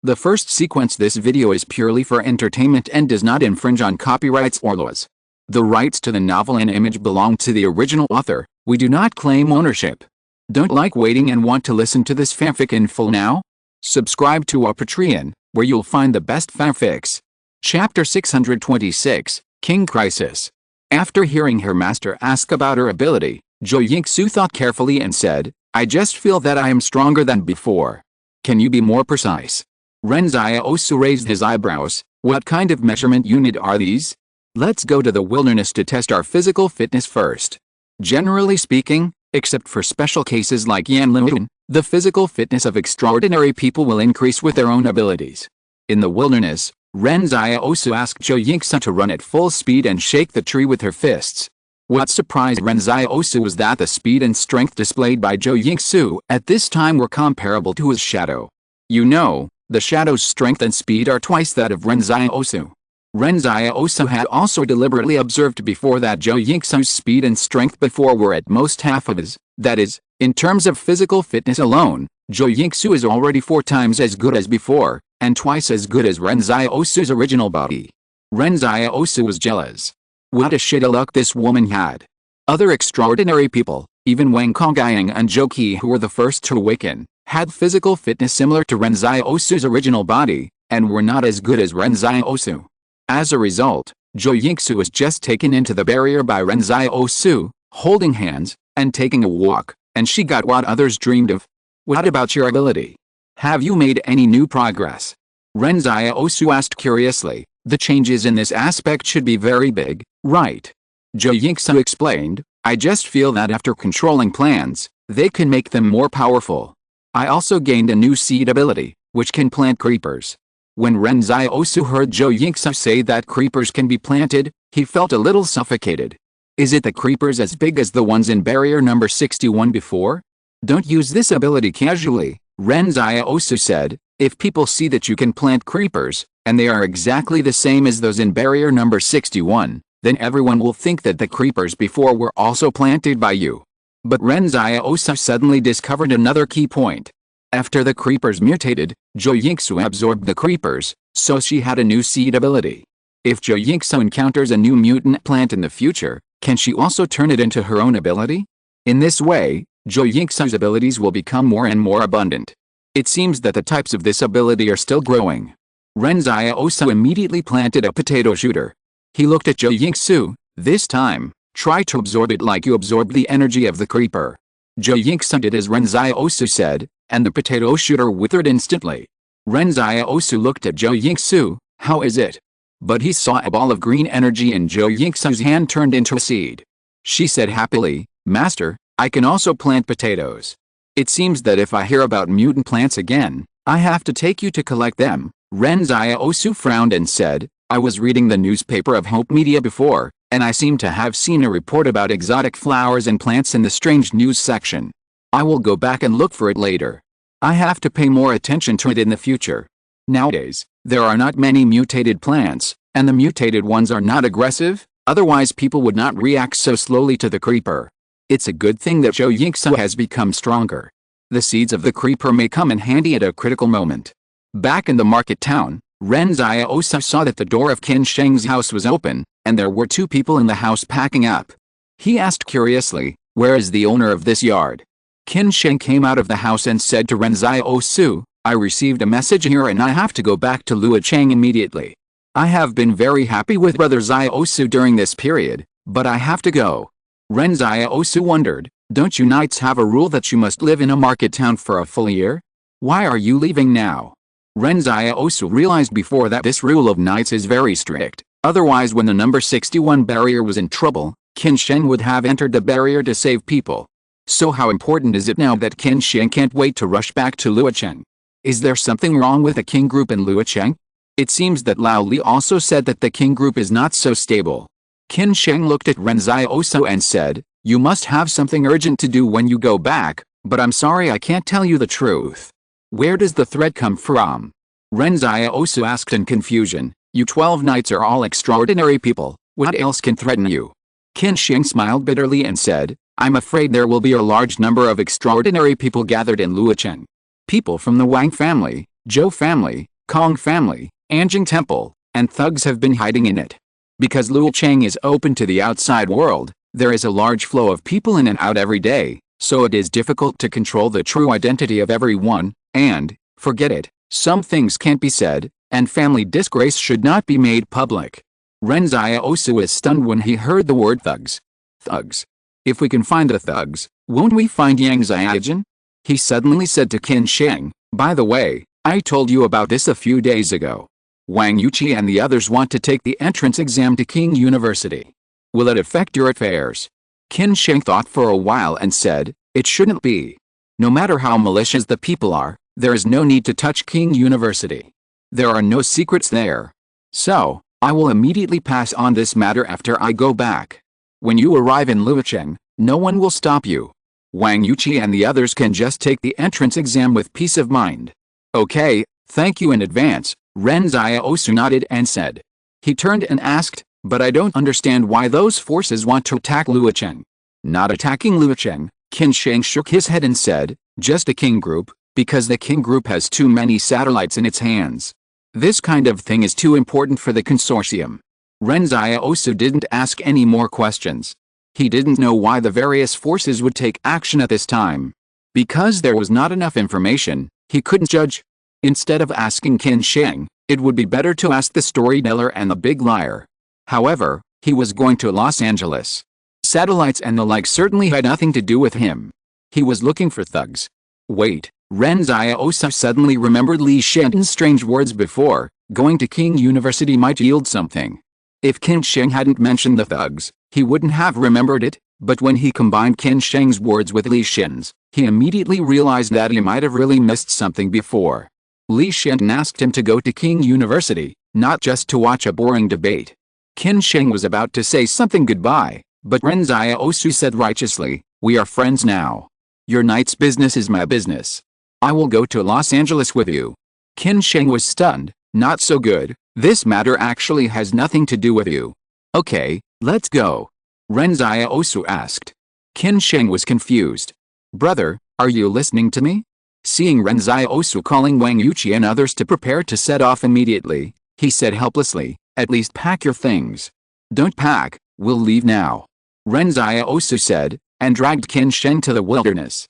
The first sequence this video is purely for entertainment and does not infringe on copyrights or laws. The rights to the novel and image belong to the original author. We do not claim ownership. Don't like waiting and want to listen to this fanfic in full now? Subscribe to our Patreon, where you'll find the best fanfics. Chapter 626, King Crisis. After hearing her master ask about her ability, Jo Ying-su thought carefully and said, I just feel that I am stronger than before. Can you be more precise? Ren Xiaosu raised his eyebrows. What kind of measurement unit are these? Let's go to the wilderness to test our physical fitness first. Generally speaking, except for special cases like Yan Lun, the physical fitness of extraordinary people will increase with their own abilities. In the wilderness, Ren Xiaosu asked Jo Ying-su to run at full speed and shake the tree with her fists. What surprised Ren Xiaosu was that the speed and strength displayed by Jo Ying-su at this time were comparable to his shadow. You know, the shadow's strength and speed are twice that of Ren Xiaosu. Ren Xiaosu had also deliberately observed before that Jo Ying-su's speed and strength before were at most half of his. That is, in terms of physical fitness alone, Jo Ying-su is already 4 times as good as before, and twice as good as Ren Xiaosu's original body. Ren Xiaosu was jealous. What a shit of luck this woman had. Other extraordinary people, even Wang Konggyang and Zhou Qi, who were the first to awaken, had physical fitness similar to Ren Xiaosu's original body, and were not as good as Ren Xiaosu. As a result, Jo Ying-su was just taken into the barrier by Ren Xiaosu, holding hands, and taking a walk, and she got what others dreamed of. What about your ability? Have you made any new progress? Ren Xiaosu asked curiously. The changes in this aspect should be very big, right? Jo Ying-su explained, I just feel that after controlling plants, they can make them more powerful. I also gained a new seed ability, which can plant creepers. When Ren Xiaosu heard Jo Ying-su say that creepers can be planted, he felt a little suffocated. Is it the creepers as big as the ones in barrier number 61 before? Don't use this ability casually, Ren Xiaosu said. If people see that you can plant creepers, and they are exactly the same as those in barrier number 61, then everyone will think that the creepers before were also planted by you. But Ren Xiaosu suddenly discovered another key point. After the creepers mutated, Jo Ying-su absorbed the creepers, so she had a new seed ability. If Jo Ying-su encounters a new mutant plant in the future, can she also turn it into her own ability? In this way, Jo Ying-su's abilities will become more and more abundant. It seems that the types of this ability are still growing. Ren Xiaosu immediately planted a potato shooter. He looked at Jo Ying-su. This time, try to absorb it like you absorbed the energy of the creeper. Jo Ying-su did as Ren Xiaosu said, and the potato shooter withered instantly. Ren Xiaosu looked at Jo Ying-su. How is it? But he saw a ball of green energy in Jo Ying-su's hand turned into a seed. She said happily, Master, I can also plant potatoes. It seems that if I hear about mutant plants again, I have to take you to collect them. Ren Xiaosu frowned and said, I was reading the newspaper of Hope Media before, and I seem to have seen a report about exotic flowers and plants in the strange news section. I will go back and look for it later. I have to pay more attention to it in the future. Nowadays, there are not many mutated plants, and the mutated ones are not aggressive, otherwise people would not react so slowly to the creeper. It's a good thing that Jo Ying-su has become stronger. The seeds of the creeper may come in handy at a critical moment. Back in the market town, Ren Xiaosu saw that the door of Qin Sheng's house was open, and there were 2 people in the house packing up. He asked curiously, where is the owner of this yard? Qin Sheng came out of the house and said to Ren Xiaosu, I received a message here and I have to go back to Luocheng immediately. I have been very happy with Brother Xiaosu during this period, but I have to go. Ren Xiaosu wondered, don't you knights have a rule that you must live in a market town for a full year? Why are you leaving now? Ren Xiaosu realized before that this rule of knights is very strict, otherwise when the number 61 barrier was in trouble, Qin Sheng would have entered the barrier to save people. So how important is it now that Qin Sheng can't wait to rush back to Luocheng? Is there something wrong with the King group in Luocheng? It seems that Lao Li also said that the King group is not so stable. Qin Sheng looked at Ren Xiaosu and said, you must have something urgent to do when you go back, but I'm sorry I can't tell you the truth. Where does the threat come from? Ren Xiaosu asked in confusion. You 12 knights are all extraordinary people, what else can threaten you? Qin Sheng smiled bitterly and said, I'm afraid there will be a large number of extraordinary people gathered in Luocheng. People from the Wang family, Zhou family, Kong family, Anjing temple, and thugs have been hiding in it. Because Luocheng is open to the outside world, there is a large flow of people in and out every day, so it is difficult to control the true identity of everyone, and, forget it, some things can't be said, and family disgrace should not be made public. Ren Xiaosu was stunned when he heard the word thugs. Thugs. If we can find the thugs, won't we find Yang Xiaojin? He suddenly said to Qin Sheng, by the way, I told you about this a few days ago. Wang Yuqi and the others want to take the entrance exam to King University. Will it affect your affairs? Qin Sheng thought for a while and said, it shouldn't be. No matter how malicious the people are, there is no need to touch King University. There are no secrets there. So, I will immediately pass on this matter after I go back. When you arrive in Luocheng, no one will stop you. Wang Yuqi and the others can just take the entrance exam with peace of mind. Okay, thank you in advance, Ren Xiaosu nodded and said. He turned and asked, but I don't understand why those forces want to attack Luocheng. Not attacking Luocheng, Qin Sheng shook his head and said, just a king group, because the king group has too many satellites in its hands. This kind of thing is too important for the consortium. Ren Xiaosu didn't ask any more questions. He didn't know why the various forces would take action at this time. Because there was not enough information, he couldn't judge. Instead of asking Qin Sheng, it would be better to ask the storyteller and the big liar. However, he was going to Los Angeles. Satellites and the like certainly had nothing to do with him. He was looking for thugs. Wait, Ren Xiaosu suddenly remembered Li Shen's strange words before, going to King University might yield something. If Qin Sheng hadn't mentioned the thugs, he wouldn't have remembered it, but when he combined Qin Sheng's words with Li Shen's, he immediately realized that he might have really missed something before. Li Shen asked him to go to King University, not just to watch a boring debate. Qin Sheng was about to say something goodbye, but Ren Xiaosu said righteously, we are friends now. Your night's business is my business. I will go to Los Angeles with you. Qin Sheng was stunned, not so good, this matter actually has nothing to do with you. Okay, let's go. Ren Xiaosu asked. Qin Sheng was confused. Brother, are you listening to me? Seeing Ren Xiaosu calling Wang Yuqi and others to prepare to set off immediately, he said helplessly, at least pack your things. Don't pack, we'll leave now. Ren Xiaosu said, and dragged Qin Sheng to the wilderness.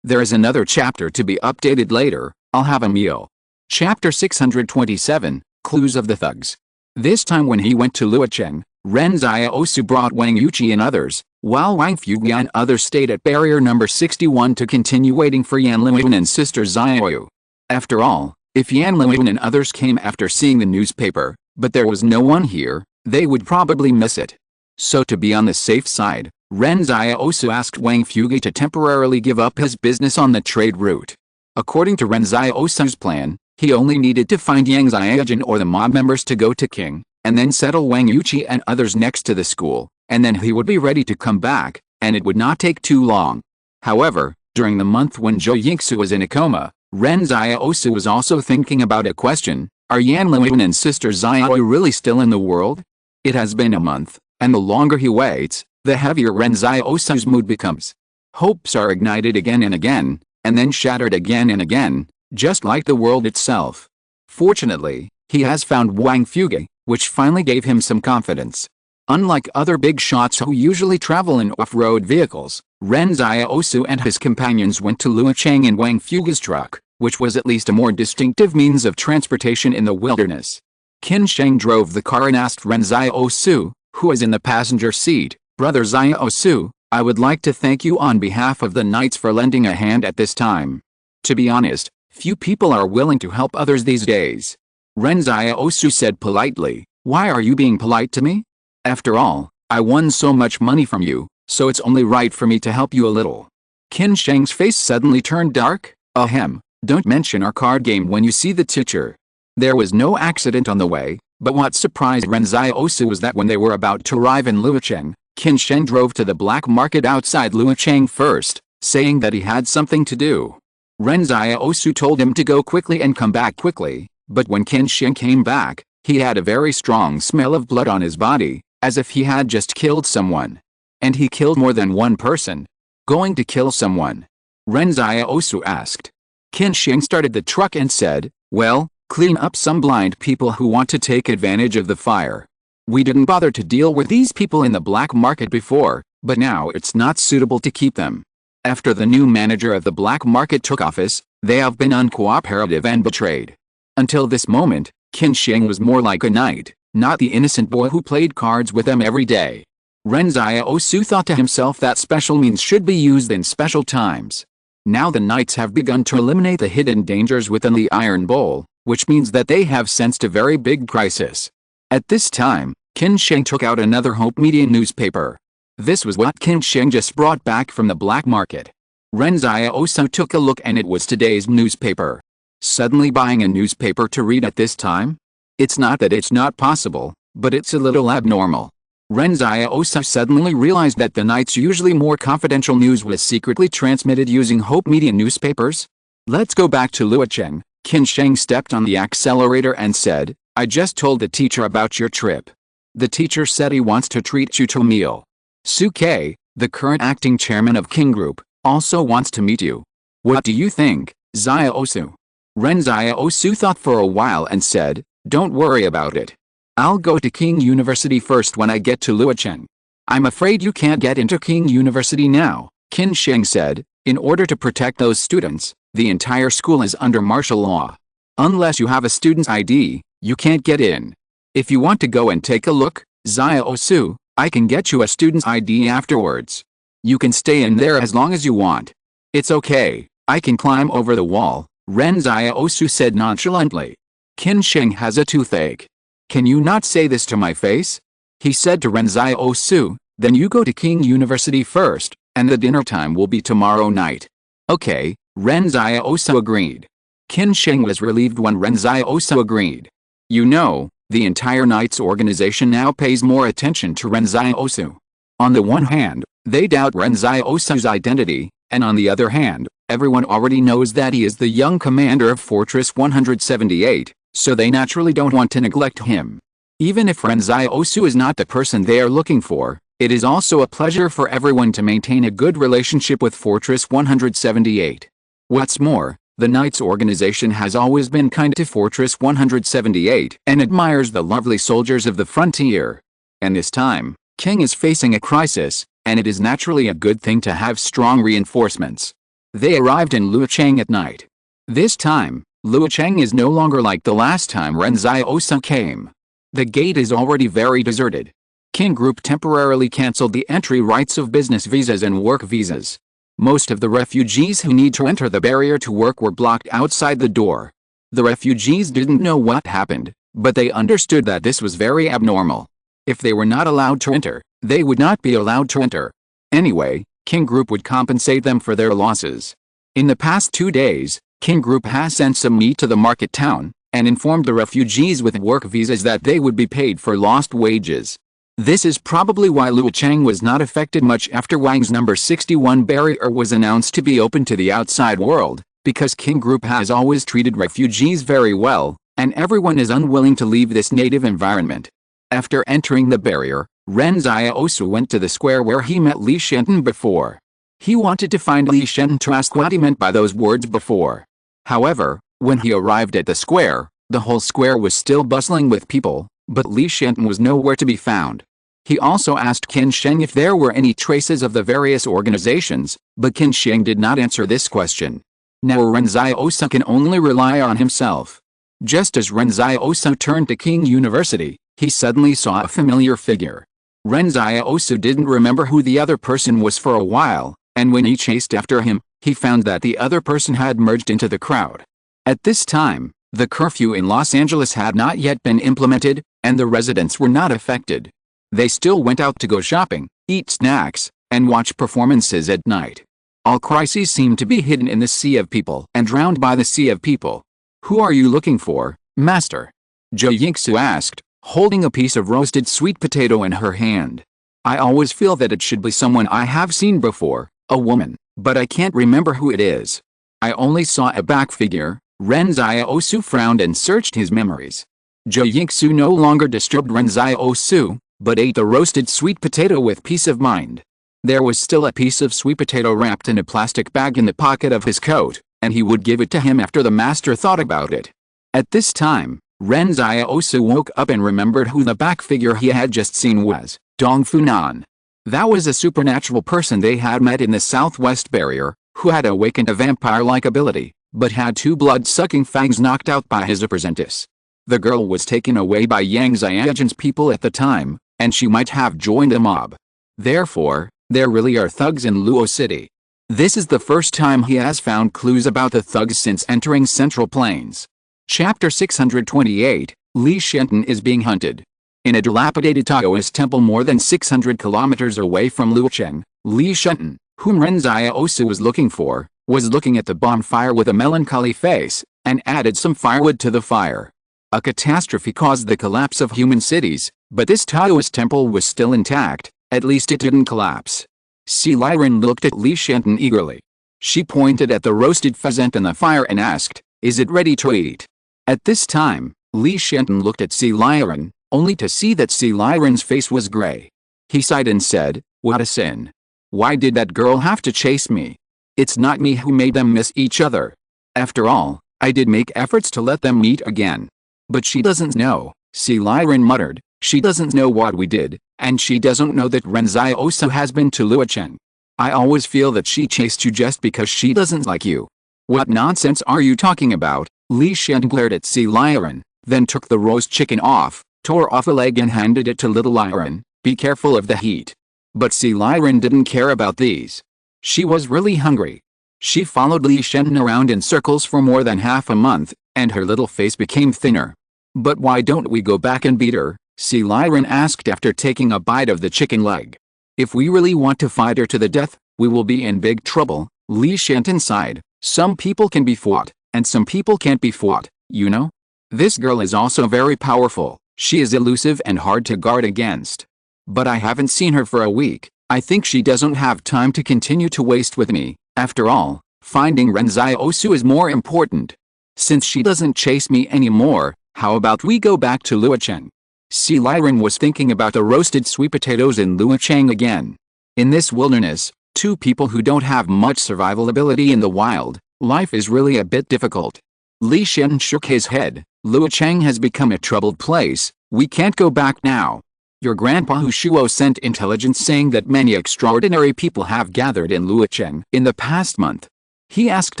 There is another chapter to be updated later, I'll have a meal. Chapter 627, Clues of the Thugs. This time when he went to Luocheng, Ren Xiaosu brought Wang Yuqi and others, while Wang Fuge and others stayed at barrier number 61 to continue waiting for Yan Liwen and sister Xiaoyu. After all, if Yan Liwen and others came after seeing the newspaper, but there was no one here, they would probably miss it. So to be on the safe side, Ren Xiaosu asked Wang Fuge to temporarily give up his business on the trade route. According to Ren Xiaosu's plan, he only needed to find Yang Xiaojin or the mob members to go to King, and then settle Wang Yuqi and others next to the school, and then he would be ready to come back, and it would not take too long. However, during the month when Zhou Yingsu was in a coma, Ren Xiaosu was also thinking about a question, are Yan Liwen and sister Xiaoyu really still in the world? It has been a month, and the longer he waits, the heavier Ren Xiaosu's mood becomes. Hopes are ignited again and again, and then shattered again and again, just like the world itself. Fortunately, he has found Wang Fuge, which finally gave him some confidence. Unlike other big shots who usually travel in off-road vehicles, Ren Xiaosu and his companions went to Luocheng in Wang Fuge's truck, which was at least a more distinctive means of transportation in the wilderness. Qin Sheng drove the car and asked Ren Xiaosu, who was in the passenger seat, Brother Xiaosu, I would like to thank you on behalf of the knights for lending a hand at this time. To be honest, few people are willing to help others these days. Ren Xiaosu said politely, why are you being polite to me? After all, I won so much money from you, so it's only right for me to help you a little. Qin Sheng's face suddenly turned dark. Ahem, don't mention our card game when you see the teacher. There was no accident on the way, but what surprised Ren Xiaosu was that when they were about to arrive in Luocheng, Qin Sheng drove to the black market outside Luocheng first, saying that he had something to do. Ren Xiaosu told him to go quickly and come back quickly, but when Qin Sheng came back, he had a very strong smell of blood on his body, as if he had just killed someone. And he killed more than one person. Going to kill someone? Ren Xiaosu asked. Qin Sheng started the truck and said, "Well, clean up some blind people who want to take advantage of the fire. We didn't bother to deal with these people in the black market before, but now it's not suitable to keep them." After the new manager of the black market took office, they have been uncooperative and betrayed. Until this moment, Qin Sheng was more like a knight, not the innocent boy who played cards with them every day. Ren Xiaosu thought to himself that special means should be used in special times. Now the knights have begun to eliminate the hidden dangers within the Iron Bowl, which means that they have sensed a very big crisis. At this time, Qin Sheng took out another Hope Media newspaper. This was what Qin Sheng just brought back from the black market. Ren Xiaosu took a look and it was today's newspaper. Suddenly buying a newspaper to read at this time? It's not that it's not possible, but it's a little abnormal. Ren Xiaosu suddenly realized that the night's usually more confidential news was secretly transmitted using Hope Media newspapers. Let's go back to Luocheng. Qin Sheng stepped on the accelerator and said, "I just told the teacher about your trip. The teacher said he wants to treat you to a meal. Su Kei, the current acting chairman of King Group, also wants to meet you. What do you think, Xiaosu?" Ren Xiaosu thought for a while and said, "Don't worry about it. I'll go to King University first when I get to Luocheng." "I'm afraid you can't get into King University now," Qin Sheng said. "In order to protect those students, the entire school is under martial law. Unless you have a student's ID, you can't get in. If you want to go and take a look, Xiaosu, I can get you a student's ID afterwards. You can stay in there as long as you want." "It's okay, I can climb over the wall," Ren Xiaosu said nonchalantly. "Qin Sheng has a toothache. Can you not say this to my face?" He said to Ren Xiaosu, "Then you go to King University first, and the dinner time will be tomorrow night." "Okay," Ren Xiaosu agreed. Qin Sheng was relieved when Ren Xiaosu agreed. You know, the entire Knights organization now pays more attention to Ren Xiaosu. On the one hand, they doubt Ren Xiaosu's identity, and on the other hand, everyone already knows that he is the young commander of Fortress 178, so they naturally don't want to neglect him. Even if Ren Xiaosu is not the person they are looking for, it is also a pleasure for everyone to maintain a good relationship with Fortress 178. What's more, the Knights organization has always been kind to Fortress 178 and admires the lovely soldiers of the frontier. And this time, King is facing a crisis, and it is naturally a good thing to have strong reinforcements. They arrived in Luocheng at night. This time, Luocheng is no longer like the last time Ren Xiaosu came. The gate is already very deserted. King Group temporarily cancelled the entry rights of business visas and work visas. Most of the refugees who need to enter the barrier to work were blocked outside the door. The refugees didn't know what happened, but they understood that this was very abnormal. If they were not allowed to enter, they would not be allowed to enter. Anyway, King Group would compensate them for their losses. In the past 2 days, King Group has sent some meat to the market town, and informed the refugees with work visas that they would be paid for lost wages. This is probably why Luocheng was not affected much after Wang's number 61 barrier was announced to be open to the outside world, because King Group has always treated refugees very well, and everyone is unwilling to leave this native environment. After entering the barrier, Ren Xiaosu went to the square where he met Li Shenton before. He wanted to find Li Shenton to ask what he meant by those words before. However, when he arrived at the square, the whole square was still bustling with people, but Li Shenton was nowhere to be found. He also asked Qin Sheng if there were any traces of the various organizations, but Qin Sheng did not answer this question. Now Ren Xiaosu can only rely on himself. Just as Ren Xiaosu turned to King University, he suddenly saw a familiar figure. Ren Xiaosu didn't remember who the other person was for a while, and when he chased after him, he found that the other person had merged into the crowd. At this time, the curfew in Los Angeles had not yet been implemented, and the residents were not affected. They still went out to go shopping, eat snacks, and watch performances at night. All crises seemed to be hidden in the sea of people and drowned by the sea of people. "Who are you looking for, master?" Zhou Yingsu asked, holding a piece of roasted sweet potato in her hand. "I always feel that it should be someone I have seen before, a woman, but I can't remember who it is. I only saw a back figure." Ren Xiaosu frowned and searched his memories. Zhou Yingsu no longer disturbed Ren Xiaosu, but ate the roasted sweet potato with peace of mind. There was still a piece of sweet potato wrapped in a plastic bag in the pocket of his coat, and he would give it to him after the master thought about it. At this time, Ren Xiaosu woke up and remembered who the back figure he had just seen was, Dong Funan. That was a supernatural person they had met in the southwest barrier, who had awakened a vampire-like ability, but had 2 blood-sucking fangs knocked out by his apprentice. The girl was taken away by Yang Xiaojan's people at the time, and she might have joined the mob. Therefore, there really are thugs in Luo City. This is the first time he has found clues about the thugs since entering Central Plains. Chapter 628, Li Shenton is being hunted. In a dilapidated Taoist temple more than 600 kilometers away from Luocheng, Li Shenton, whom Ren Xiaosu was looking for, was looking at the bonfire with a melancholy face, and added some firewood to the fire. A catastrophe caused the collapse of human cities, but this Taoist temple was still intact, at least it didn't collapse. Si Liren looked at Li Shenton eagerly. She pointed at the roasted pheasant in the fire and asked, "Is it ready to eat?" At this time, Li Shenton looked at Si Liren, only to see that Si Liren's face was gray. He sighed and said, "What a sin. Why did that girl have to chase me? It's not me who made them miss each other. After all, I did make efforts to let them meet again. But she doesn't know," Si Liren muttered, "she doesn't know what we did, and she doesn't know that Ren Xiaosu has been to Luocheng. I always feel that she chased you just because she doesn't like you." "What nonsense are you talking about?" Li Shen glared at Si Liren, then took the roast chicken off, tore off a leg and handed it to little Liren. "Be careful of the heat." But Si Liren didn't care about these. She was really hungry. She followed Li Shen around in circles for more than half a month, and her little face became thinner. "But why don't we go back and beat her?" Si Liren asked after taking a bite of the chicken leg. "If we really want to fight her to the death, we will be in big trouble," Li Shenton sighed. "Some people can be fought, and some people can't be fought, you know? This girl is also very powerful. She is elusive and hard to guard against. But I haven't seen her for a week. I think she doesn't have time to continue to waste with me. After all, finding Ren Xiaosu is more important. Since she doesn't chase me anymore, how about we go back to Luocheng?" Si Liren was thinking about the roasted sweet potatoes in Luocheng again. In this wilderness, 2 people who don't have much survival ability in the wild, life is really a bit difficult. Li Shen shook his head. "Luocheng has become a troubled place. We can't go back now. Your grandpa Hushuo sent intelligence saying that many extraordinary people have gathered in Luocheng in the past month. He asked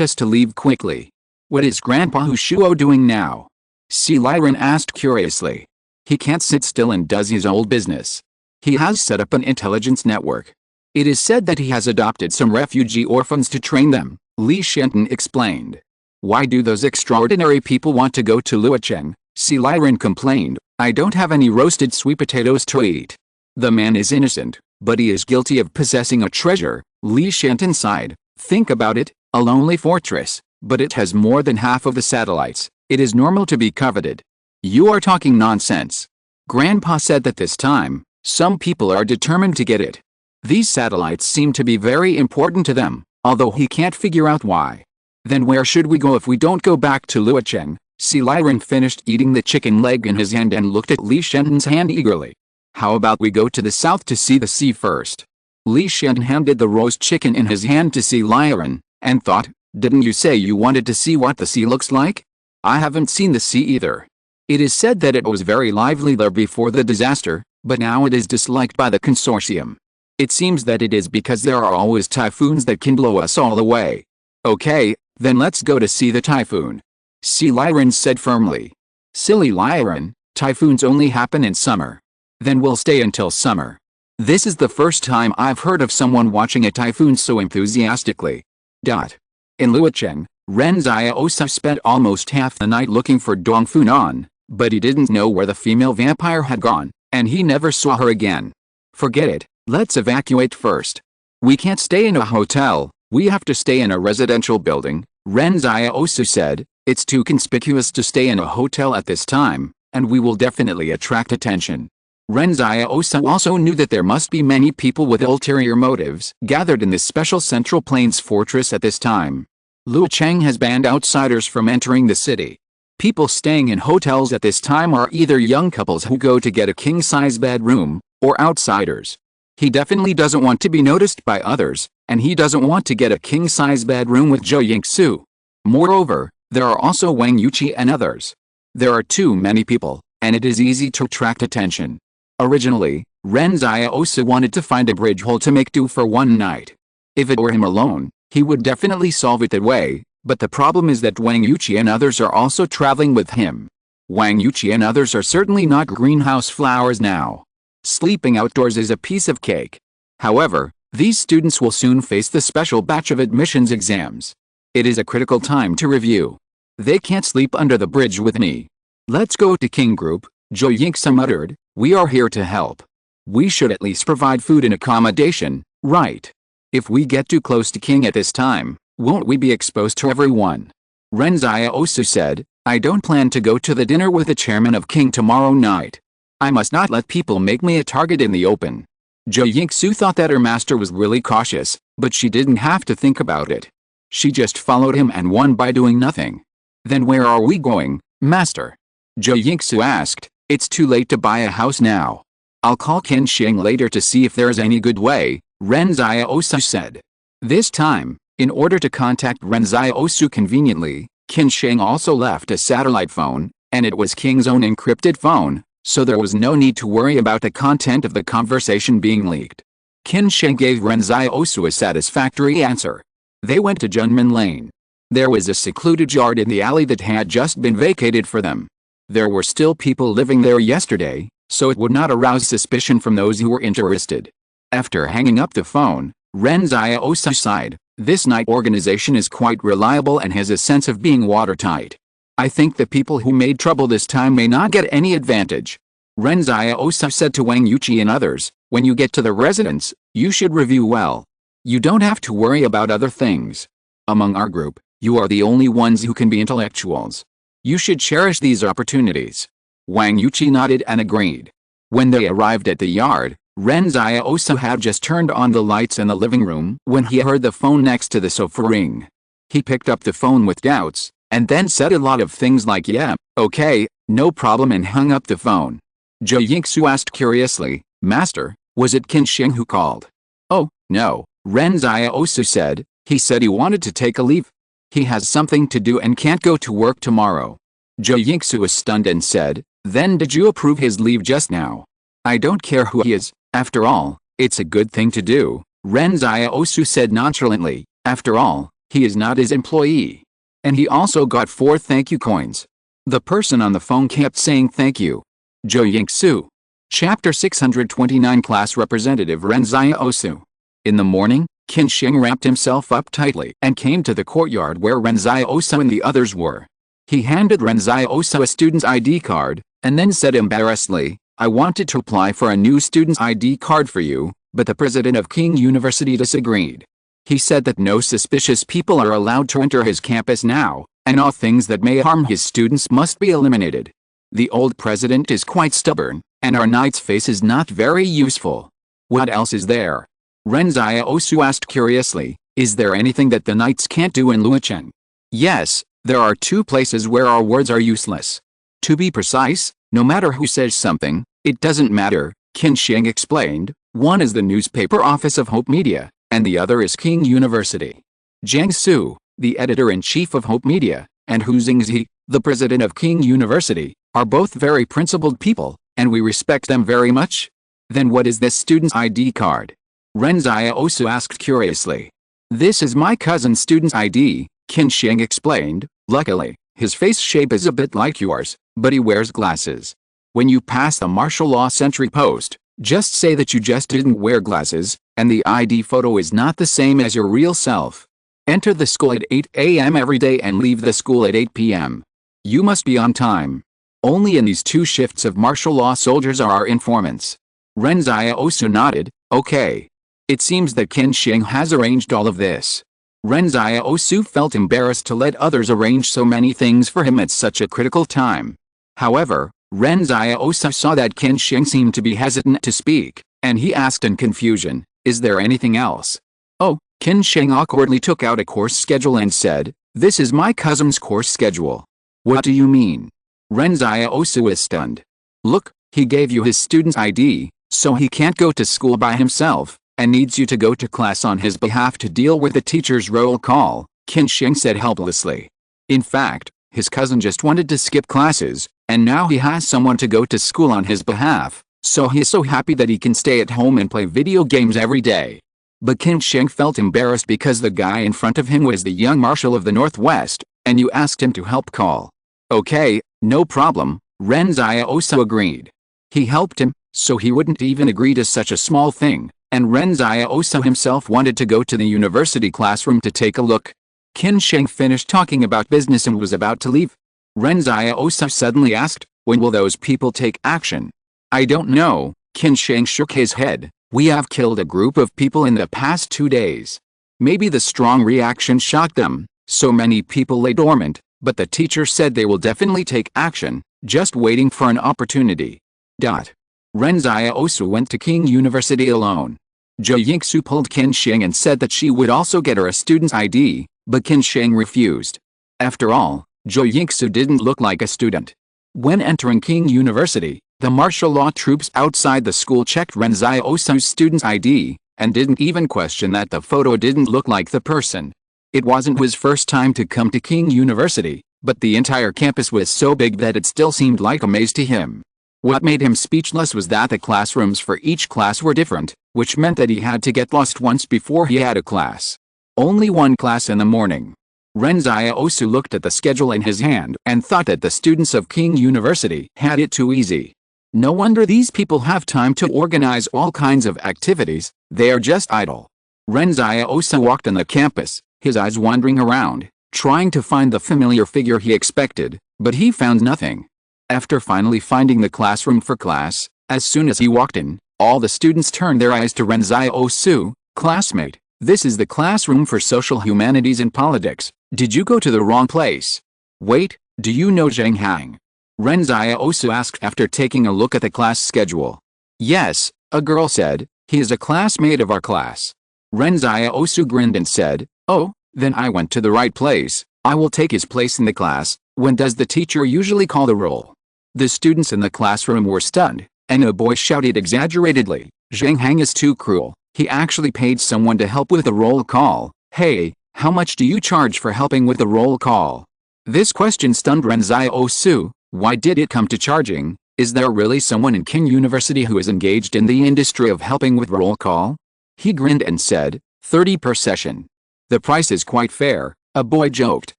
us to leave quickly." "What is Grandpa Hushuo doing now?" Si Liren asked curiously. "He can't sit still and does his old business. He has set up an intelligence network. It is said that he has adopted some refugee orphans to train them," Li Shenton explained. "Why do those extraordinary people want to go to Luocheng?" Si Liren complained. "I don't have any roasted sweet potatoes to eat." "The man is innocent, but he is guilty of possessing a treasure," Li Shenton sighed. "Think about it, a lonely fortress, but it has more than half of the satellites. It is normal to be coveted." "You are talking nonsense. Grandpa said that this time, some people are determined to get it. These satellites seem to be very important to them, although he can't figure out why." "Then where should we go if we don't go back to Luocheng?" Si Liren finished eating the chicken leg in his hand and looked at Li Shenton's hand eagerly. "How about we go to the south to see the sea first?" Li Shenton handed the roast chicken in his hand to Si Liren, and thought, "Didn't you say you wanted to see what the sea looks like?" "I haven't seen the sea either. It is said that it was very lively there before the disaster, but now it is disliked by the consortium. It seems that it is because there are always typhoons that can blow us all away." "Okay, then let's go to see the typhoon," Si Liren said firmly. "Silly Liren, typhoons only happen in summer." "Then we'll stay until summer." This is the first time I've heard of someone watching a typhoon so enthusiastically. In Luocheng, Ren Xiaosu spent almost half the night looking for Dong Funan, but he didn't know where the female vampire had gone, and he never saw her again. "Forget it, let's evacuate first. We can't stay in a hotel, we have to stay in a residential building," Ren Xiaosu said. "It's too conspicuous to stay in a hotel at this time, and we will definitely attract attention." Ren Xiaosu also knew that there must be many people with ulterior motives gathered in this special Central Plains fortress at this time. Luocheng has banned outsiders from entering the city. People staying in hotels at this time are either young couples who go to get a king-size bedroom, or outsiders. He definitely doesn't want to be noticed by others, and he doesn't want to get a king-size bedroom with Zhou Yingsu. Moreover, there are also Wang Yuqi and others. There are too many people, and it is easy to attract attention. Originally, Ren Xiaosu wanted to find a bridge hole to make do for one night. If it were him alone, he would definitely solve it that way, but the problem is that Wang Yuqi and others are also traveling with him. Wang Yuqi and others are certainly not greenhouse flowers now. Sleeping outdoors is a piece of cake. However, these students will soon face the special batch of admissions exams. It is a critical time to review. They can't sleep under the bridge with me. Let's go to King Group, Zhou Yingxi muttered. We are here to help. We should at least provide food and accommodation, right? If we get too close to King at this time, won't we be exposed to everyone? Ren Xiaosu said, I don't plan to go to the dinner with the chairman of King tomorrow night. I must not let people make me a target in the open. Zhou Yingxi thought that her master was really cautious, but she didn't have to think about it. She just followed him and won by doing nothing. Then where are we going, master? Zhou Yingxi asked. It's too late to buy a house now. I'll call Qin Sheng later to see if there is any good way, Ren Xiaosu said. This time, in order to contact Ren Xiaosu conveniently, Qin Sheng also left a satellite phone, and it was King's own encrypted phone, so there was no need to worry about the content of the conversation being leaked. Qin Sheng gave Ren Xiaosu a satisfactory answer. They went to Junmin Lane. There was a secluded yard in the alley that had just been vacated for them. There were still people living there yesterday, so it would not arouse suspicion from those who were interested. After hanging up the phone, Ren Xiaosu sighed. This night organization is quite reliable and has a sense of being watertight. I think the people who made trouble this time may not get any advantage. Ren Xiaosu said to Wang Yuqi and others, when you get to the residence, you should review well. You don't have to worry about other things. Among our group, you are the only ones who can be intellectuals. You should cherish these opportunities. Wang Yuqi nodded and agreed. When they arrived at the yard, Ren Xiaosu had just turned on the lights in the living room when he heard the phone next to the sofa ring. He picked up the phone with doubts, and then said a lot of things like yeah, okay, no problem and hung up the phone. Zhou Yingxi asked curiously, Master, was it Qin Sheng who called? Oh, no, Ren Xiaosu said. He said he wanted to take a leave. He has something to do and can't go to work tomorrow. Zhou Yingxi was stunned and said, then did you approve his leave just now? I don't care who he is, after all, it's a good thing to do, Ren Xiaosu said nonchalantly. After all, he is not his employee. And he also got 4 thank you coins. The person on the phone kept saying thank you. Zhou Yingxi. Chapter 629 Class Representative Ren Xiaosu. In the morning, Qin Sheng wrapped himself up tightly and came to the courtyard where Ren Xiaosu and the others were. He handed Ren Xiaosu a student's ID card, and then said embarrassedly, I wanted to apply for a new student's ID card for you, but the president of King University disagreed. He said that no suspicious people are allowed to enter his campus now, and all things that may harm his students must be eliminated. The old president is quite stubborn, and our knight's face is not very useful. What else is there? Ren Xiaosu asked curiously, is there anything that the knights can't do in Luocheng? Yes, there are 2 places where our words are useless. To be precise, no matter who says something, it doesn't matter, Qin Sheng explained. One is the newspaper office of Hope Media, and the other is King University. Jiang Su, the editor-in-chief of Hope Media, and Hu Xingzi, the president of King University, are both very principled people, and we respect them very much. Then what is this student's ID card? Ren Xiaosu asked curiously. This is my cousin's student's ID, Qin Sheng explained. Luckily, his face shape is a bit like yours, but he wears glasses. When you pass the martial law sentry post, just say that you just didn't wear glasses, and the ID photo is not the same as your real self. Enter the school at 8 a.m. every day and leave the school at 8 p.m. You must be on time. Only in these 2 shifts of martial law soldiers are our informants. Ren Xiaosu nodded, okay. It seems that Qin Sheng has arranged all of this. Ren Xiaosu felt embarrassed to let others arrange so many things for him at such a critical time. However, Ren Xiaosu saw that Qin Sheng seemed to be hesitant to speak, and he asked in confusion, is there anything else? Oh, Qin Sheng awkwardly took out a course schedule and said, this is my cousin's course schedule. What do you mean? Ren Xiaosu is stunned. Look, he gave you his student's ID, so he can't go to school by himself, and needs you to go to class on his behalf to deal with the teacher's roll call, Qin Sheng said helplessly. In fact, his cousin just wanted to skip classes, and now he has someone to go to school on his behalf, so he is so happy that he can stay at home and play video games every day. But Qin Sheng felt embarrassed because the guy in front of him was the young marshal of the Northwest, and you asked him to help call. Okay, no problem, Ren Xiaosu agreed. He helped him, so he wouldn't even agree to such a small thing, and Ren Xiaosu himself wanted to go to the university classroom to take a look. Qin Sheng finished talking about business and was about to leave. Ren Xiaosu suddenly asked, when will those people take action? I don't know, Qin Sheng shook his head. We have killed a group of people in the past 2 days. Maybe the strong reaction shocked them, so many people lay dormant, but the teacher said they will definitely take action, just waiting for an opportunity. Ren Xiaosu went to King University alone. Zhou Yingsu pulled Qin Sheng and said that she would also get her a student's ID, but Qin Sheng refused. After all, Zhou Yingsu didn't look like a student. When entering King University, the martial law troops outside the school checked Ren Xiaosu's student's ID, and didn't even question that the photo didn't look like the person. It wasn't his first time to come to King University, but the entire campus was so big that it still seemed like a maze to him. What made him speechless was that the classrooms for each class were different, which meant that he had to get lost once before he had a class. Only one class in the morning. Ren Xiaosu looked at the schedule in his hand and thought that the students of King University had it too easy. No wonder these people have time to organize all kinds of activities, they are just idle. Ren Xiaosu walked on the campus, his eyes wandering around, trying to find the familiar figure he expected, but he found nothing. After finally finding the classroom for class, as soon as he walked in, all the students turned their eyes to Ren Xiaosu. Classmate, this is the classroom for social humanities and politics. Did you go to the wrong place? Wait, do you know Zhang Hang? Ren Xiaosu asked after taking a look at the class schedule. Yes, a girl said, he is a classmate of our class. Ren Xiaosu grinned and said, oh, then I went to the right place, I will take his place in the class. When does the teacher usually call the roll? The students in the classroom were stunned, and a boy shouted exaggeratedly, Zhang Hang is too cruel, he actually paid someone to help with the roll call. Hey, how much do you charge for helping with the roll call? This question stunned Ren Xiaosu. Why did it come to charging? Is there really someone in King University who is engaged in the industry of helping with roll call? He grinned and said, 30 per session. The price is quite fair, a boy joked,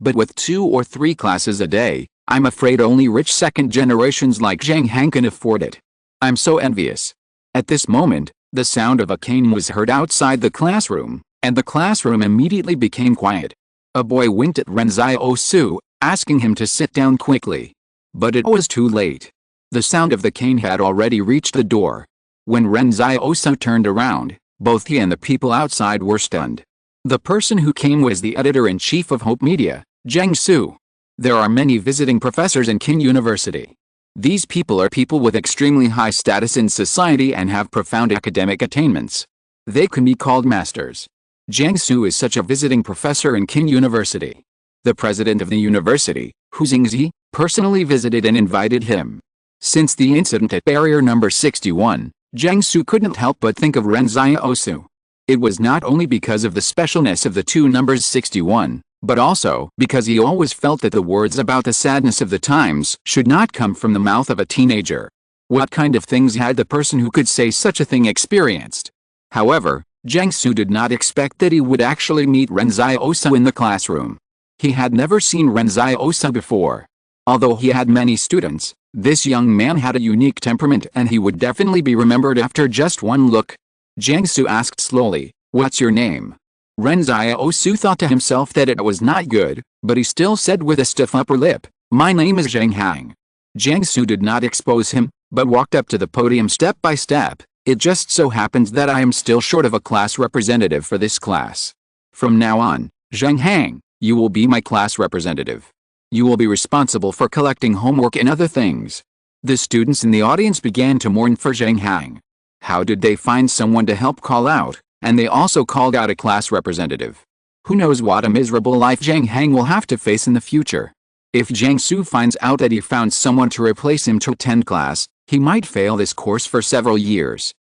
but with 2 or 3 classes a day, I'm afraid only rich second generations like Zhang Hang can afford it. I'm so envious. At this moment, the sound of a cane was heard outside the classroom, and the classroom immediately became quiet. A boy winked at Ren Xiaosu, asking him to sit down quickly. But it was too late. The sound of the cane had already reached the door. When Ren Xiaosu turned around, both he and the people outside were stunned. The person who came was the editor-in-chief of Hope Media, Zhang Su. There are many visiting professors in King University. These people are people with extremely high status in society and have profound academic attainments. They can be called masters. Zhang Su is such a visiting professor in King University. The president of the university, Hu Xingzi, personally visited and invited him. Since the incident at barrier number 61, Zhang Su couldn't help but think of Ren Xiaosu. It was not only because of the specialness of the two numbers 61, but also because he always felt that the words about the sadness of the times should not come from the mouth of a teenager. What kind of things had the person who could say such a thing experienced? However, Zhang Su did not expect that he would actually meet Ren Xiaosu in the classroom. He had never seen Ren Xiaosu before. Although he had many students, this young man had a unique temperament and he would definitely be remembered after just one look. Zhang Su asked slowly, "What's your name?" Ren Xiaosu thought to himself that it was not good, but he still said with a stiff upper lip, "My name is Zhang Hang." Zhang Su did not expose him, but walked up to the podium step by step. It just so happens that I am still short of a class representative for this class. From now on, Zhang Hang, you will be my class representative. You will be responsible for collecting homework and other things. The students in the audience began to mourn for Zhang Hang. How did they find someone to help call out, and they also called out a class representative? Who knows what a miserable life Zhang Hang will have to face in the future. If Zhang Su finds out that he found someone to replace him to attend class, he might fail this course for several years.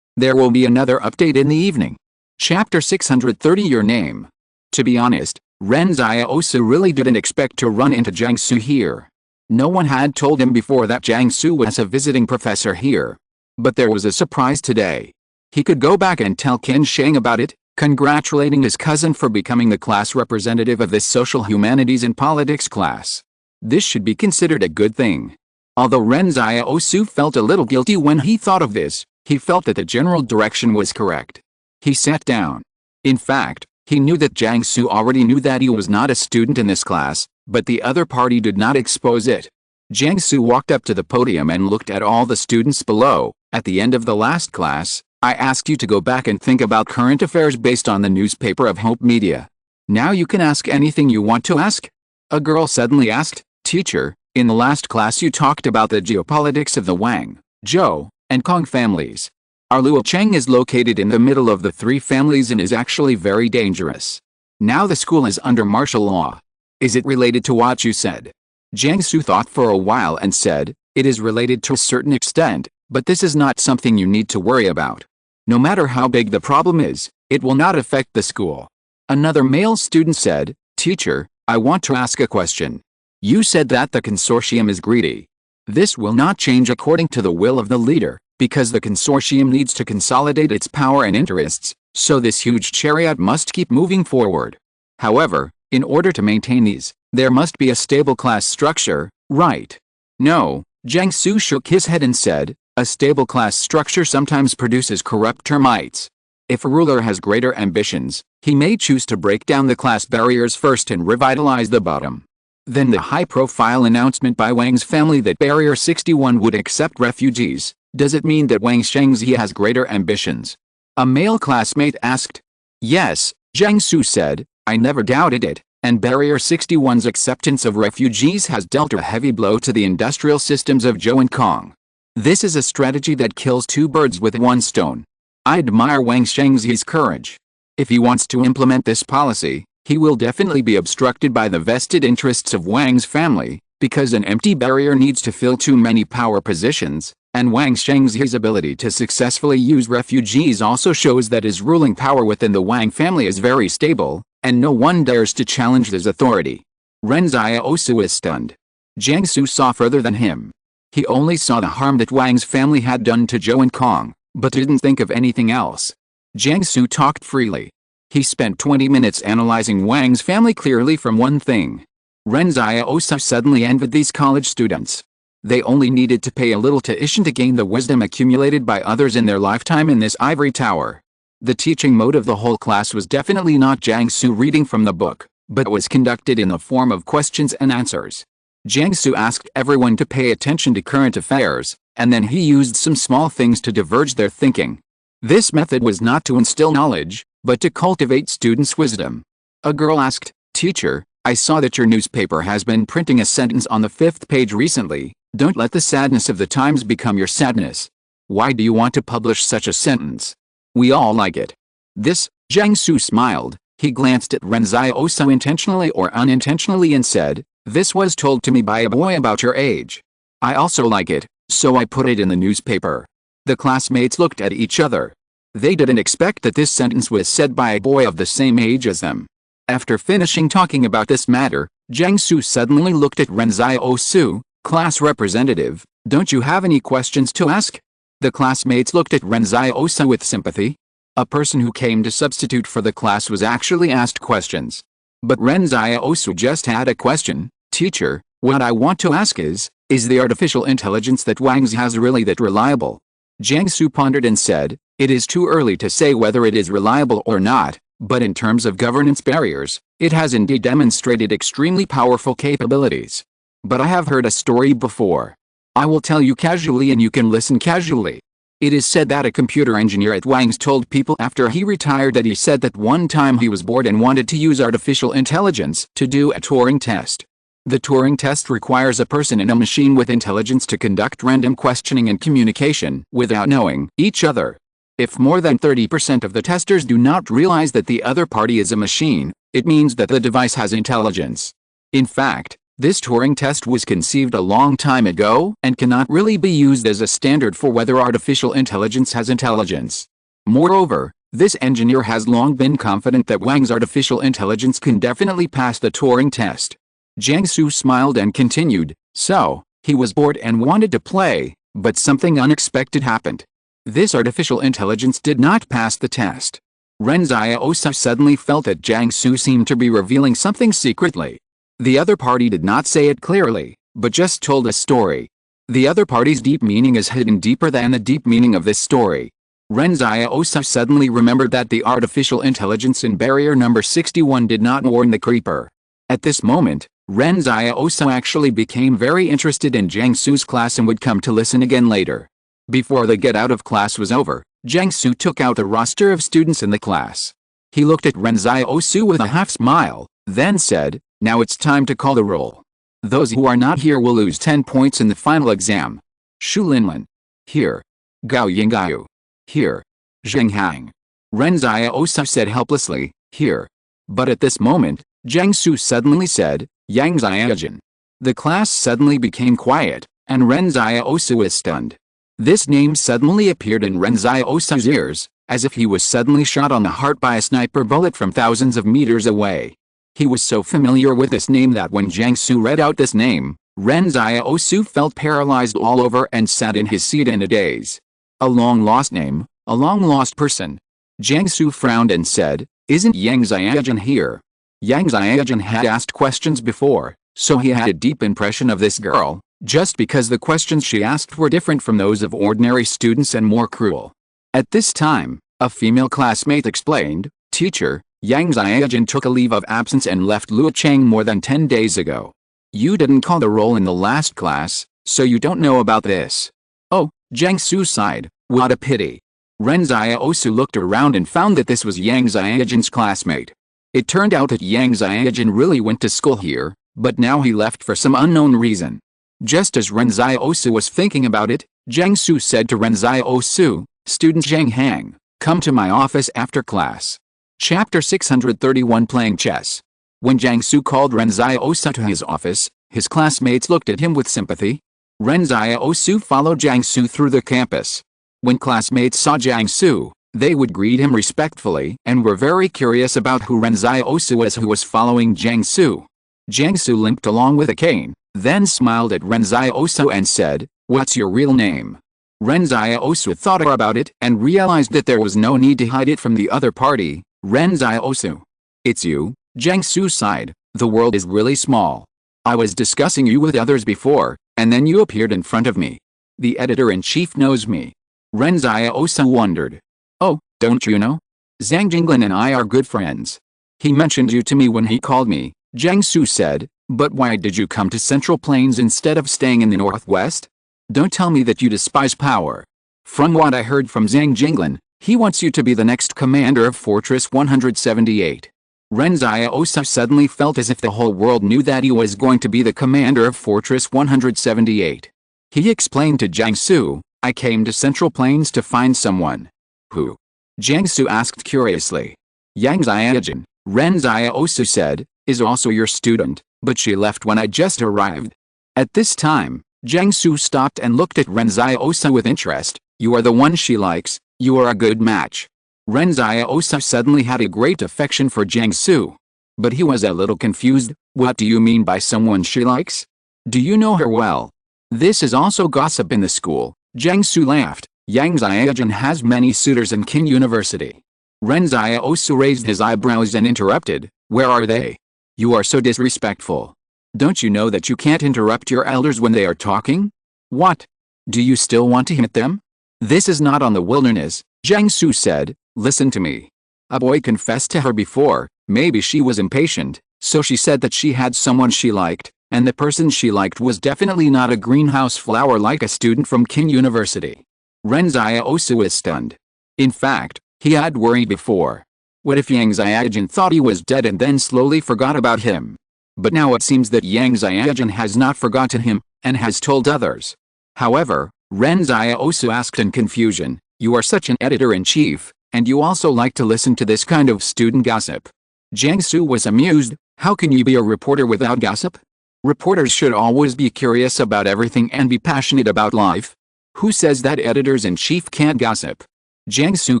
There will be another update in the evening. Chapter 630 Your Name. To be honest, Ren Xiaosu really didn't expect to run into Jiangsu here. No one had told him before that Jiangsu was a visiting professor here. But there was a surprise today. He could go back and tell Qin Sheng about it, congratulating his cousin for becoming the class representative of this social humanities and politics class. This should be considered a good thing. Although Ren Xiaosu felt a little guilty when he thought of this, he felt that the general direction was correct. He sat down. In fact, he knew that Jiangsu already knew that he was not a student in this class, but the other party did not expose it. Jiangsu walked up to the podium and looked at all the students below. At the end of the last class, I asked you to go back and think about current affairs based on the newspaper of Hope Media. Now you can ask anything you want to ask. A girl suddenly asked, "Teacher, in the last class you talked about the geopolitics of the Wang, Zhou, and Kong families. Our Luocheng is located in the middle of the three families and is actually very dangerous. Now the school is under martial law. Is it related to what you said?" Jiangsu thought for a while and said, "It is related to a certain extent, but this is not something you need to worry about. No matter how big the problem is, it will not affect the school." Another male student said, "Teacher, I want to ask a question. You said that the consortium is greedy. This will not change according to the will of the leader, because the consortium needs to consolidate its power and interests, so this huge chariot must keep moving forward. However, in order to maintain these, there must be a stable class structure, right?" "No," Jiangsu shook his head and said, "a stable class structure sometimes produces corrupt termites. If a ruler has greater ambitions, he may choose to break down the class barriers first and revitalize the bottom. Then the high-profile announcement by Wang's family that Barrier 61 would accept refugees, does it mean that Wang Shengzi has greater ambitions?" A male classmate asked. "Yes," Jiangsu said, "I never doubted it, and Barrier 61's acceptance of refugees has dealt a heavy blow to the industrial systems of Zhou and Kong. This is a strategy that kills two birds with one stone. I admire Wang Shengzi's courage. If he wants to implement this policy, he will definitely be obstructed by the vested interests of Wang's family, because an empty barrier needs to fill too many power positions, and Wang Shengzi's ability to successfully use refugees also shows that his ruling power within the Wang family is very stable, and no one dares to challenge his authority." Ren Xiaosu is stunned. Jiangsu saw further than him. He only saw the harm that Wang's family had done to Zhou and Kong, but didn't think of anything else. Jiangsu talked freely. He spent 20 minutes analyzing Wang's family clearly from one thing. Ren Xiaosu suddenly envied these college students. They only needed to pay a little tuition to gain the wisdom accumulated by others in their lifetime in this ivory tower. The teaching mode of the whole class was definitely not Jiangsu reading from the book, but was conducted in the form of questions and answers. Jiangsu asked everyone to pay attention to current affairs, and then he used some small things to diverge their thinking. This method was not to instill knowledge, but to cultivate students' wisdom. A girl asked, "Teacher, I saw that your newspaper has been printing a sentence on the 5th page recently. Don't let the sadness of the times become your sadness. Why do you want to publish such a sentence? We all like it." This, Jiangsu smiled. He glanced at Ren Xiaosu intentionally or unintentionally and said, "This was told to me by a boy about your age. I also like it, so I put it in the newspaper." The classmates looked at each other. They didn't expect that this sentence was said by a boy of the same age as them. After finishing talking about this matter, Jiangsu suddenly looked at Ren Xiaosu, "Class representative, don't you have any questions to ask?" The classmates looked at Ren Xiaosu with sympathy. A person who came to substitute for the class was actually asked questions. But Ren Xiaosu just had a question. "Teacher, what I want to ask is the artificial intelligence that Wang's has really that reliable?" Jiangsu pondered and said, "It is too early to say whether it is reliable or not, but in terms of governance barriers, it has indeed demonstrated extremely powerful capabilities. But I have heard a story before. I will tell you casually and you can listen casually. It is said that a computer engineer at Wang's told people after he retired that he said that one time he was bored and wanted to use artificial intelligence to do a Turing test. The Turing test requires a person in a machine with intelligence to conduct random questioning and communication without knowing each other. If more than 30% of the testers do not realize that the other party is a machine, it means that the device has intelligence. In fact, this Turing test was conceived a long time ago and cannot really be used as a standard for whether artificial intelligence has intelligence. Moreover, This engineer has long been confident that Wang's artificial intelligence can definitely pass the Turing test. Jiang Su smiled and continued, so, he was bored and wanted to play, but something unexpected happened. This artificial intelligence did not pass the test. Ren Xiaosu suddenly felt that Jiang Su seemed to be revealing something secretly. The other party did not say it clearly, but just told a story. The other party's deep meaning is hidden deeper than the deep meaning of this story. Ren Xiaosu suddenly remembered that the artificial intelligence in barrier number 61 did not warn the creeper. At this moment, Ren Xiaosu actually became very interested in Jiang Su's class and would come to listen again later. Before the get out of class was over, Jiang Su took out the roster of students in the class. He looked at Ren Xiaosu with a half smile, then said, "Now it's time to call the roll. Those who are not here will lose 10 points in the final exam. Shu Linlin. Here. Gao Yinggayu. Here. Zheng Hang." Ren Xiaosu said helplessly, "Here." But at this moment, Jiang Su suddenly said, "Yang Xiaojun." The class suddenly became quiet, and Ren Xiaosu was stunned. This name suddenly appeared in Ren Xiaosu's ears, as if he was suddenly shot on the heart by a sniper bullet from thousands of meters away. He was so familiar with this name that when Jiang Su read out this name, Ren Xiaosu felt paralyzed all over and sat in his seat in a daze. A long-lost name, a long-lost person. Jiang Su frowned and said, "Isn't Yang Xiaojun here?" Yang Xiaojun had asked questions before, so he had a deep impression of this girl, just because the questions she asked were different from those of ordinary students and more cruel. At this time, a female classmate explained, "Teacher, Yang Xiaojun took a leave of absence and left Luochang more than 10 days ago. You didn't call the roll in the last class, so you don't know about this." Oh, Jiang Su sighed, "What a pity." Ren Xiaosu looked around and found that this was Yang Xiaojun's classmate. It turned out that Yang Xiaojun really went to school here, but now he left for some unknown reason. Just as Ren Xiaosu was thinking about it, Jiang Su said to Ren Xiaosu, "Student Zheng Hang, come to my office after class." Chapter 631 Playing Chess. When Jiang Su called Ren Xiaosu to his office, his classmates looked at him with sympathy. Ren Xiaosu followed Jiang Su through the campus. When classmates saw Jiang Su, they would greet him respectfully and were very curious about who Ren Xiaosu was who was following Jiang Su. Jiang Su limped along with a cane, then smiled at Ren Xiaosu and said, "What's your real name?" Ren Xiaosu thought about it and realized that there was no need to hide it from the other party. Ren Xiaosu. "It's you," Jiang Su sighed, "the world is really small. I was discussing you with others before, and then you appeared in front of me. The editor-in-chief knows me." Ren Xiaosu wondered. "Oh, don't you know? Zhang Jinglin and I are good friends. He mentioned you to me when he called me," Jiang Su said, "but why did you come to Central Plains instead of staying in the Northwest? Don't tell me that you despise power. From what I heard from Zhang Jinglin, he wants you to be the next commander of Fortress 178. Ren Xiaosu suddenly felt as if the whole world knew that he was going to be the commander of Fortress 178. He explained to Jiang Su, "I came to Central Plains to find someone." "Who?" Jiang Su asked curiously. "Yang Xiaojun," Ren Xiaosu said, "is also your student, but she left when I just arrived." At this time, Jiang Su stopped and looked at Ren Xiaosu with interest. "You are the one she likes, you are a good match." Ren Xiaosu suddenly had a great affection for Jiang Su. But he was a little confused. "What do you mean by someone she likes? Do you know her well?" "This is also gossip in the school," Jiang Su laughed. "Yang Xiaojun has many suitors in Qin University." Ren Xiaosu raised his eyebrows and interrupted, "Where are they? You are so disrespectful. Don't you know that you can't interrupt your elders when they are talking? What? Do you still want to hit them?" "This is not on the wilderness," Jiang Su said. "Listen to me. A boy confessed to her before, maybe she was impatient, so she said that she had someone she liked, and the person she liked was definitely not a greenhouse flower like a student from Qin University." Ren Xiaosu was stunned. In fact, he had worried before. What if Yang Xiaojun thought he was dead and then slowly forgot about him? But now it seems that Yang Xiaojun has not forgotten him, and has told others. However, Ren Xiaosu asked in confusion, "You are such an editor-in-chief, and you also like to listen to this kind of student gossip?" Jiang Su was amused. "How can you be a reporter without gossip? Reporters should always be curious about everything and be passionate about life. Who says that editors-in-chief can't gossip?" Jiang Su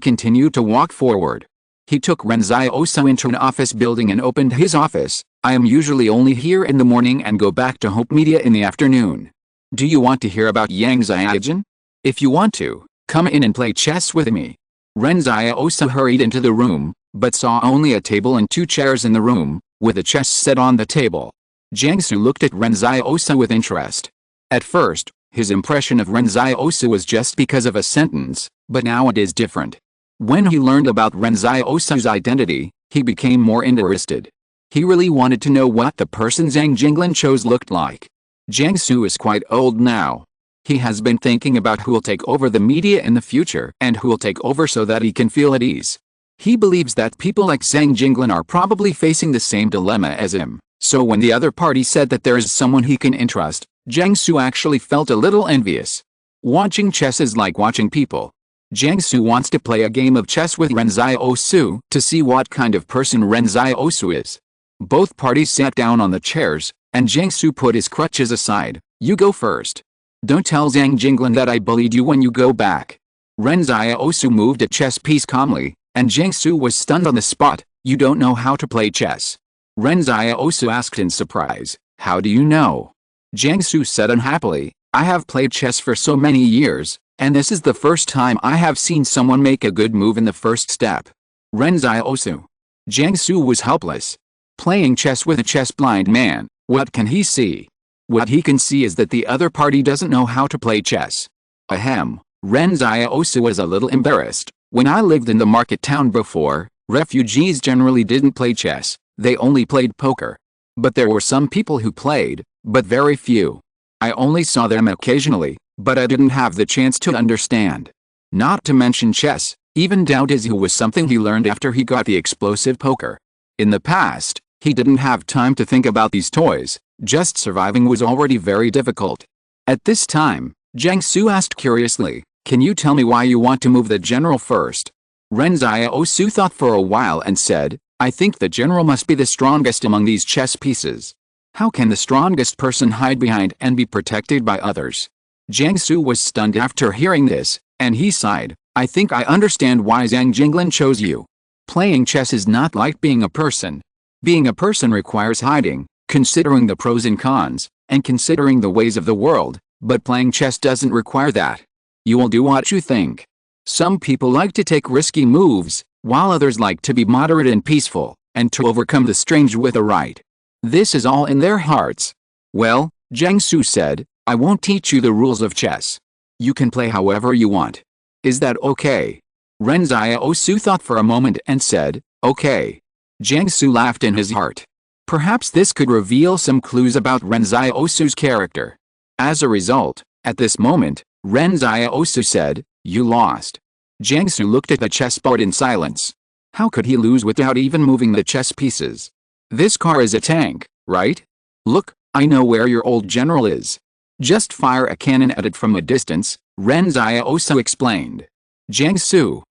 continued to walk forward. He took Ren Xiaosu into an office building and opened his office. I am usually only here in the morning and go back to Hope Media in the afternoon. Do you want to hear about Yang Xiaojun? If you want to, come in and play chess with me. Ren Xiaosu hurried into the room, but saw only a table and 2 chairs in the room, with a chess set on the table. Jiang Su looked at Ren Xiaosu with interest. At first, his impression of Ren Xiaosu was just because of a sentence, but now it is different. When he learned about Ren Xiaosu's identity, he became more interested. He really wanted to know what the person Zhang Jinglin chose looked like. Jiang Su is quite old now. He has been thinking about who will take over the media in the future and who will take over so that he can feel at ease. He believes that people like Zhang Jinglin are probably facing the same dilemma as him, so when the other party said that there is someone he can entrust, Jiang Su actually felt a little envious. Watching chess is like watching people. Jiang Su wants to play a game of chess with Ren Xiaosu to see what kind of person Ren Xiaosu is. Both parties sat down on the chairs, and Jiang Su put his crutches aside. You go first. Don't tell Zhang Jinglin that I bullied you when you go back. Ren Xiaosu moved a chess piece calmly, and Jiang Su was stunned on the spot. You don't know how to play chess. Ren Xiaosu asked in surprise. How do you know? Jiang Su said unhappily. I have played chess for so many years, and this is the first time I have seen someone make a good move in the first step. Ren Xiaosu. Jiang Su was helpless. Playing chess with a chess-blind man, what can he see? What he can see is that the other party doesn't know how to play chess. Ahem. Ren Xiaosu was a little embarrassed. When I lived in the market town before, refugees generally didn't play chess, they only played poker. But there were some people who played, but very few. I only saw them occasionally, but I didn't have the chance to understand. Not to mention chess, even Daotizu was something he learned after he got the explosive poker. In the past, he didn't have time to think about these toys, just surviving was already very difficult. At this time, Jiang Su asked curiously, can you tell me why you want to move the general first? Ren Xiaosu thought for a while and said, I think the general must be the strongest among these chess pieces. How can the strongest person hide behind and be protected by others? Jiang Su was stunned after hearing this, and he sighed, I think I understand why Zhang Jinglin chose you. Playing chess is not like being a person. Being a person requires hiding, considering the pros and cons, and considering the ways of the world, but playing chess doesn't require that. You will do what you think. Some people like to take risky moves, while others like to be moderate and peaceful, and to overcome the strange with a right. This is all in their hearts. Well, Jiang Su said, I won't teach you the rules of chess. You can play however you want. Is that okay? Ren Xiaosu thought for a moment and said, okay. Jiang Su laughed in his heart. Perhaps this could reveal some clues about Ren Xiaosu's character. As a result, at this moment, Ren Xiaosu said, you lost. Jiang Su looked at the chessboard in silence. How could he lose without even moving the chess pieces? This car is a tank, right? Look, I know where your old general is. Just fire a cannon at it from a distance, Ren Xiaosu explained. Jiang Su.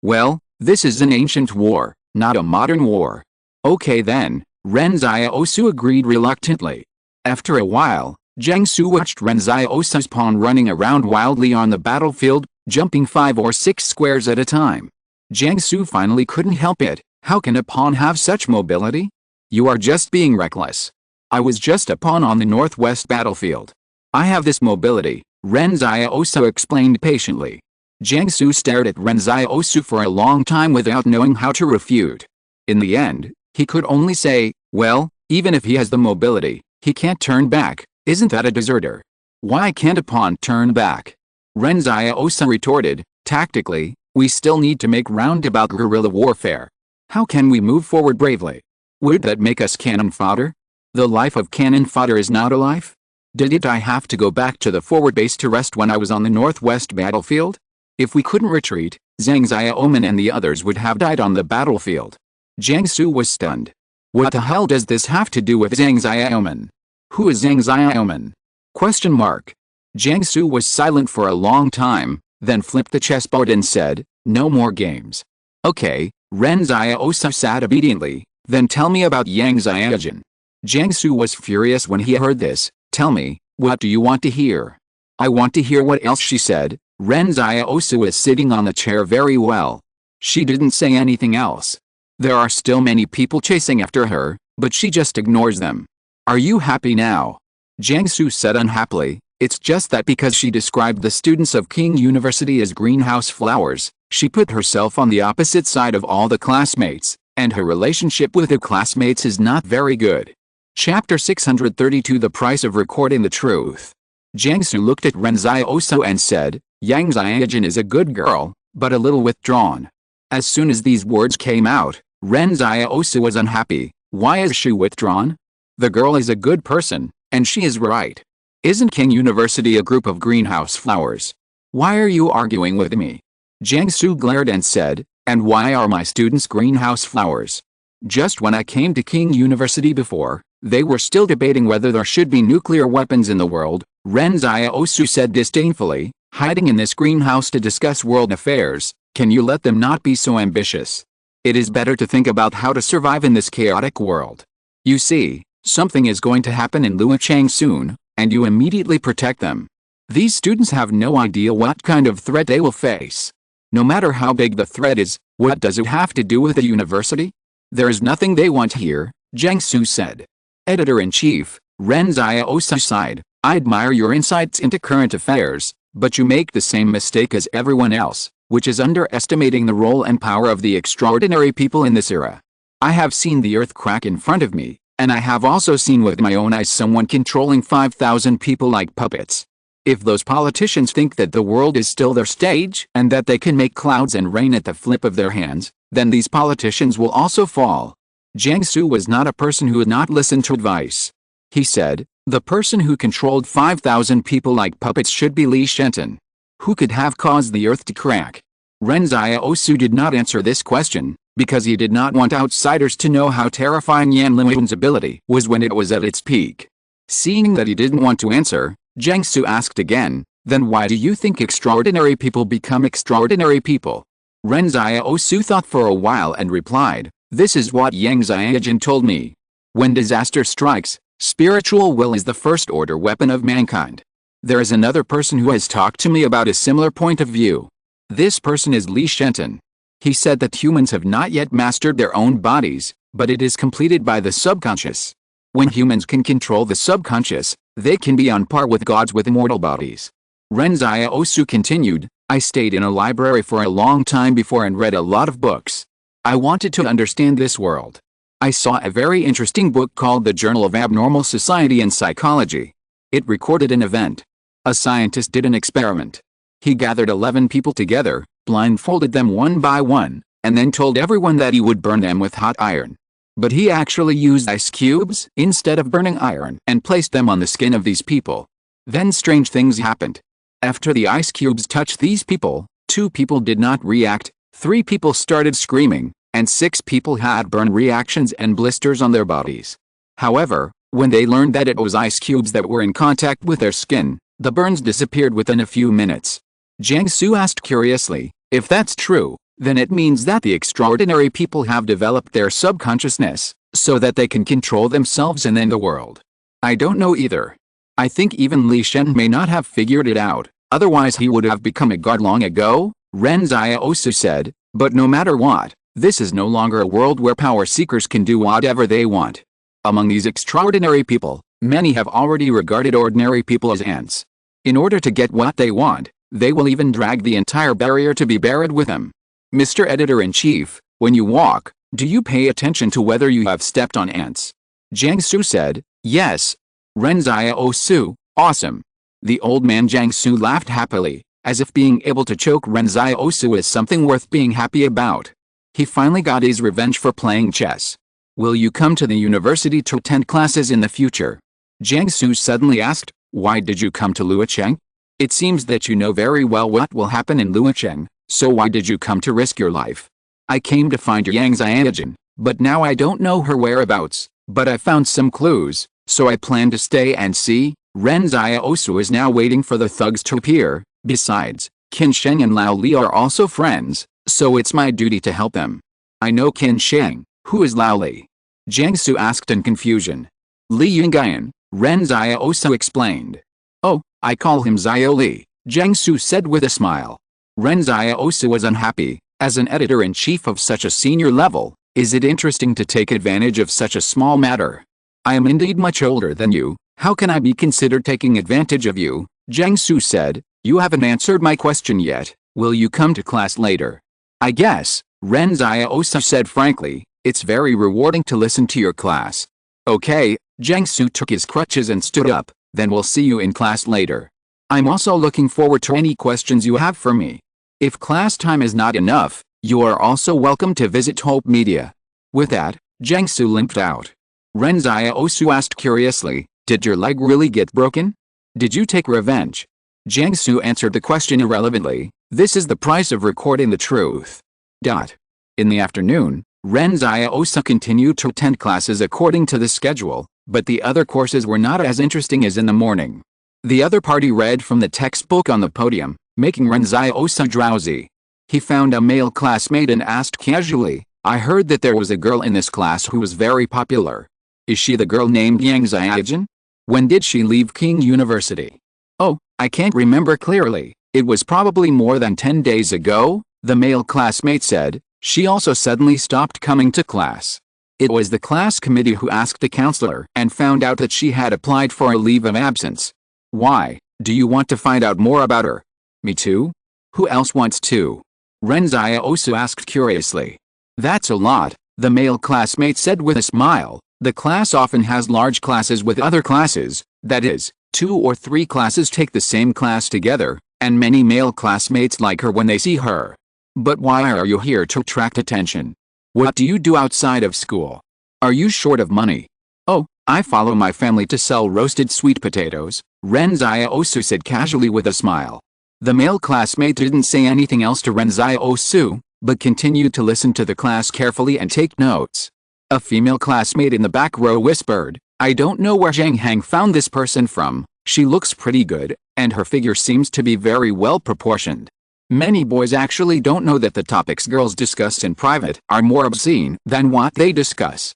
Well, this is an ancient war, not a modern war. Okay then, Ren Xiaosu agreed reluctantly. After a while, Jiang Su watched Ren Xiaosu's pawn running around wildly on the battlefield, jumping 5 or 6 squares at a time. Jiang Su finally couldn't help it. How can a pawn have such mobility? You are just being reckless. I was just a pawn on the northwest battlefield. I have this mobility, Ren Xiaosu explained patiently. Jiang Su stared at Ren Xiaosu for a long time without knowing how to refute. In the end, he could only say, well, even if he has the mobility, he can't turn back. Isn't that a deserter? Why can't a pawn turn back? Ren Xiaosu retorted, tactically, we still need to make roundabout guerrilla warfare. How can we move forward bravely? Would that make us cannon fodder? The life of cannon fodder is not a life? Didn't I have to go back to the forward base to rest when I was on the northwest battlefield? If we couldn't retreat, Zhang Xiaoman and the others would have died on the battlefield. Jiang Su was stunned. What the hell does this have to do with Zhang Xiaoman? Who is Zhang Xiaoman? Question mark. Jiang Su was silent for a long time, then flipped the chessboard and said, no more games. Okay, Ren Xiaosu said obediently, then tell me about Yang Xiaojun. Jiang Su was furious when he heard this. Tell me, what do you want to hear? I want to hear what else she said. Ren Xiaosu is sitting on the chair very well. She didn't say anything else. There are still many people chasing after her, but she just ignores them. Are you happy now? Jiangsu said unhappily. It's just that because she described the students of King University as greenhouse flowers, she put herself on the opposite side of all the classmates, and her relationship with the classmates is not very good. Chapter 632 The Price of Recording the Truth. Jiangsu looked at Ren Xiaosu and said, Yang Xiaojin is a good girl, but a little withdrawn. As soon as these words came out, Ren Xiaosu was unhappy. Why is she withdrawn? The girl is a good person, and she is right. Isn't King University a group of greenhouse flowers? Why are you arguing with me? Jiangsu glared and said, and why are my students greenhouse flowers? Just when I came to King University before, they were still debating whether there should be nuclear weapons in the world, Ren Xiaosu said disdainfully, hiding in this greenhouse to discuss world affairs. Can you let them not be so ambitious? It is better to think about how to survive in this chaotic world. You see, something is going to happen in Luocheng soon, and you immediately protect them. These students have no idea what kind of threat they will face. No matter how big the threat is, what does it have to do with the university? There is nothing they want here, Jiangsu said. Editor-in-Chief, Ren Xiaosu sighed. I admire your insights into current affairs, but you make the same mistake as everyone else, which is underestimating the role and power of the extraordinary people in this era. I have seen the earth crack in front of me, and I have also seen with my own eyes someone controlling 5,000 people like puppets. If those politicians think that the world is still their stage and that they can make clouds and rain at the flip of their hands, then these politicians will also fall. Jiangsu was not a person who would not listen to advice. He said, the person who controlled 5,000 people like puppets should be Li Shenton. Who could have caused the earth to crack? Ren Xiaosu did not answer this question, because he did not want outsiders to know how terrifying Yan Limu's ability was when it was at its peak. Seeing that he didn't want to answer, Jiangsu asked again, then why do you think extraordinary people become extraordinary people? Ren Xiaosu thought for a while and replied, this is what Yang Xiaojin told me. When disaster strikes, spiritual will is the first order weapon of mankind. There is another person who has talked to me about a similar point of view. This person is Li Shenton. He said that humans have not yet mastered their own bodies, but it is completed by the subconscious. When humans can control the subconscious, they can be on par with gods with immortal bodies. Ren Xiaosu continued, I stayed in a library for a long time before and read a lot of books. I wanted to understand this world. I saw a very interesting book called The Journal of Abnormal Society and Psychology. It recorded an event. A scientist did an experiment. He gathered 11 people together, blindfolded them one by one, and then told everyone that he would burn them with hot iron. But he actually used ice cubes instead of burning iron and placed them on the skin of these people. Then strange things happened. After the ice cubes touched these people, 2 people did not react, 3 people started screaming, and 6 people had burn reactions and blisters on their bodies. However, when they learned that it was ice cubes that were in contact with their skin, the burns disappeared within a few minutes. Jiangsu asked curiously, if that's true, then it means that the extraordinary people have developed their subconsciousness, so that they can control themselves and then the world. I don't know either. I think even Li Shen may not have figured it out, otherwise he would have become a god long ago, Ren Xiaosu said, but no matter what, this is no longer a world where power seekers can do whatever they want. Among these extraordinary people, many have already regarded ordinary people as ants. In order to get what they want, they will even drag the entire barrier to be buried with them. Mr. Editor-in-Chief, when you walk, do you pay attention to whether you have stepped on ants? Jiangsu said, yes. Ren Xiaosu, awesome. The old man Jiangsu laughed happily, as if being able to choke Ren Xiaosu is something worth being happy about. He finally got his revenge for playing chess. Will you come to the university to attend classes in the future? Jiangsu suddenly asked, why did you come to Luocheng? It seems that you know very well what will happen in Luocheng, so why did you come to risk your life? I came to find Yang Xiaojin, but now I don't know her whereabouts, but I found some clues, so I plan to stay and see. Ren Xiaosu is now waiting for the thugs to appear. Besides, Qin Sheng and Lao Li are also friends, so it's my duty to help them. I know Qin Sheng. Who is Lao Li? Jiangsu asked in confusion. Li Yingyan, Ren Xiaosu explained. Oh, I call him Xiao Li. Jiang Su said with a smile. Ren Xiaosu was unhappy. As an editor-in-chief of such a senior level, is it interesting to take advantage of such a small matter? I am indeed much older than you. How can I be considered taking advantage of you? Jiang Su said. You haven't answered my question yet. Will you come to class later? I guess, Ren Xiaosu said frankly. It's very rewarding to listen to your class. Okay, Jiang Su took his crutches and stood up. Then we'll see you in class later. I'm also looking forward to any questions you have for me. If class time is not enough, you are also welcome to visit Hope Media. With that, Jiang Su limped out. Ren Xiaosu asked curiously, did your leg really get broken? Did you take revenge? Jiang Su answered the question irrelevantly. This is the price of recording the truth. In the afternoon, Ren Xiaosu continued to attend classes according to the schedule, but the other courses were not as interesting as in the morning. The other party read from the textbook on the podium, making Ren Xiaosu drowsy. He found a male classmate and asked casually, I heard that there was a girl in this class who was very popular. Is she the girl named Yang Xiaojin? When did she leave King University? Oh, I can't remember clearly. It was probably more than 10 days ago, the male classmate said. She also suddenly stopped coming to class. It was the class committee who asked the counselor and found out that she had applied for a leave of absence. Why? Do you want to find out more about her? Me too? Who else wants to? Ren Xiaosu asked curiously. That's a lot, the male classmate said with a smile. The class often has large classes with other classes, that is, 2 or 3 classes take the same class together, and many male classmates like her when they see her. But why are you here to attract attention? What do you do outside of school? Are you short of money? Oh, I follow my family to sell roasted sweet potatoes, Ren Xiaosu said casually with a smile. The male classmate didn't say anything else to Ren Xiaosu, but continued to listen to the class carefully and take notes. A female classmate in the back row whispered, I don't know where Zhang Hang found this person from. She looks pretty good, and her figure seems to be very well proportioned. Many boys actually don't know that the topics girls discuss in private are more obscene than what they discuss.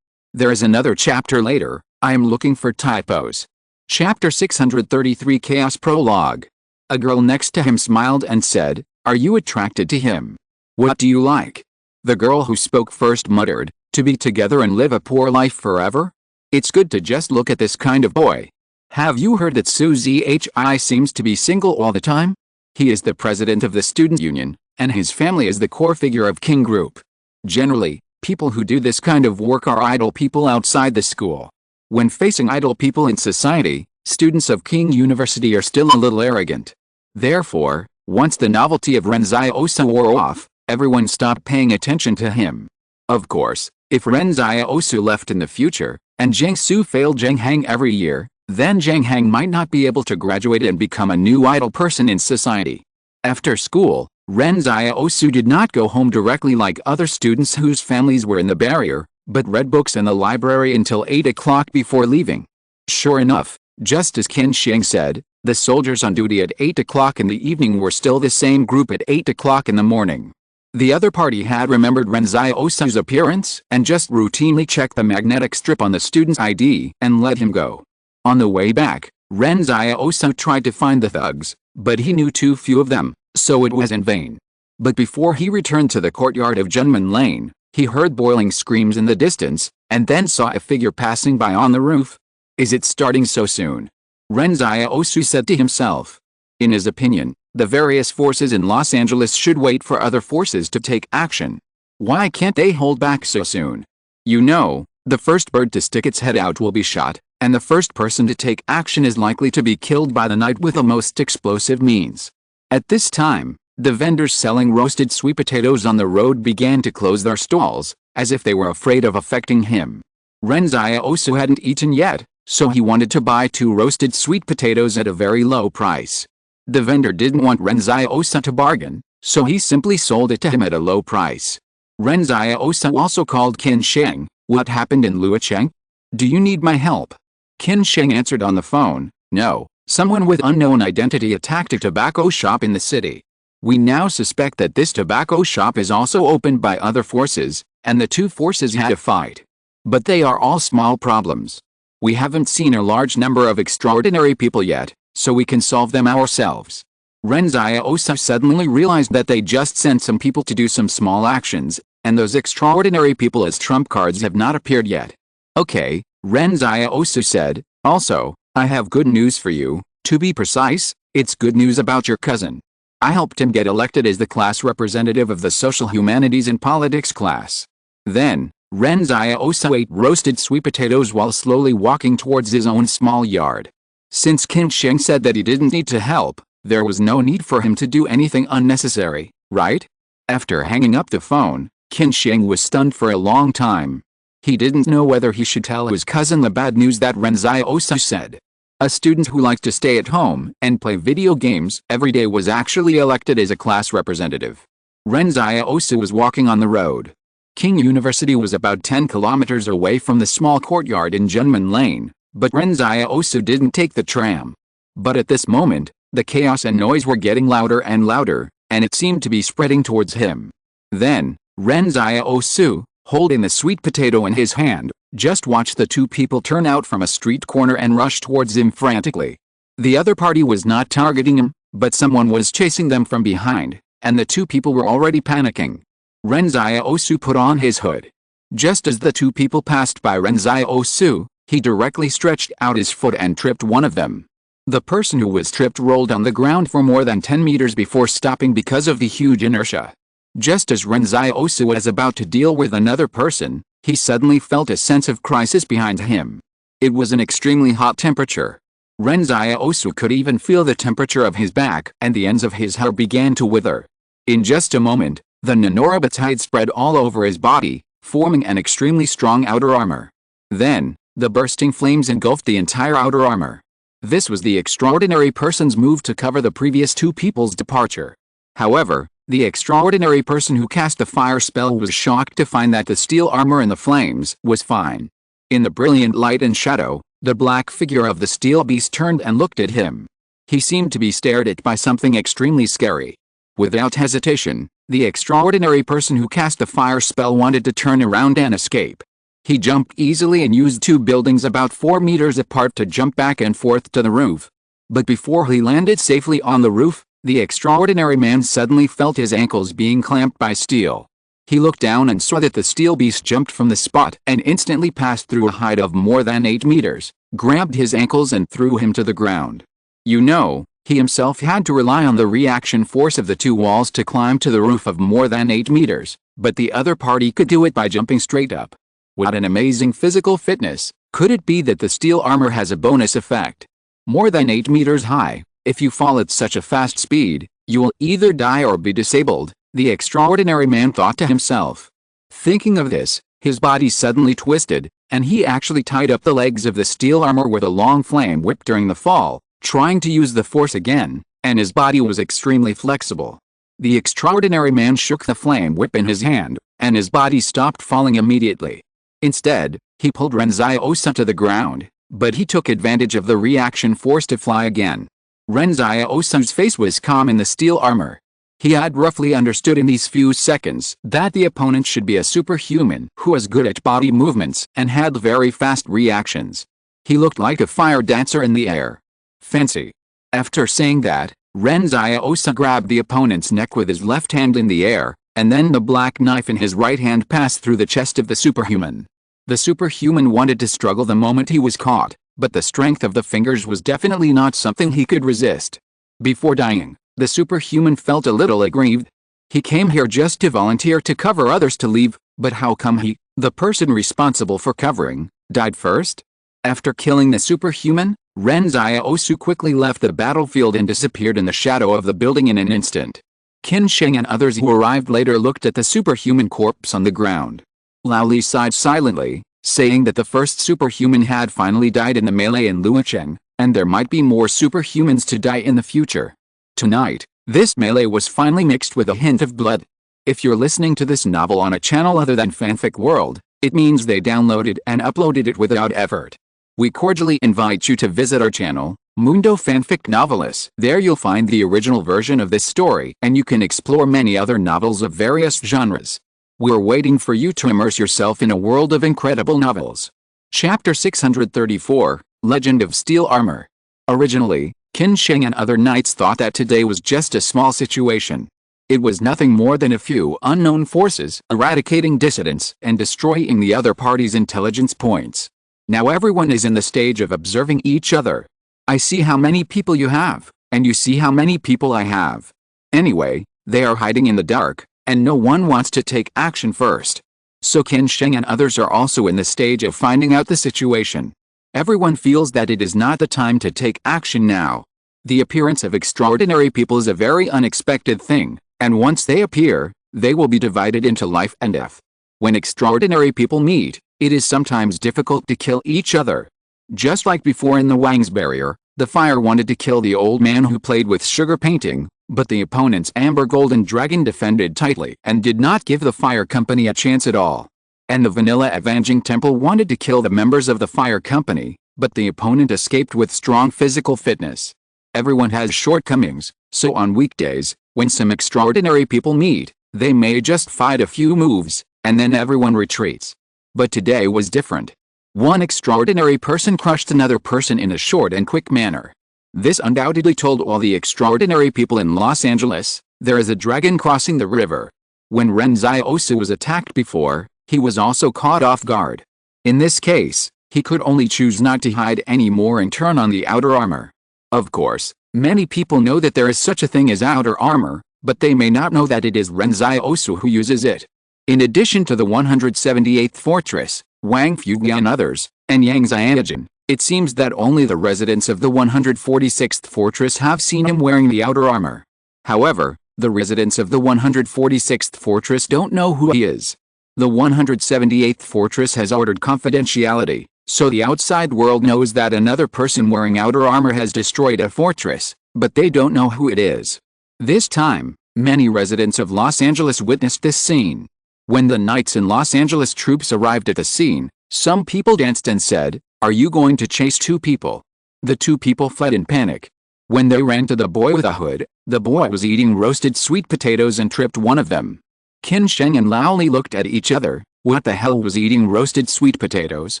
There is another chapter later. I am looking for typos. Chapter 633 Chaos Prologue. A girl next to him smiled and said, Are you attracted to him? What do you like? The girl who spoke first muttered, To be together and live a poor life forever? It's good to just look at this kind of boy. Have you heard that Su Zhi seems to be single all the time? He is the president of the student union, and his family is the core figure of King Group. Generally, people who do this kind of work are idle people outside the school. When facing idle people in society, students of King University are still a little arrogant. Therefore, once the novelty of Ren Xiaosu wore off, everyone stopped paying attention to him. Of course, if Ren Xiaosu left in the future, and Jiang Su failed Zhang Hang every year, then Zhang Hang might not be able to graduate and become a new idle person in society. After school, Ren Xiaosu did not go home directly like other students whose families were in the barrier, but read books in the library until 8 o'clock before leaving. Sure enough, just as Qin Xiang said, the soldiers on duty at 8 o'clock in the evening were still the same group at 8 o'clock in the morning. The other party had remembered Ren Xiaosu's appearance and just routinely checked the magnetic strip on the student's ID and let him go. On the way back, Ren Xiaosu tried to find the thugs, but he knew too few of them, so it was in vain. But before he returned to the courtyard of Junman Lane, he heard boiling screams in the distance, and then saw a figure passing by on the roof. Is it starting so soon? Ren Xiaosu said to himself. In his opinion, the various forces in Los Angeles should wait for other forces to take action. Why can't they hold back so soon? You know, the first bird to stick its head out will be shot, and the first person to take action is likely to be killed by the night with the most explosive means. At this time, the vendors selling roasted sweet potatoes on the road began to close their stalls, as if they were afraid of affecting him. Ren Xiaosu hadn't eaten yet, so he wanted to buy 2 roasted sweet potatoes at a very low price. The vendor didn't want Ren Xiaosu to bargain, so he simply sold it to him at a low price. Ren Xiaosu also called Qin Xiang. What happened in Luocheng? Do you need my help? Qin Xiang answered on the phone. No, someone with unknown identity attacked a tobacco shop in the city. We now suspect that this tobacco shop is also opened by other forces, and the 2 forces had a fight. But they are all small problems. We haven't seen a large number of extraordinary people yet, so we can solve them ourselves. Ren Xiaosu suddenly realized that they just sent some people to do some small actions, and those extraordinary people as trump cards have not appeared yet. Okay, Ren Xiaosu said, also, I have good news for you. To be precise, it's good news about your cousin. I helped him get elected as the class representative of the social humanities and politics class. Then, Ren Xiaosu ate roasted sweet potatoes while slowly walking towards his own small yard. Since Qin Sheng said that he didn't need to help, there was no need for him to do anything unnecessary, right? After hanging up the phone, Qin Sheng was stunned for a long time. He didn't know whether he should tell his cousin the bad news that Ren Xiaosu said. A student who liked to stay at home and play video games every day was actually elected as a class representative. Ren Xiaosu was walking on the road. King University was about 10 kilometers away from the small courtyard in Junmen Lane, but Ren Xiaosu didn't take the tram. But at this moment, the chaos and noise were getting louder and louder, and it seemed to be spreading towards him. Then, Ren Xiaosu, holding the sweet potato in his hand, just watched the two people turn out from a street corner and rush towards him frantically. The other party was not targeting him, but someone was chasing them from behind, and the two people were already panicking. Ren Xiaosu put on his hood. Just as the two people passed by Ren Xiaosu, he directly stretched out his foot and tripped one of them. The person who was tripped rolled on the ground for more than 10 meters before stopping because of the huge inertia. Just as Ren Xiaosu was about to deal with another person, he suddenly felt a sense of crisis behind him. It was an extremely hot temperature. Ren Xiaosu could even feel the temperature of his back, and the ends of his hair began to wither. In just a moment, the nanorabatide spread all over his body, forming an extremely strong outer armor. Then, the bursting flames engulfed the entire outer armor. This was the extraordinary person's move to cover the previous two people's departure. However, the extraordinary person who cast the fire spell was shocked to find that the steel armor in the flames was fine. In the brilliant light and shadow, the black figure of the steel beast turned and looked at him. He seemed to be stared at by something extremely scary. Without hesitation, the extraordinary person who cast the fire spell wanted to turn around and escape. He jumped easily and used two buildings about 4 meters apart to jump back and forth to the roof. But before he landed safely on the roof, the extraordinary man suddenly felt his ankles being clamped by steel. He looked down and saw that the steel beast jumped from the spot and instantly passed through a height of more than 8 meters, grabbed his ankles and threw him to the ground. You know, he himself had to rely on the reaction force of the two walls to climb to the roof of more than 8 meters, but the other party could do it by jumping straight up. What an amazing physical fitness! Could it be that the steel armor has a bonus effect? More than 8 meters high, if you fall at such a fast speed, you will either die or be disabled, the extraordinary man thought to himself. Thinking of this, his body suddenly twisted, and he actually tied up the legs of the steel armor with a long flame whip during the fall, trying to use the force again, and his body was extremely flexible. The extraordinary man shook the flame whip in his hand, and his body stopped falling immediately. Instead, he pulled Ren Xiaosu to the ground, but he took advantage of the reaction force to fly again. Ren Xiaosu's face was calm in the steel armor. He had roughly understood in these few seconds that the opponent should be a superhuman who was good at body movements and had very fast reactions. He looked like a fire dancer in the air. Fancy. After saying that, Ren Xiaosu grabbed the opponent's neck with his left hand in the air, and then the black knife in his right hand passed through the chest of the superhuman. The superhuman wanted to struggle the moment he was caught, but the strength of the fingers was definitely not something he could resist. Before dying, the superhuman felt a little aggrieved. He came here just to volunteer to cover others to leave, but how come he, the person responsible for covering, died first? After killing the superhuman, Ren Xiaosu quickly left the battlefield and disappeared in the shadow of the building in an instant. Qin Sheng and others who arrived later looked at the superhuman corpse on the ground. Lao Li sighed silently, saying that the first superhuman had finally died in the melee in Luocheng, and there might be more superhumans to die in the future. Tonight, this melee was finally mixed with a hint of blood. If you're listening to this novel on a channel other than Fanfic World, it means they downloaded and uploaded it without effort. We cordially invite you to visit our channel, Mundo Fanfic Novelis. There you'll find the original version of this story, and you can explore many other novels of various genres. We're waiting for you to immerse yourself in a world of incredible novels. Chapter 634, Legend of Steel Armor. Originally, Qin Sheng and other knights thought that today was just a small situation. It was nothing more than a few unknown forces eradicating dissidents and destroying the other party's intelligence points. Now everyone is in the stage of observing each other. I see how many people you have, and you see how many people I have. Anyway, they are hiding in the dark, and no one wants to take action first. So Qin Sheng and others are also in the stage of finding out the situation. Everyone feels that it is not the time to take action now. The appearance of extraordinary people is a very unexpected thing, and once they appear, they will be divided into life and death. When extraordinary people meet, it is sometimes difficult to kill each other. Just like before in the Wang's barrier, the fire wanted to kill the old man who played with sugar painting, but the opponent's amber golden dragon defended tightly and did not give the fire company a chance at all. And the vanilla avenging temple wanted to kill the members of the fire company, but the opponent escaped with strong physical fitness. Everyone has shortcomings, so on weekdays, when some extraordinary people meet, they may just fight a few moves, and then everyone retreats. But today was different. One extraordinary person crushed another person in a short and quick manner. This undoubtedly told all the extraordinary people in Los Angeles, there is a dragon crossing the river. When Ren Xiaosu was attacked before, he was also caught off guard. In this case, he could only choose not to hide anymore and turn on the outer armor. Of course, many people know that there is such a thing as outer armor, but they may not know that it is Ren Xiaosu who uses it. In addition to the 178th fortress, Wang Fuyi and others, and Yang Xianjin, it seems that only the residents of the 146th fortress have seen him wearing the outer armor. However, the residents of the 146th fortress don't know who he is. The 178th fortress has ordered confidentiality, so the outside world knows that another person wearing outer armor has destroyed a fortress, but they don't know who it is. This time, many residents of Los Angeles witnessed this scene. When the knights and Los Angeles troops arrived at the scene, some people danced and said, "Are you going to chase two people?" The two people fled in panic. When they ran to the boy with a hood, the boy was eating roasted sweet potatoes and tripped one of them. Qin Sheng and Lao Li looked at each other. What the hell was eating roasted sweet potatoes?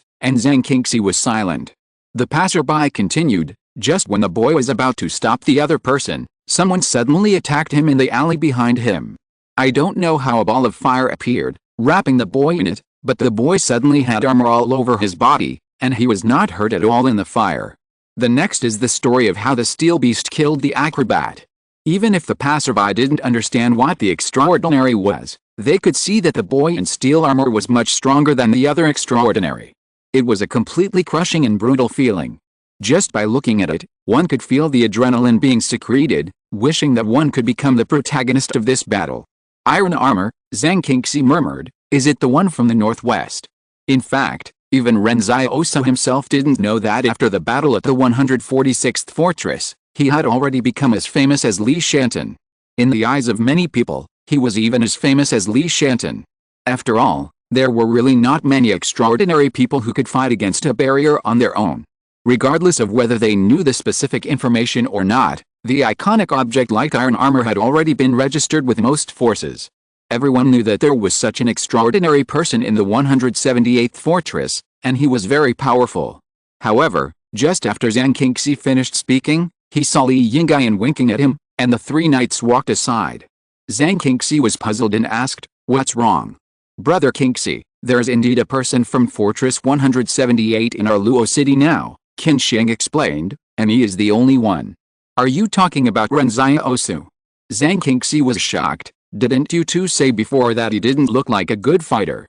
And Zhang Qingxi was silent. The passerby continued, just when the boy was about to stop the other person, someone suddenly attacked him in the alley behind him. I don't know how a ball of fire appeared, wrapping the boy in it, but the boy suddenly had armor all over his body, and he was not hurt at all in the fire. The next is the story of how the steel beast killed the acrobat. Even if the passerby didn't understand what the extraordinary was, they could see that the boy in steel armor was much stronger than the other extraordinary. It was a completely crushing and brutal feeling. Just by looking at it, one could feel the adrenaline being secreted, wishing that one could become the protagonist of this battle. Iron armor, Zhang Qingxi murmured, is it the one from the northwest? In fact, even Ren Xiaosu himself didn't know that after the battle at the 146th fortress, he had already become as famous as Li Shanton. In the eyes of many people, he was even as famous as Li Shanton. After all, there were really not many extraordinary people who could fight against a barrier on their own. Regardless of whether they knew the specific information or not, the iconic object like iron armor had already been registered with most forces. Everyone knew that there was such an extraordinary person in the 178th fortress, and he was very powerful. However, just after Zhang Qingxi finished speaking, he saw Li Yingyan winking at him, and the three knights walked aside. Zhang Qingxi was puzzled and asked, "What's wrong?" "Brother Qingxi, there's indeed a person from Fortress 178 in our Luo city now," Qin Sheng explained, "and he is the only one." "Are you talking about Ren Xiaosu?" Zhang Qingxi was shocked. "Didn't you two say before that he didn't look like a good fighter?"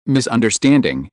Misunderstanding,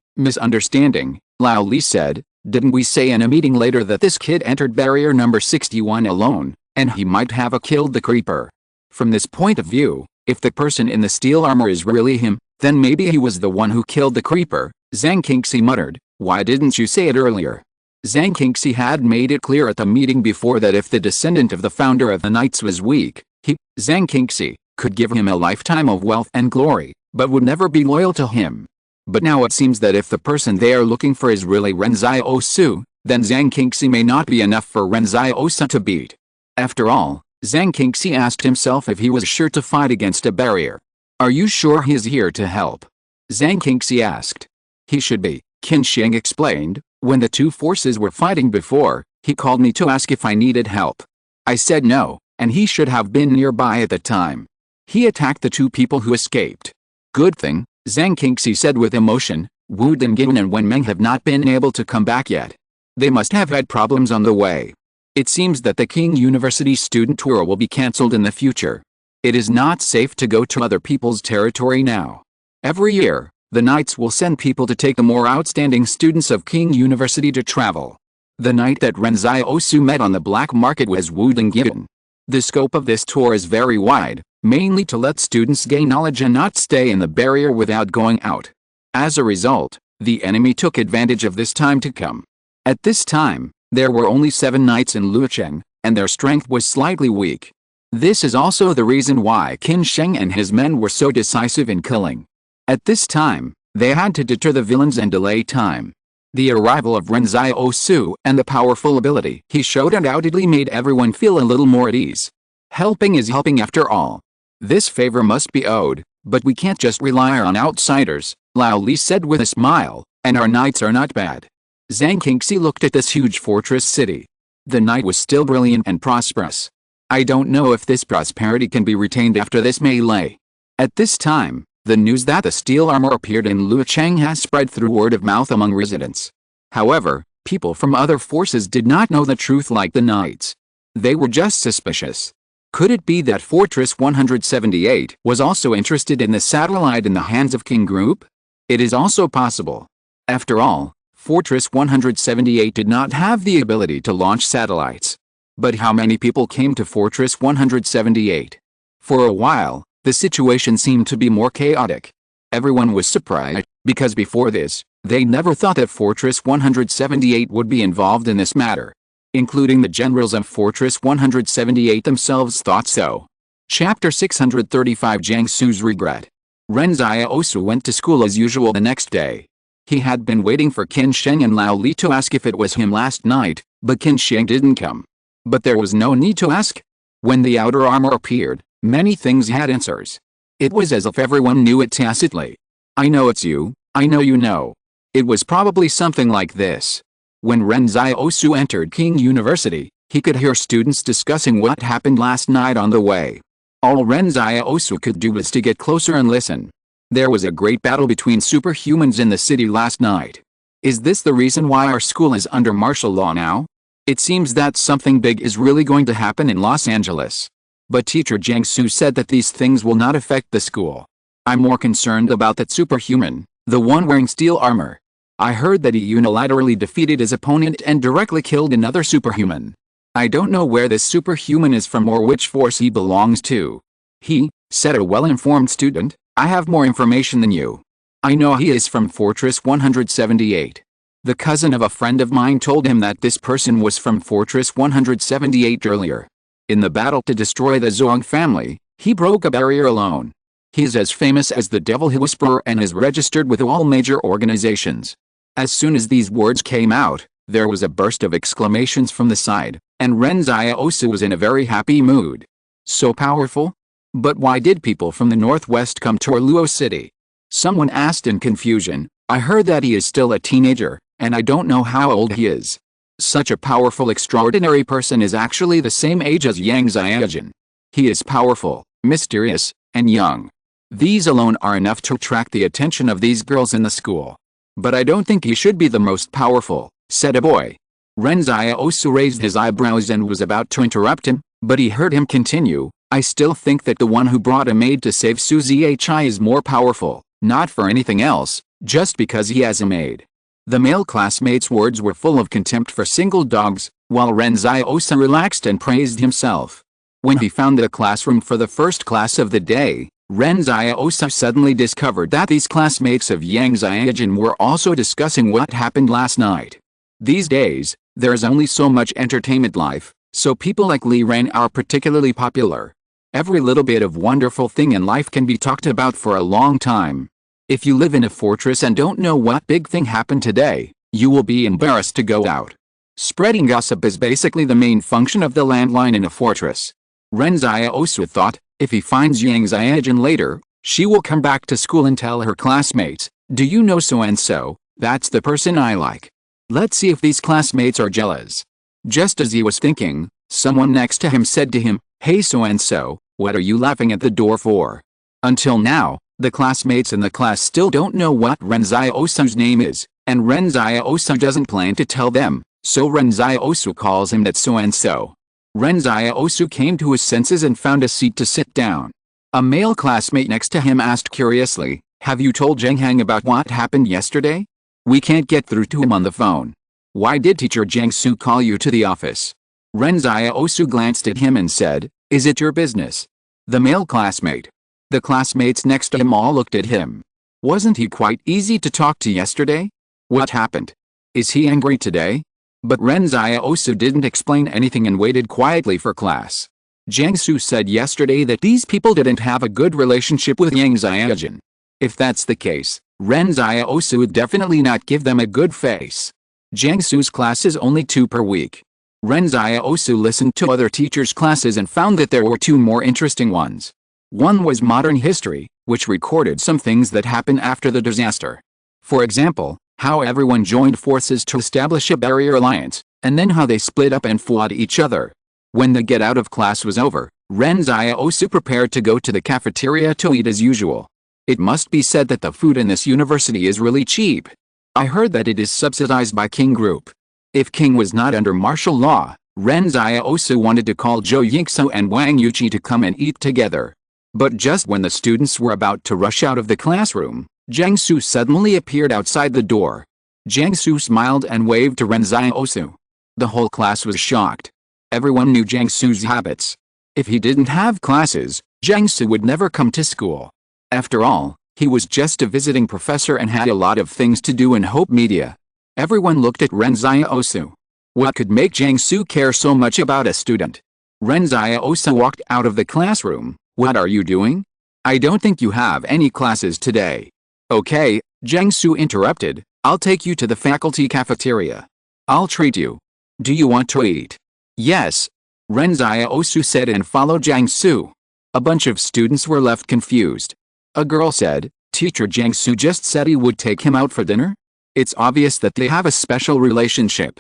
Lao Li said. "Didn't we say in a meeting later that this kid entered barrier number 61 alone, and he might have killed the creeper? From this point of view, if the person in the steel armor is really him, then maybe he was the one who killed the creeper," Zhang Qingxi muttered. "Why didn't you say it earlier?" Zhang Qingxi had made it clear at the meeting before that if the descendant of the founder of the Knights was weak, he, Zhang Qingxi, could give him a lifetime of wealth and glory, but would never be loyal to him. But now it seems that if the person they are looking for is really Ren Xiaosu, then Zhang Qingxi may not be enough for Ren Xiaosu to beat. After all, Zhang Qingxi asked himself if he was sure to fight against a barrier. "Are you sure he is here to help?" Zhang Qingxi asked. "He should be," Qin Sheng explained. "When the two forces were fighting before, He called me to ask if I needed help. I said no, and he should have been nearby at the time. He attacked the two people who escaped. Good thing, Zhang Qingxi said with emotion, Wu Dengin and Wen Meng have not been able to come back yet. They must have had problems on the way. It seems that the King University student tour will be cancelled in the future. It is not safe to go to other people's territory now. Every year, the Knights will send people to take the more outstanding students of King University to travel. The night that Ren Xiaosu met on the black market was Wu Dengin. The scope of this tour is very wide, mainly to let students gain knowledge and not stay in the barrier without going out. As a result, the enemy took advantage of this time to come. At this time, there were only 7 knights in Luocheng, and their strength was slightly weak. This is also the reason why Qin Sheng and his men were so decisive in killing. At this time, they had to deter the villains and delay time. The arrival of Ren Xiaosu and the powerful ability he showed undoubtedly made everyone feel a little more at ease. Helping is helping after all. This favor must be owed, but we can't just rely on outsiders, Lao Li said with a smile, and our knights are not bad. Zhang Qingxi looked at this huge fortress city. The night was still brilliant and prosperous. I don't know if this prosperity can be retained after this melee. At this time, the news that the steel armor appeared in Luocheng has spread through word of mouth among residents. However, people from other forces did not know the truth like the knights. They were just suspicious. Could it be that Fortress 178 was also interested in the satellite in the hands of King Group? It is also possible. After all, Fortress 178 did not have the ability to launch satellites. But how many people came to Fortress 178? For a while, the situation seemed to be more chaotic. Everyone was surprised, because before this, they never thought that Fortress 178 would be involved in this matter. Including the generals of Fortress 178 themselves thought so. Chapter 635 Jiangsu's Regret. Ren Xiaosu went to school as usual the next day. He had been waiting for Qin Sheng and Lao Li to ask if it was him last night, but Qin Sheng didn't come. But there was no need to ask. When the outer armor appeared, many things had answers. It was as if everyone knew it tacitly. I know it's you, I know you know. It was probably something like this. When Ren Xiaosu entered King University, he could hear students discussing what happened last night on the way. All Ren Xiaosu could do was to get closer and listen. There was a great battle between superhumans in the city last night. Is this the reason why our school is under martial law now? It seems that something big is really going to happen in Los Angeles. But teacher Jiangsu said that these things will not affect the school. I'm more concerned about that superhuman, the one wearing steel armor. I heard that he unilaterally defeated his opponent and directly killed another superhuman. I don't know where this superhuman is from or which force he belongs to. He, said a well-informed student, I have more information than you. I know he is from Fortress 178. The cousin of a friend of mine told him that this person was from Fortress 178 earlier. In the battle to destroy the Zhuang family, he broke a barrier alone. He is as famous as the Devil Whisperer and is registered with all major organizations. As soon as these words came out, there was a burst of exclamations from the side, and Ren Xiaosu was in a very happy mood. So powerful? But why did people from the northwest come to Luo City? Someone asked in confusion. I heard that he is still a teenager, and I don't know how old he is. Such a powerful extraordinary person is actually the same age as Yang Xiaojin. He is powerful, mysterious, and young. These alone are enough to attract the attention of these girls in the school. But I don't think he should be the most powerful, said a boy. Ren Xiaosu raised his eyebrows and was about to interrupt him, but he heard him continue. I still think that the one who brought a maid to save Su Zhi is more powerful, not for anything else, just because he has a maid. The male classmates' words were full of contempt for single dogs, while Ren Xiaosu relaxed and praised himself. When he found the classroom for the first class of the day, Ren Xiaosu suddenly discovered that these classmates of Yang Xiaojin were also discussing what happened last night. These days, there is only so much entertainment life, so people like Li Ren are particularly popular. Every little bit of wonderful thing in life can be talked about for a long time. If you live in a fortress and don't know what big thing happened today, you will be embarrassed to go out. Spreading gossip is basically the main function of the landline in a fortress. Ren Xiaosu thought, if he finds Yang Xiaojin later, she will come back to school and tell her classmates, do you know so-and-so, that's the person I like. Let's see if these classmates are jealous. Just as he was thinking, someone next to him said to him, "Hey so-and-so, what are you laughing at the door for?" Until now, the classmates in the class still don't know what Ren Xiaosu's name is, and Ren Xiaosu doesn't plan to tell them, so Ren Xiaosu calls him that so-and-so. Ren Xiaosu came to his senses and found a seat to sit down. A male classmate next to him asked curiously, "Have you told Zhang Hang about what happened yesterday? We can't get through to him on the phone. Why did teacher Jiang Su call you to the office?" Ren Xiaosu glanced at him and said, "Is it your business?" The male classmate. The classmates next to him all looked at him. Wasn't he quite easy to talk to yesterday? What happened? Is he angry today? But Ren Xiaosu didn't explain anything and waited quietly for class. Jiang Su said yesterday that these people didn't have a good relationship with Yang Xiaojun. If that's the case, Ren Xiaosu would definitely not give them a good face. Jiang Su's class is only 2 per week. Ren Xiaosu listened to other teachers' classes and found that there were 2 more interesting ones. One was modern history, which recorded some things that happened after the disaster. For example, how everyone joined forces to establish a barrier alliance, and then how they split up and fought each other. When the get out of class was over, Ren Xiaosu prepared to go to the cafeteria to eat as usual. It must be said that the food in this university is really cheap. I heard that it is subsidized by King Group. If King was not under martial law, Ren Xiaosu wanted to call Zhou Yingsu and Wang Yuqi to come and eat together. But just when the students were about to rush out of the classroom, Jiang Su suddenly appeared outside the door. Jiang Su smiled and waved to Ren Xiaosu. The whole class was shocked. Everyone knew Jiang Su's habits. If he didn't have classes, Jiang Su would never come to school. After all, he was just a visiting professor and had a lot of things to do in Hope Media. Everyone looked at Ren Xiaosu. What could make Jiang Su care so much about a student? Ren Xiaosu walked out of the classroom. "What are you doing? I don't think you have any classes today." "Okay," Jiang Su interrupted, "I'll take you to the faculty cafeteria. I'll treat you. Do you want to eat?" "Yes," Ren Xiaosu said and followed Jiang Su. A bunch of students were left confused. A girl said, "Teacher Jiang Su just said he would take him out for dinner? It's obvious that they have a special relationship."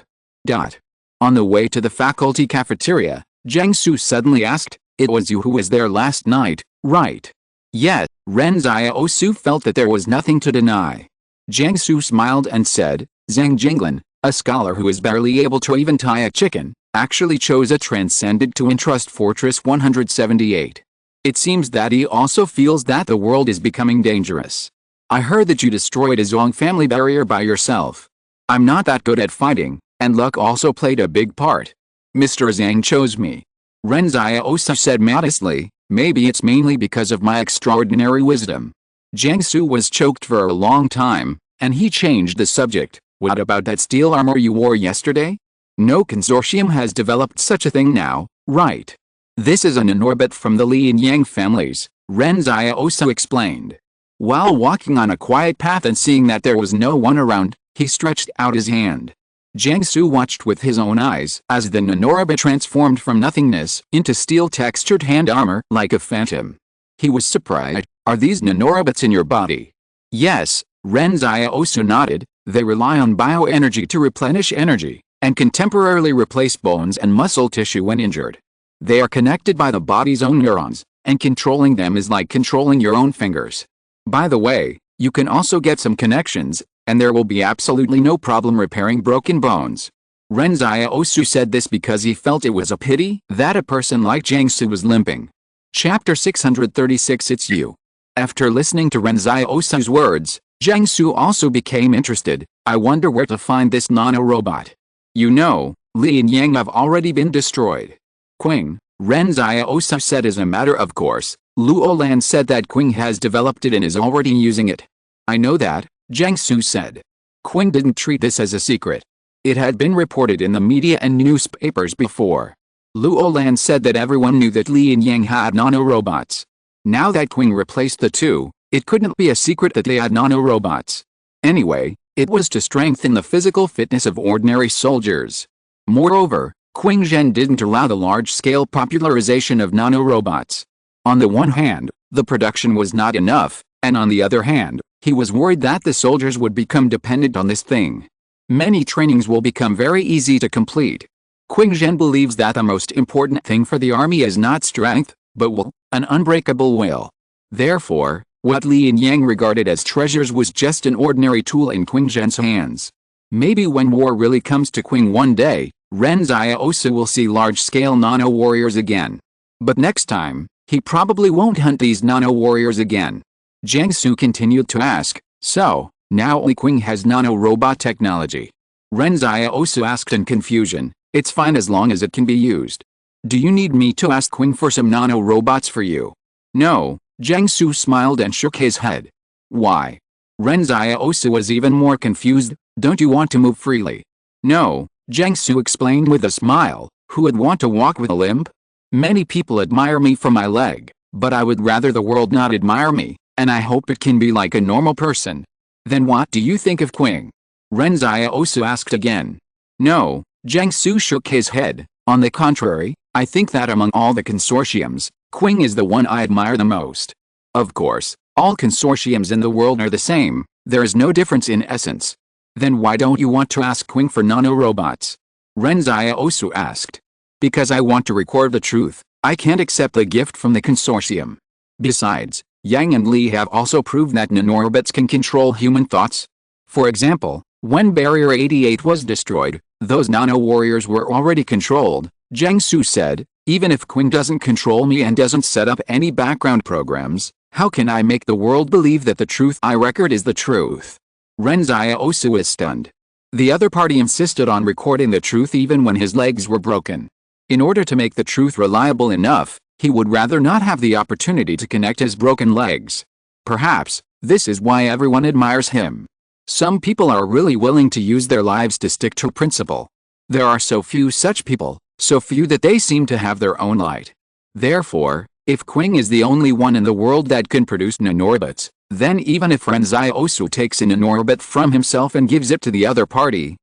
On the way to the faculty cafeteria, Jiang Su suddenly asked, "It was you who was there last night, right?" "Yes." Ren Xiaosu felt that there was nothing to deny. Jiang Su smiled and said, "Zhang Jinglin, a scholar who is barely able to even tie a chicken, actually chose a transcendent to entrust Fortress 178. It seems that he also feels that the world is becoming dangerous. I heard that you destroyed a Zhong family barrier by yourself. I'm not that good at fighting, and luck also played a big part. Mr. Zhang chose me." Ren Xiaosu said modestly, "Maybe it's mainly because of my extraordinary wisdom." Jiang Su was choked for a long time, and he changed the subject. "What about that steel armor you wore yesterday? No consortium has developed such a thing now, right?" "This is an inorbit from the Li and Yang families," Ren Xiaosu explained. While walking on a quiet path and seeing that there was no one around, he stretched out his hand. Jiang Su watched with his own eyes as the Nanoroba transformed from nothingness into steel-textured hand armor like a phantom. He was surprised. "Are these Nanorobits in your body?" "Yes," Ren Xiaosu nodded. "They rely on bioenergy to replenish energy, and can temporarily replace bones and muscle tissue when injured. They are connected by the body's own neurons, and controlling them is like controlling your own fingers. By the way, you can also get some connections, and there will be absolutely no problem repairing broken bones." Ren Xiaosu said this because he felt it was a pity that a person like Jiang Su was limping. Chapter 636 It's You. After listening to Ren Xiaosu's words, Jiang Su also became interested. "I wonder where to find this nano-robot. You know, Li and Yang have already been destroyed." "Qing," Ren Xiaosu said as a matter of course. "Luo Lan said that Qing has developed it and is already using it." "I know that," Jiang Su said. Qing didn't treat this as a secret. It had been reported in the media and newspapers before. Luo Lan said that everyone knew that Li and Yang had nanorobots. Now that Qing replaced the two, it couldn't be a secret that they had nanorobots. Anyway, it was to strengthen the physical fitness of ordinary soldiers. Moreover, Qing Zhen didn't allow the large-scale popularization of nanorobots. On the one hand, the production was not enough, and on the other hand, he was worried that the soldiers would become dependent on this thing. Many trainings will become very easy to complete. Qing Zhen believes that the most important thing for the army is not strength, but will, an unbreakable will. Therefore, what Li and Yang regarded as treasures was just an ordinary tool in Qing Zhen's hands. Maybe when war really comes to Qing one day, Ren Xiaosu will see large-scale nano-warriors again. But next time, he probably won't hunt these nano-warriors again. Jiang Su continued to ask, so, now only Qing has nano-robot technology? Ren Xiaosu asked in confusion. It's fine as long as it can be used. Do you need me to ask Qing for some nano-robots for you? No, Jiang Su smiled and shook his head. Why? Ren Xiaosu was even more confused. Don't you want to move freely? No, Jiang Su explained with a smile. Who would want to walk with a limp? Many people admire me for my leg, but I would rather the world not admire me, and I hope it can be like a normal person. Then what do you think of Qing? Ren Xiaosu asked again. No, Jiang Su shook his head. On the contrary, I think that among all the consortiums, Qing is the one I admire the most. Of course, all consortiums in the world are the same, there is no difference in essence. Then why don't you want to ask Qing for nanorobots? Ren Xiaosu asked. Because I want to record the truth, I can't accept the gift from the consortium. Besides, Yang and Li have also proved that nanorobots can control human thoughts. For example, when Barrier 88 was destroyed, those nano-warriors were already controlled, Jiang Su said. Even if Qing doesn't control me and doesn't set up any background programs, how can I make the world believe that the truth I record is the truth? Ren Xiaosu is stunned. The other party insisted on recording the truth even when his legs were broken. In order to make the truth reliable enough, he would rather not have the opportunity to connect his broken legs. Perhaps, this is why everyone admires him. Some people are really willing to use their lives to stick to principle. There are so few such people, so few that they seem to have their own light. Therefore, if Qing is the only one in the world that can produce nanorobots, then even if Ren Xiaosu takes a nanorobot from himself and gives it to the other party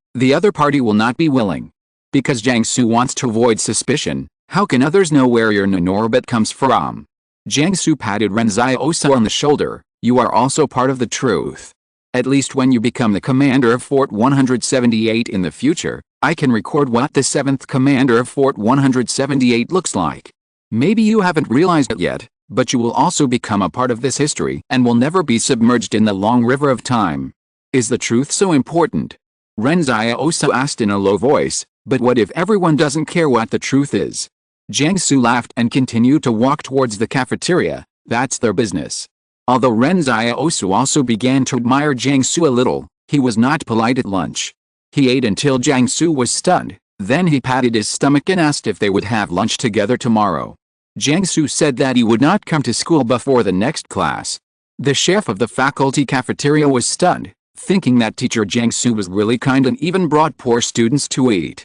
will not be willing. Because Jiang Su wants to avoid suspicion, how can others know where your nanorobot comes from? Jiang Su patted Ren Xiaosu on the shoulder. You are also part of the truth. At least when you become the commander of Fort 178 in the future, I can record what the 7th commander of Fort 178 looks like. Maybe you haven't realized it yet, but you will also become a part of this history and will never be submerged in the long river of time. Is the truth so important? Ren Xiaosu asked in a low voice, but what if everyone doesn't care what the truth is? Jiang Su laughed and continued to walk towards the cafeteria. That's their business. Although Ren Xiaosu also began to admire Jiang Su a little, he was not polite at lunch. He ate until Jiang Su was stunned, then he patted his stomach and asked if they would have lunch together tomorrow. Jiang Su said that he would not come to school before the next class. The chef of the faculty cafeteria was stunned, thinking that teacher Jiang Su was really kind and even brought poor students to eat.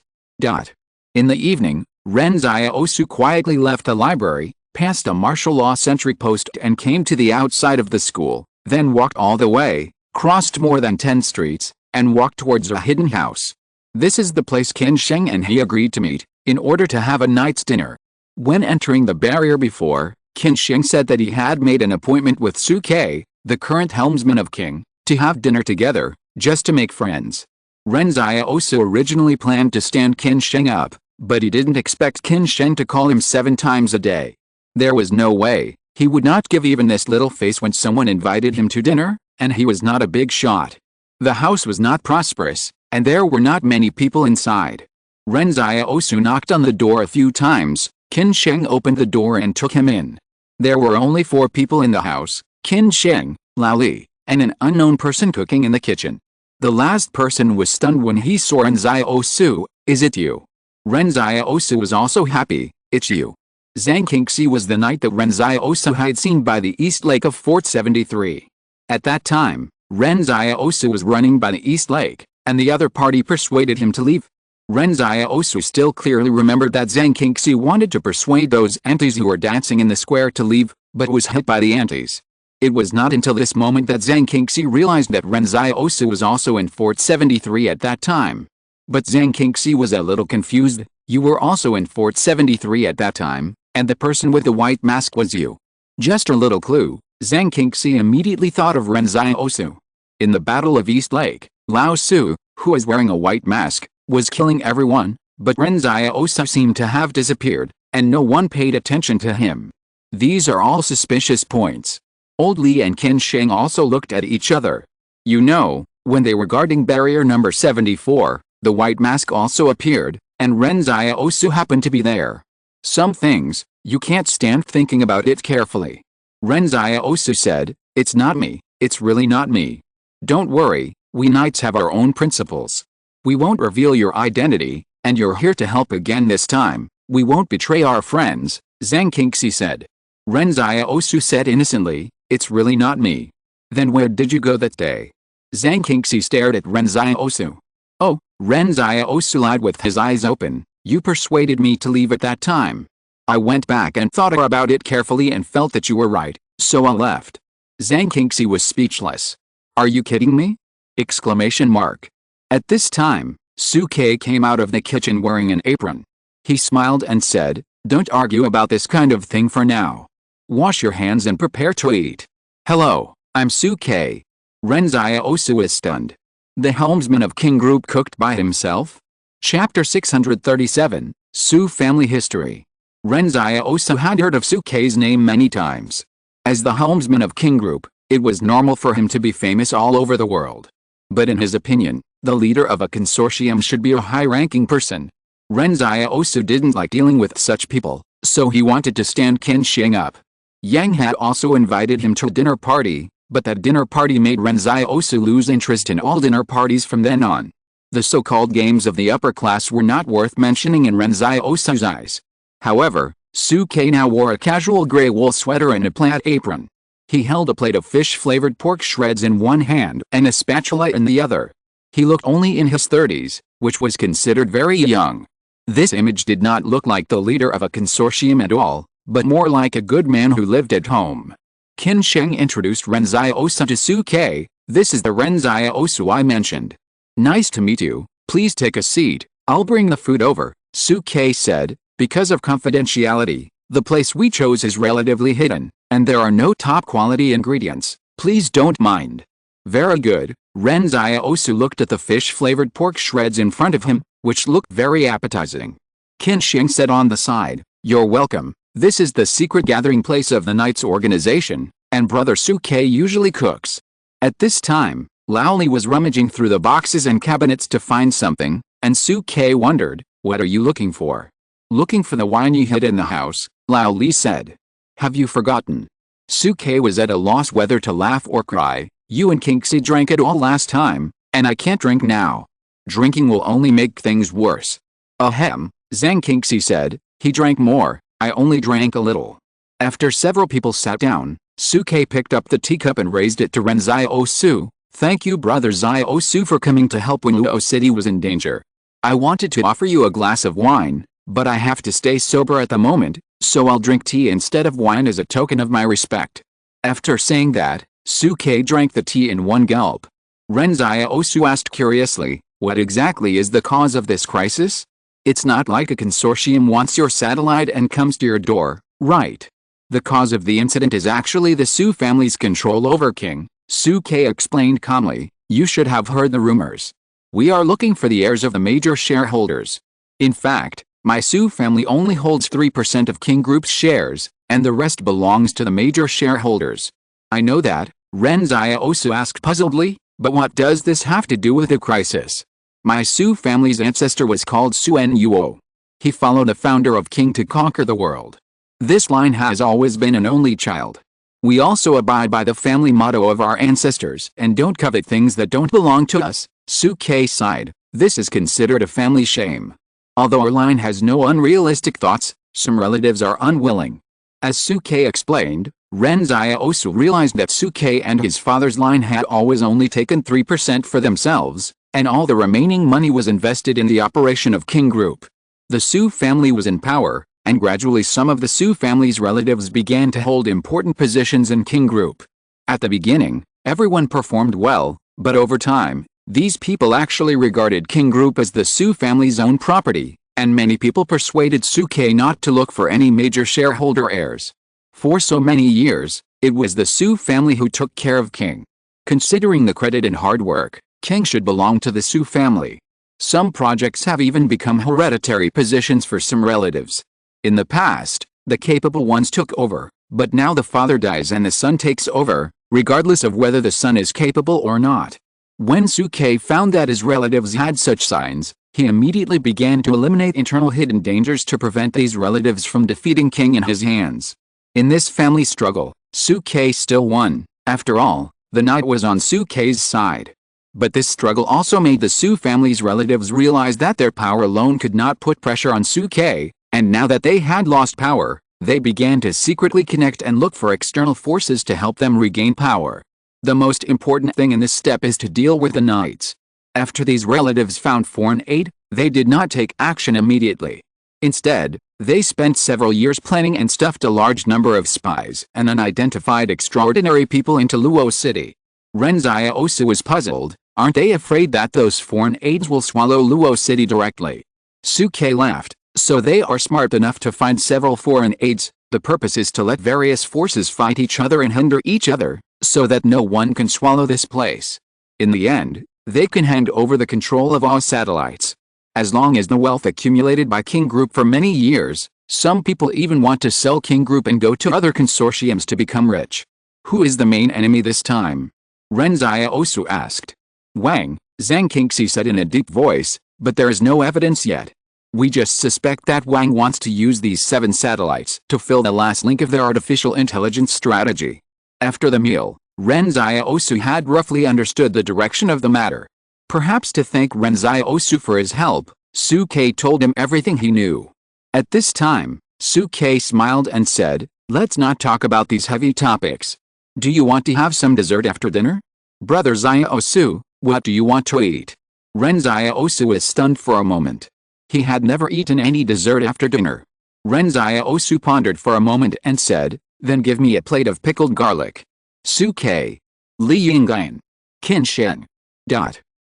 In the evening, Ren Xiaosu quietly left the library, passed a martial law sentry post and came to the outside of the school, then walked all the way, crossed more than 10 streets, and walked towards a hidden house. This is the place Qin Sheng and he agreed to meet, in order to have a night's dinner. When entering the barrier before, Qin Sheng said that he had made an appointment with Su Ke, the current helmsman of Qing, to have dinner together, just to make friends. Ren Xiaosu originally planned to stand Qin Sheng up, but he didn't expect Qin Sheng to call him 7 times a day. There was no way he would not give even this little face when someone invited him to dinner, and he was not a big shot. The house was not prosperous, and there were not many people inside. Ren Xiaosu knocked on the door a few times. Qin Sheng opened the door and took him in. There were only 4 people in the house, Qin Sheng, Lao Li, and an unknown person cooking in the kitchen. The last person was stunned when he saw Ren Xiaosu. Is it you? Ren Xiaosu was also happy. It's you. Zhang Qingxi was the knight that Ren Xiaosu had seen by the east lake of Fort 73. At that time, Ren Xiaosu was running by the east lake, and the other party persuaded him to leave. Ren Xiaosu still clearly remembered that Zhang Qingxi wanted to persuade those antis who were dancing in the square to leave, but was hit by the antis. It was not until this moment that Zhang Qingxi realized that Ren Xiaosu was also in Fort 73 at that time. But Zhang Qingxi was a little confused. You were also in Fort 73 at that time, and the person with the white mask was you. Just a little clue, Zhang Qingxi immediately thought of Ren Xiaosu. In the Battle of East Lake, Lao Su, who was wearing a white mask, was killing everyone, But Ren Xiaosu seemed to have disappeared, and no one paid attention to him. These are all suspicious points. Old Li and Qin Sheng also looked at each other. You know, when they were guarding barrier number 74, the white mask also appeared, and Ren Xiaosu happened to be there. Some things, you can't stand thinking about it carefully. Ren Xiaosu said, "It's not me, it's really not me. Don't worry, we knights have our own principles. We won't reveal your identity, and you're here to help again this time. We won't betray our friends," Zhang Qingxi said. Ren Xiaosu said innocently, "It's really not me." "Then where did you go that day?" Zhang Qingxi stared at Ren Xiaosu. "Oh," Ren Xiaosu lied with his eyes open, "you persuaded me to leave at that time. I went back and thought about it carefully and felt that you were right, so I left." Zhang Qingxi was speechless. "Are you kidding me?" Exclamation mark. At this time, Su Ke came out of the kitchen wearing an apron. He smiled and said, "Don't argue about this kind of thing for now. Wash your hands and prepare to eat." "Hello, I'm Su Ke." Ren Xiaosu is stunned. The helmsman of King Group cooked by himself? Chapter 637, Su Family History. Ren Xiaosu had heard of Su Ke's name many times. As the helmsman of King Group, it was normal for him to be famous all over the world. But in his opinion, the leader of a consortium should be a high-ranking person. Ren Xiaosu didn't like dealing with such people, so he wanted to stand Qin Sheng up. Yang had also invited him to a dinner party, but that dinner party made Ren Xiaosu lose interest in all dinner parties from then on. The so-called games of the upper class were not worth mentioning in Ren Xiaosu's eyes. However, Su Ke now wore a casual gray wool sweater and a plaid apron. He held a plate of fish-flavored pork shreds in one hand and a spatula in the other. He looked only in his 30s, which was considered very young. This image did not look like the leader of a consortium at all, but more like a good man who lived at home. Qin Sheng introduced Ren Xiaosu to Su Ke. "This is the Ren Xiaosu I mentioned. Nice to meet you, please take a seat, I'll bring the food over," Su Ke said. "Because of confidentiality, the place we chose is relatively hidden, and there are no top-quality ingredients, please don't mind." "Very good." Ren Xiaosu looked at the fish-flavored pork shreds in front of him, which looked very appetizing. Qin Sheng said on the side, "You're welcome. This is the secret gathering place of the Knights organization, and Brother Su Ke usually cooks." At this time, Lao Li was rummaging through the boxes and cabinets to find something, and Su Ke wondered, "What are you looking for?" "Looking for the wine you hid in the house," Lao Li said. "Have you forgotten?" Su Ke was at a loss whether to laugh or cry. "You and Qingxi drank it all last time, and I can't drink now. Drinking will only make things worse." "Ahem," Zhang Qingxi said, "he drank more, I only drank a little." After several people sat down, Su Ke picked up the teacup and raised it to Ren Xiaosu. "Thank you Brother Xiaosu for coming to help when Luo City was in danger. I wanted to offer you a glass of wine, but I have to stay sober at the moment, so I'll drink tea instead of wine as a token of my respect." After saying that, Su Ke drank the tea in one gulp. Ren Xiaosu asked curiously, "What exactly is the cause of this crisis? It's not like a consortium wants your satellite and comes to your door, right? The cause of the incident is actually the Su family's control over King," Su Ke explained calmly. "You should have heard the rumors. We are looking for the heirs of the major shareholders. In fact, my Su family only holds 3% of King Group's shares, and the rest belongs to the major shareholders." "I know that," Ren Xiaosu asked puzzledly, "but what does this have to do with the crisis?" "My Su family's ancestor was called Suen Yuo. He followed the founder of King to conquer the world. This line has always been an only child. We also abide by the family motto of our ancestors and don't covet things that don't belong to us," Su Ke sighed. "This is considered a family shame. Although our line has no unrealistic thoughts, some relatives are unwilling." As Su Ke explained, Ren Xiaosu realized that Su Ke and his father's line had always only taken 3% for themselves, and all the remaining money was invested in the operation of King Group. The Su family was in power, and gradually some of the Su family's relatives began to hold important positions in King Group. At the beginning, everyone performed well, but over time, these people actually regarded King Group as the Su family's own property, and many people persuaded Su Ke not to look for any major shareholder heirs. For so many years, it was the Su family who took care of King. Considering the credit and hard work, King should belong to the Su family. Some projects have even become hereditary positions for some relatives. In the past, the capable ones took over, but now the father dies and the son takes over, regardless of whether the son is capable or not. When Suke found that his relatives had such signs, he immediately began to eliminate internal hidden dangers to prevent these relatives from defeating King in his hands. In this family struggle, Suke still won. After all, the night was on Suke's side. But this struggle also made the Su family's relatives realize that their power alone could not put pressure on Suke, and now that they had lost power, they began to secretly connect and look for external forces to help them regain power. The most important thing in this step is to deal with the knights. After these relatives found foreign aid, they did not take action immediately. Instead, they spent several years planning and stuffed a large number of spies and unidentified extraordinary people into Luo City. Ren Xiaosu was puzzled. Aren't they afraid that those foreign aides will swallow Luo City directly? Suke laughed. So they are smart enough to find several foreign aides. The purpose is to let various forces fight each other and hinder each other, so that no one can swallow this place. In the end, they can hand over the control of all satellites. As long as the wealth accumulated by King Group for many years, some people even want to sell King Group and go to other consortiums to become rich. Who is the main enemy this time? Ren Xiaosu asked. Wang, Zhang Qingxi said in a deep voice, but there is no evidence yet. We just suspect that Wang wants to use these 7 satellites to fill the last link of their artificial intelligence strategy. After the meal, Ren Xiaosu had roughly understood the direction of the matter. Perhaps to thank Ren Xiaosu for his help, Suke told him everything he knew. At this time, Suke smiled and said, "Let's not talk about these heavy topics. Do you want to have some dessert after dinner? Brother Xiaosu, what do you want to eat?" Ren Xiaosu was stunned for a moment. He had never eaten any dessert after dinner. Ren Xiaosu pondered for a moment and said, "Then give me a plate of pickled garlic." Suke. Li Yingyan. Qin Sheng.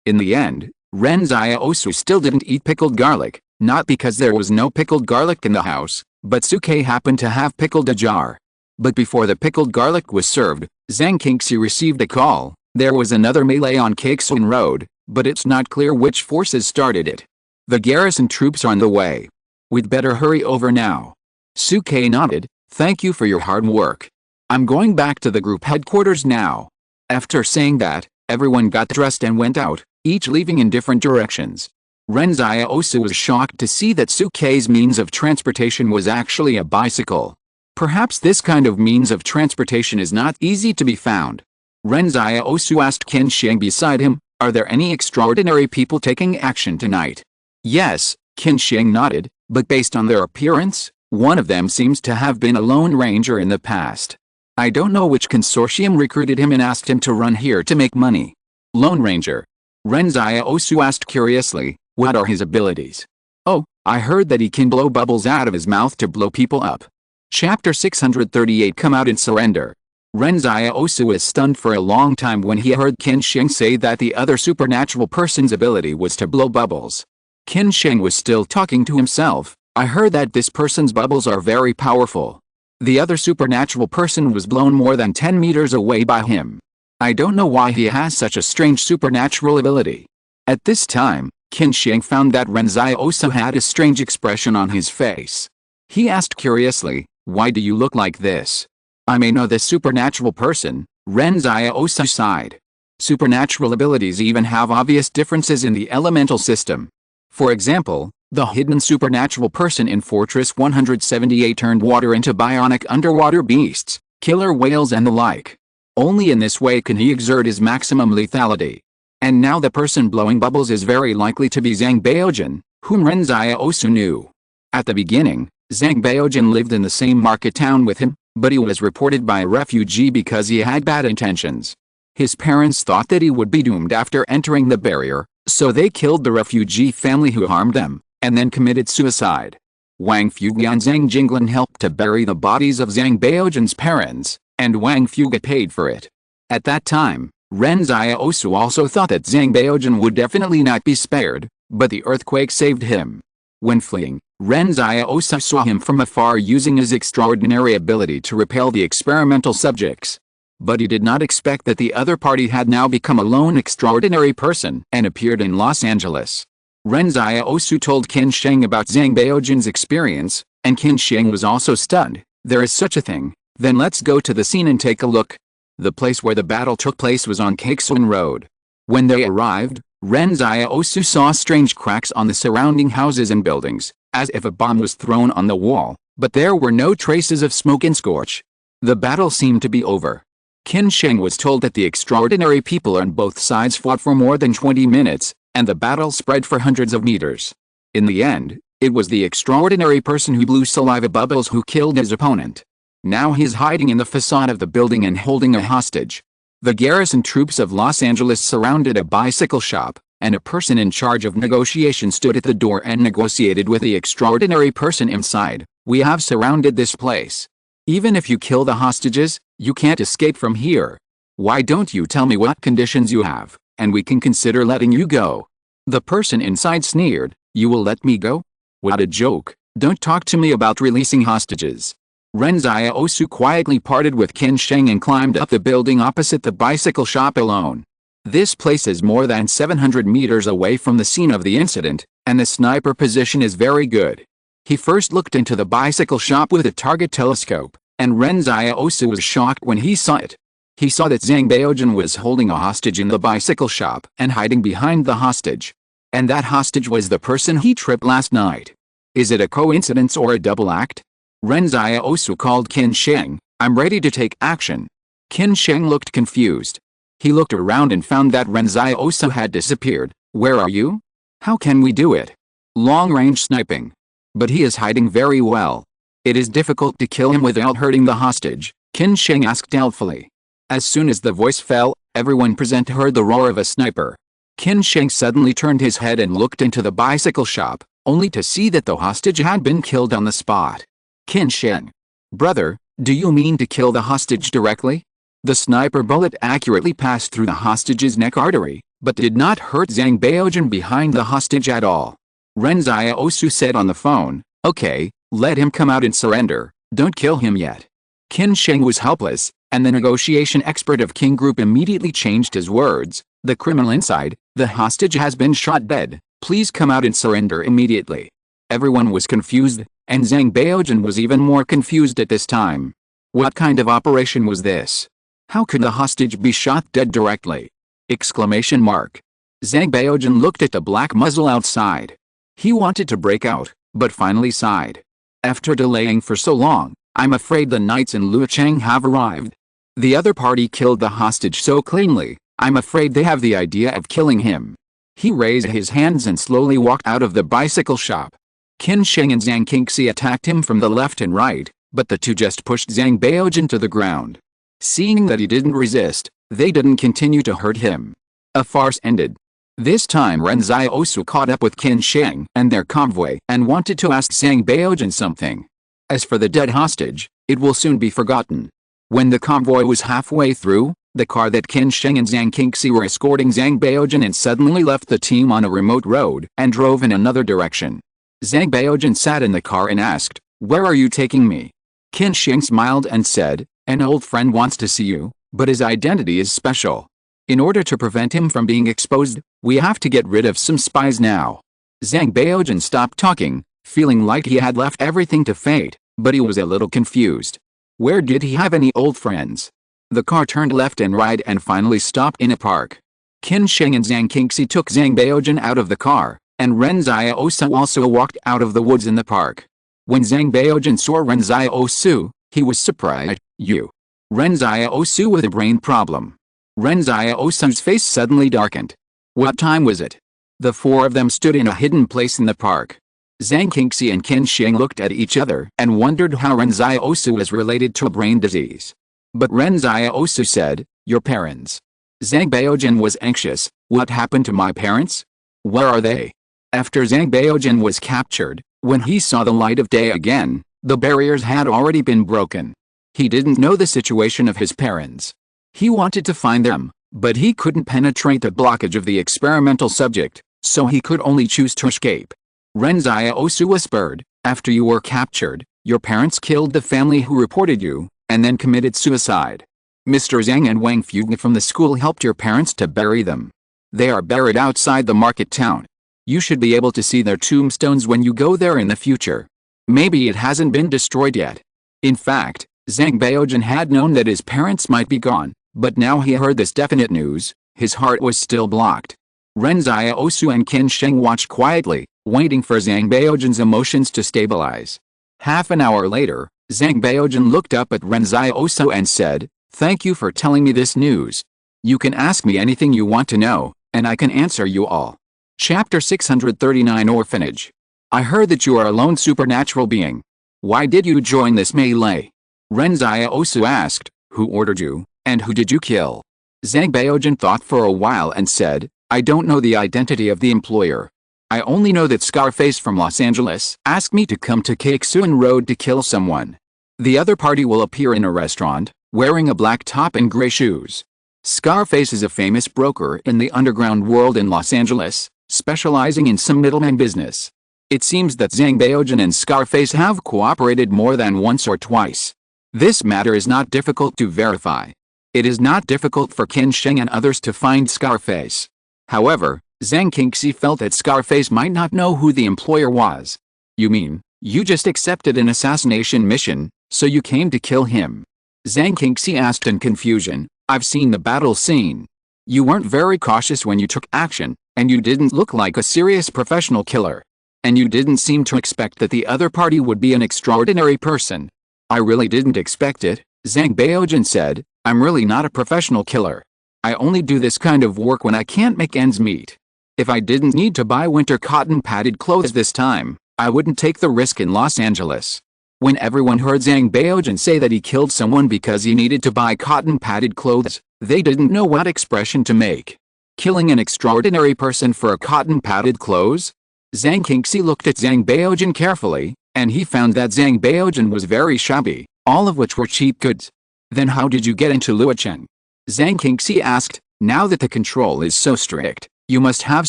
In the end, Ren Xiaosu still didn't eat pickled garlic, not because there was no pickled garlic in the house, but Suke happened to have pickled a jar. But before the pickled garlic was served, Zhang Qingxi received a call. There was another melee on Cakesun Road, but it's not clear which forces started it. The garrison troops are on the way. We'd better hurry over now. Suke nodded. Thank you for your hard work. I'm going back to the group headquarters now. After saying that, everyone got dressed and went out, each leaving in different directions. Ren Xiaosu was shocked to see that Suke's means of transportation was actually a bicycle. Perhaps this kind of means of transportation is not easy to be found. Ren Xiaosu asked Qin Sheng beside him, "Are there any extraordinary people taking action tonight?" Yes, Qin Sheng nodded, but based on their appearance, one of them seems to have been a lone ranger in the past. I don't know which consortium recruited him and asked him to run here to make money. Lone Ranger. Ren Xiaosu asked curiously, what are his abilities? Oh, I heard that he can blow bubbles out of his mouth to blow people up. Chapter 638 Come Out and Surrender. Ren Xiaosu was stunned for a long time when he heard Qin Sheng say that the other supernatural person's ability was to blow bubbles. Qin Sheng was still talking to himself. I heard that this person's bubbles are very powerful. The other supernatural person was blown more than 10 meters away by him. I don't know why he has such a strange supernatural ability. At this time, Qin Sheng found that Ren Xiaosu had a strange expression on his face. He asked curiously, why do you look like this? I may know this supernatural person. Ren Xiaosu sighed. Supernatural abilities even have obvious differences in the elemental system. For example, the hidden supernatural person in Fortress 178 turned water into bionic underwater beasts, killer whales and the like. Only in this way can he exert his maximum lethality. And now the person blowing bubbles is very likely to be Zhang Baojin, whom Ren Xiaosu knew. At the beginning, Zhang Baojin lived in the same market town with him, but he was reported by a refugee because he had bad intentions. His parents thought that he would be doomed after entering the barrier, so they killed the refugee family who harmed them, and then committed suicide. Wang Fuge and Zhang Jinglan helped to bury the bodies of Zhang Baojin's parents, and Wang Fuge paid for it. At that time, Ren Xiaosu also thought that Zhang Baojin would definitely not be spared, but the earthquake saved him. When fleeing, Ren Xiaosu saw him from afar using his extraordinary ability to repel the experimental subjects. But he did not expect that the other party had now become a lone extraordinary person and appeared in Los Angeles. Ren Xiaosu told Qin Sheng about Zhang Baojin's experience, and Qin Sheng was also stunned. There is such a thing. Then let's go to the scene and take a look. The place where the battle took place was on Cakesun Road. When they arrived, Ren Xiaosu saw strange cracks on the surrounding houses and buildings, as if a bomb was thrown on the wall, but there were no traces of smoke and scorch. The battle seemed to be over. Qin Sheng was told that the extraordinary people on both sides fought for more than 20 minutes, and the battle spread for hundreds of meters. In the end, it was the extraordinary person who blew saliva bubbles who killed his opponent. Now he's hiding in the facade of the building and holding a hostage. The garrison troops of Los Angeles surrounded a bicycle shop, and a person in charge of negotiation stood at the door and negotiated with the extraordinary person inside. We have surrounded this place. Even if you kill the hostages, you can't escape from here. Why don't you tell me what conditions you have, and we can consider letting you go? The person inside sneered. You will let me go? What a joke. Don't talk to me about releasing hostages. Ren Xiaosu quietly parted with Qin Sheng and climbed up the building opposite the bicycle shop alone. This place is more than 700 meters away from the scene of the incident, and the sniper position is very good. He first looked into the bicycle shop with a target telescope, and Ren Xiaosu was shocked when he saw it. He saw that Zhang Baojin was holding a hostage in the bicycle shop and hiding behind the hostage. And that hostage was the person he tripped last night. Is it a coincidence or a double act? Ren Xiaosu called Qin Sheng. I'm ready to take action. Qin Sheng looked confused. He looked around and found that Ren Xiaosu had disappeared. Where are you? How can we do it? Long-range sniping. But he is hiding very well. It is difficult to kill him without hurting the hostage, Qin Sheng asked doubtfully. As soon as the voice fell, everyone present heard the roar of a sniper. Qin Sheng suddenly turned his head and looked into the bicycle shop, only to see that the hostage had been killed on the spot. Qin Sheng. Brother, do you mean to kill the hostage directly? The sniper bullet accurately passed through the hostage's neck artery, but did not hurt Zhang Baojin behind the hostage at all. Ren Xiaosu said on the phone, okay, let him come out and surrender, don't kill him yet. Qin Sheng was helpless, and the negotiation expert of King Group immediately changed his words. The criminal inside, the hostage has been shot dead, please come out and surrender immediately. Everyone was confused, and Zhang Baojin was even more confused at this time. What kind of operation was this? How could the hostage be shot dead directly? Exclamation mark. Zhang Baojin looked at the black muzzle outside. He wanted to break out, but finally sighed. After delaying for so long, I'm afraid the knights in Luocheng have arrived. The other party killed the hostage so cleanly, I'm afraid they have the idea of killing him. He raised his hands and slowly walked out of the bicycle shop. Qin Sheng and Zhang Qingxi attacked him from the left and right, but the two just pushed Zhang Baojin to the ground. Seeing that he didn't resist, they didn't continue to hurt him. A farce ended. This time Ren Xiaosu caught up with Qin Sheng and their convoy and wanted to ask Zhang Baojin something. As for the dead hostage, it will soon be forgotten. When the convoy was halfway through, the car that Qin Sheng and Zhang Qingxi were escorting Zhang Baojin and suddenly left the team on a remote road and drove in another direction. Zhang Baojin sat in the car and asked, where are you taking me? Qin Sheng smiled and said, an old friend wants to see you, but his identity is special. In order to prevent him from being exposed, we have to get rid of some spies now. Zhang Baojin stopped talking, feeling like he had left everything to fate, but he was a little confused. Where did he have any old friends? The car turned left and right and finally stopped in a park. Qin Sheng and Zhang Qingxi took Zhang Baojin out of the car, and Ren Xiaosu also walked out of the woods in the park. When Zhang Baojin saw Ren Xiaosu, he was surprised. You. Ren Xiaosu with a brain problem. Ren Xiaosu's face suddenly darkened. What time was it? The four of them stood in a hidden place in the park. Zhang Qingxi and Qin Sheng looked at each other and wondered how Ren Xiaosu was related to a brain disease. But Ren Xiaosu said, your parents. Zhang Baojin was anxious. What happened to my parents? Where are they? After Zhang Baojin was captured, when he saw the light of day again, the barriers had already been broken. He didn't know the situation of his parents. He wanted to find them, but he couldn't penetrate the blockage of the experimental subject, so he could only choose to escape. Ren Xiaosu whispered, after you were captured, your parents killed the family who reported you, and then committed suicide. Mr. Zhang and Wang Fuge from the school helped your parents to bury them. They are buried outside the market town. You should be able to see their tombstones when you go there in the future. Maybe it hasn't been destroyed yet. In fact, Zhang Baojun had known that his parents might be gone, but now he heard this definite news, his heart was still blocked. Ren Xiaosu and Qin Sheng watched quietly, waiting for Zhang Baojun's emotions to stabilize. Half an hour later, Zhang Baojun looked up at Ren Xiaosu and said, "Thank you for telling me this news. You can ask me anything you want to know, and I can answer you all." Chapter 639 Orphanage. I heard that you are a lone supernatural being. Why did you join this melee? Ren Xiaosu asked, "Who ordered you, and who did you kill?" Zhang Baojun thought for a while and said, "I don't know the identity of the employer. I only know that Scarface from Los Angeles asked me to come to Caixuan Road to kill someone. The other party will appear in a restaurant, wearing a black top and gray shoes. Scarface is a famous broker in the underground world in Los Angeles, specializing in some middleman business. It seems that Zhang Baojun and Scarface have cooperated more than once or twice. This matter is not difficult to verify. It is not difficult for Qin Sheng and others to find Scarface. However, Zhang Qingxi felt that Scarface might not know who the employer was. You mean, you just accepted an assassination mission, so you came to kill him? Zhang Qingxi asked in confusion. I've seen the battle scene. You weren't very cautious when you took action, and you didn't look like a serious professional killer. And you didn't seem to expect that the other party would be an extraordinary person. I really didn't expect it, Zhang Baojun said. I'm really not a professional killer. I only do this kind of work when I can't make ends meet. If I didn't need to buy winter cotton padded clothes this time, I wouldn't take the risk in Los Angeles. When everyone heard Zhang Baojun say that he killed someone because he needed to buy cotton padded clothes, they didn't know what expression to make. Killing an extraordinary person for a cotton padded clothes? Zhang Qingxi looked at Zhang Baojun carefully, and he found that Zhang Baojun was very shabby, all of which were cheap goods. Then how did you get into Luocheng? Zhang Qingxi asked. Now that the control is so strict, you must have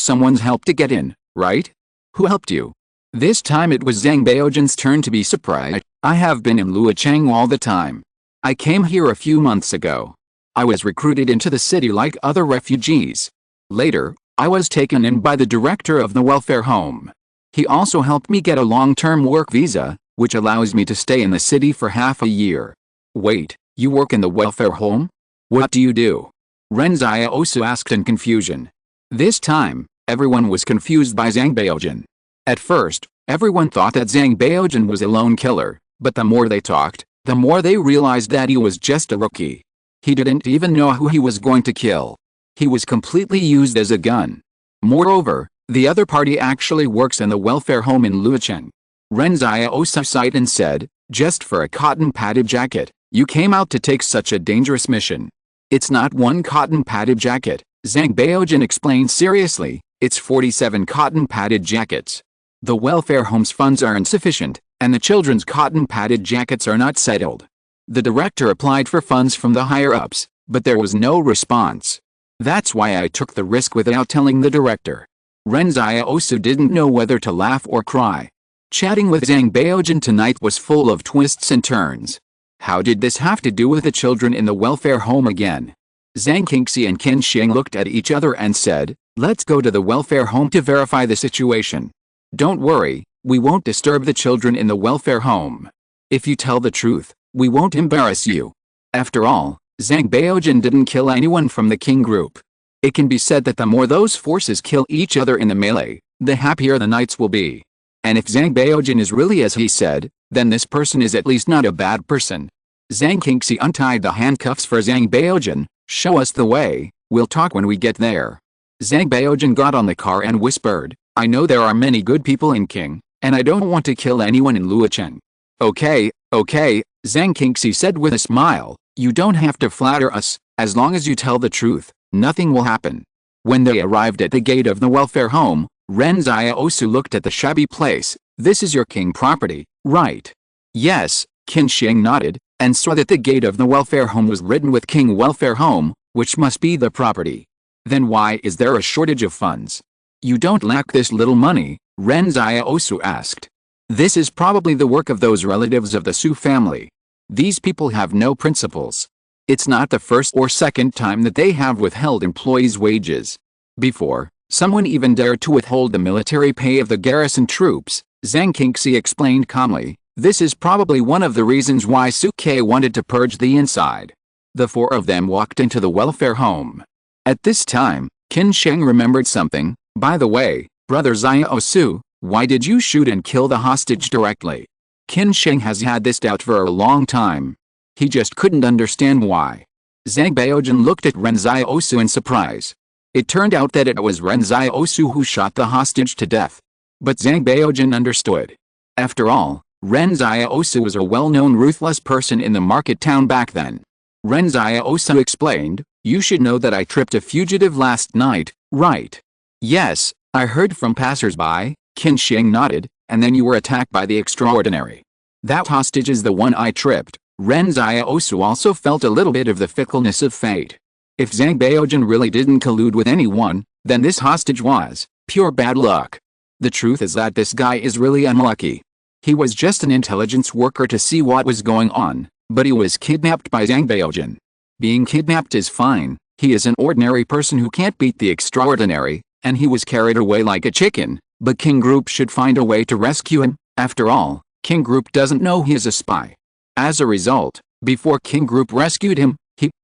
someone's help to get in, right? Who helped you? This time it was Zhang Baojun's turn to be surprised. I have been in Luocheng all the time. I came here a few months ago. I was recruited into the city like other refugees. Later, I was taken in by the director of the welfare home. He also helped me get a long-term work visa, which allows me to stay in the city for half a year. Wait, you work in the welfare home? What do you do? Ren Xiaosu asked in confusion. This time, everyone was confused by Zhang Baojun. At first, everyone thought that Zhang Baojun was a lone killer, but the more they talked, the more they realized that he was just a rookie. He didn't even know who he was going to kill. He was completely used as a gun. Moreover, the other party actually works in the welfare home in Luocheng. Ren Xiaosu sighed and said, just for a cotton padded jacket, you came out to take such a dangerous mission. It's not one cotton padded jacket, Zhang Baojun explained seriously, it's 47 cotton padded jackets. The welfare home's funds are insufficient, and the children's cotton padded jackets are not settled. The director applied for funds from the higher-ups, but there was no response. That's why I took the risk without telling the director. Ren Xiaosu didn't know whether to laugh or cry. Chatting with Zhang Baojun tonight was full of twists and turns. How did this have to do with the children in the welfare home again? Zhang Qingxi and Qin Sheng looked at each other and said, let's go to the welfare home to verify the situation. Don't worry, we won't disturb the children in the welfare home. If you tell the truth, we won't embarrass you. After all, Zhang Baojun didn't kill anyone from the King group. It can be said that the more those forces kill each other in the melee, the happier the nights will be. And if Zhang Baojun is really as he said, then this person is at least not a bad person. Zhang Qingxi untied the handcuffs for Zhang Baojun. Show us the way, we'll talk when we get there. Zhang Baojun got on the car and whispered, I know there are many good people in King, and I don't want to kill anyone in Luocheng. Okay, Zhang Qingxi said with a smile, you don't have to flatter us, as long as you tell the truth, nothing will happen. When they arrived at the gate of the welfare home, Ren Xiaosu looked at the shabby place. This is your King property, right? Yes, Qin Sheng nodded, and saw that the gate of the welfare home was written with King Welfare Home, which must be the property. Then why is there a shortage of funds? You don't lack this little money, Ren Xiaosu asked. This is probably the work of those relatives of the Su family. These people have no principles. It's not the first or second time that they have withheld employees' wages. Before, Someone even dared to withhold the military pay of the garrison troops, Zhang Qingxi explained calmly. This is probably one of the reasons why Suke wanted to purge the inside. The four of them walked into the welfare home. At this time, Qin Sheng remembered something. By the way, Brother Xiaosu, why did you shoot and kill the hostage directly? Qin Sheng has had this doubt for a long time. He just couldn't understand why. Zhang Baojun looked at Ren Xiaosu in surprise. It turned out that it was Ren Xiaosu who shot the hostage to death. But Zhang Baojun understood. After all, Ren Xiaosu was a well-known ruthless person in the market town back then. Ren Xiaosu explained, you should know that I tripped a fugitive last night, right? Yes, I heard from passers-by, Qin Sheng nodded, and then you were attacked by the extraordinary. That hostage is the one I tripped. Ren Xiaosu also felt a little bit of the fickleness of fate. If Zhang Baojun really didn't collude with anyone, then this hostage was pure bad luck. The truth is that this guy is really unlucky. He was just an intelligence worker to see what was going on, but he was kidnapped by Zhang Baojun. Being kidnapped is fine, he is an ordinary person who can't beat the extraordinary, and he was carried away like a chicken, but King Group should find a way to rescue him. After all, King Group doesn't know he is a spy. As a result, before King Group rescued him,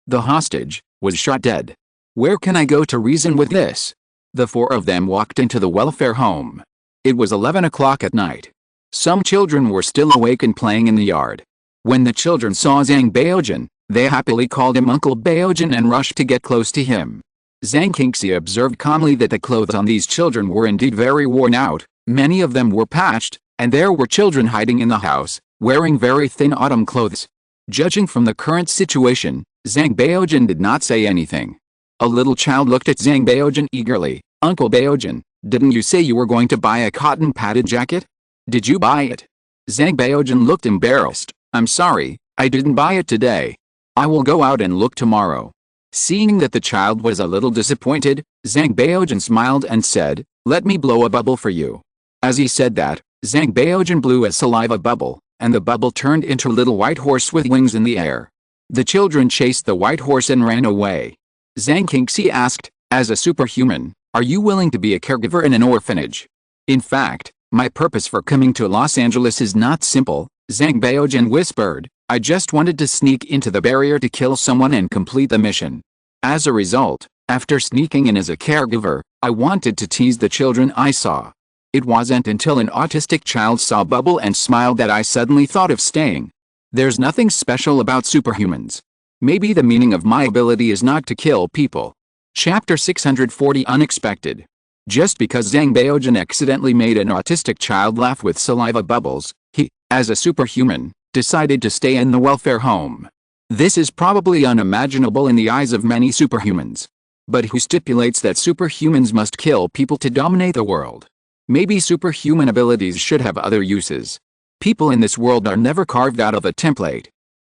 the hostage, was shot dead. Where can I go to reason with this? The four of them walked into the welfare home. It was 11 o'clock at night. Some children were still awake and playing in the yard. When the children saw Zhang Baojun, they happily called him Uncle Baojun and rushed to get close to him. Zhang Qingxi observed calmly that the clothes on these children were indeed very worn out, many of them were patched, and there were children hiding in the house, wearing very thin autumn clothes. Judging from the current situation, Zhang Baojun did not say anything. A little child looked at Zhang Baojun eagerly. Uncle Baojun, didn't you say you were going to buy a cotton padded jacket? Did you buy it? Zhang Baojun looked embarrassed. I'm sorry, I didn't buy it today. I will go out and look tomorrow. Seeing that the child was a little disappointed, Zhang Baojun smiled and said, let me blow a bubble for you. As he said that, Zhang Baojun blew a saliva bubble, and the bubble turned into a little white horse with wings in the air. The children chased the white horse and ran away. Zhang Qingxi asked, as a superhuman, are you willing to be a caregiver in an orphanage? In fact, my purpose for coming to Los Angeles is not simple, Zhang Baojun whispered. I just wanted to sneak into the barrier to kill someone and complete the mission. As a result, after sneaking in as a caregiver, I wanted to tease the children I saw. It wasn't until an autistic child saw Bubble and smiled that I suddenly thought of staying. There's nothing special about superhumans. Maybe the meaning of my ability is not to kill people. Chapter 640 Unexpected. Just because Zhang Baojun accidentally made an autistic child laugh with saliva bubbles, he, as a superhuman, decided to stay in the welfare home. This is probably unimaginable in the eyes of many superhumans. But who stipulates that superhumans must kill people to dominate the world? Maybe superhuman abilities should have other uses. People in this world are never carved out of a template.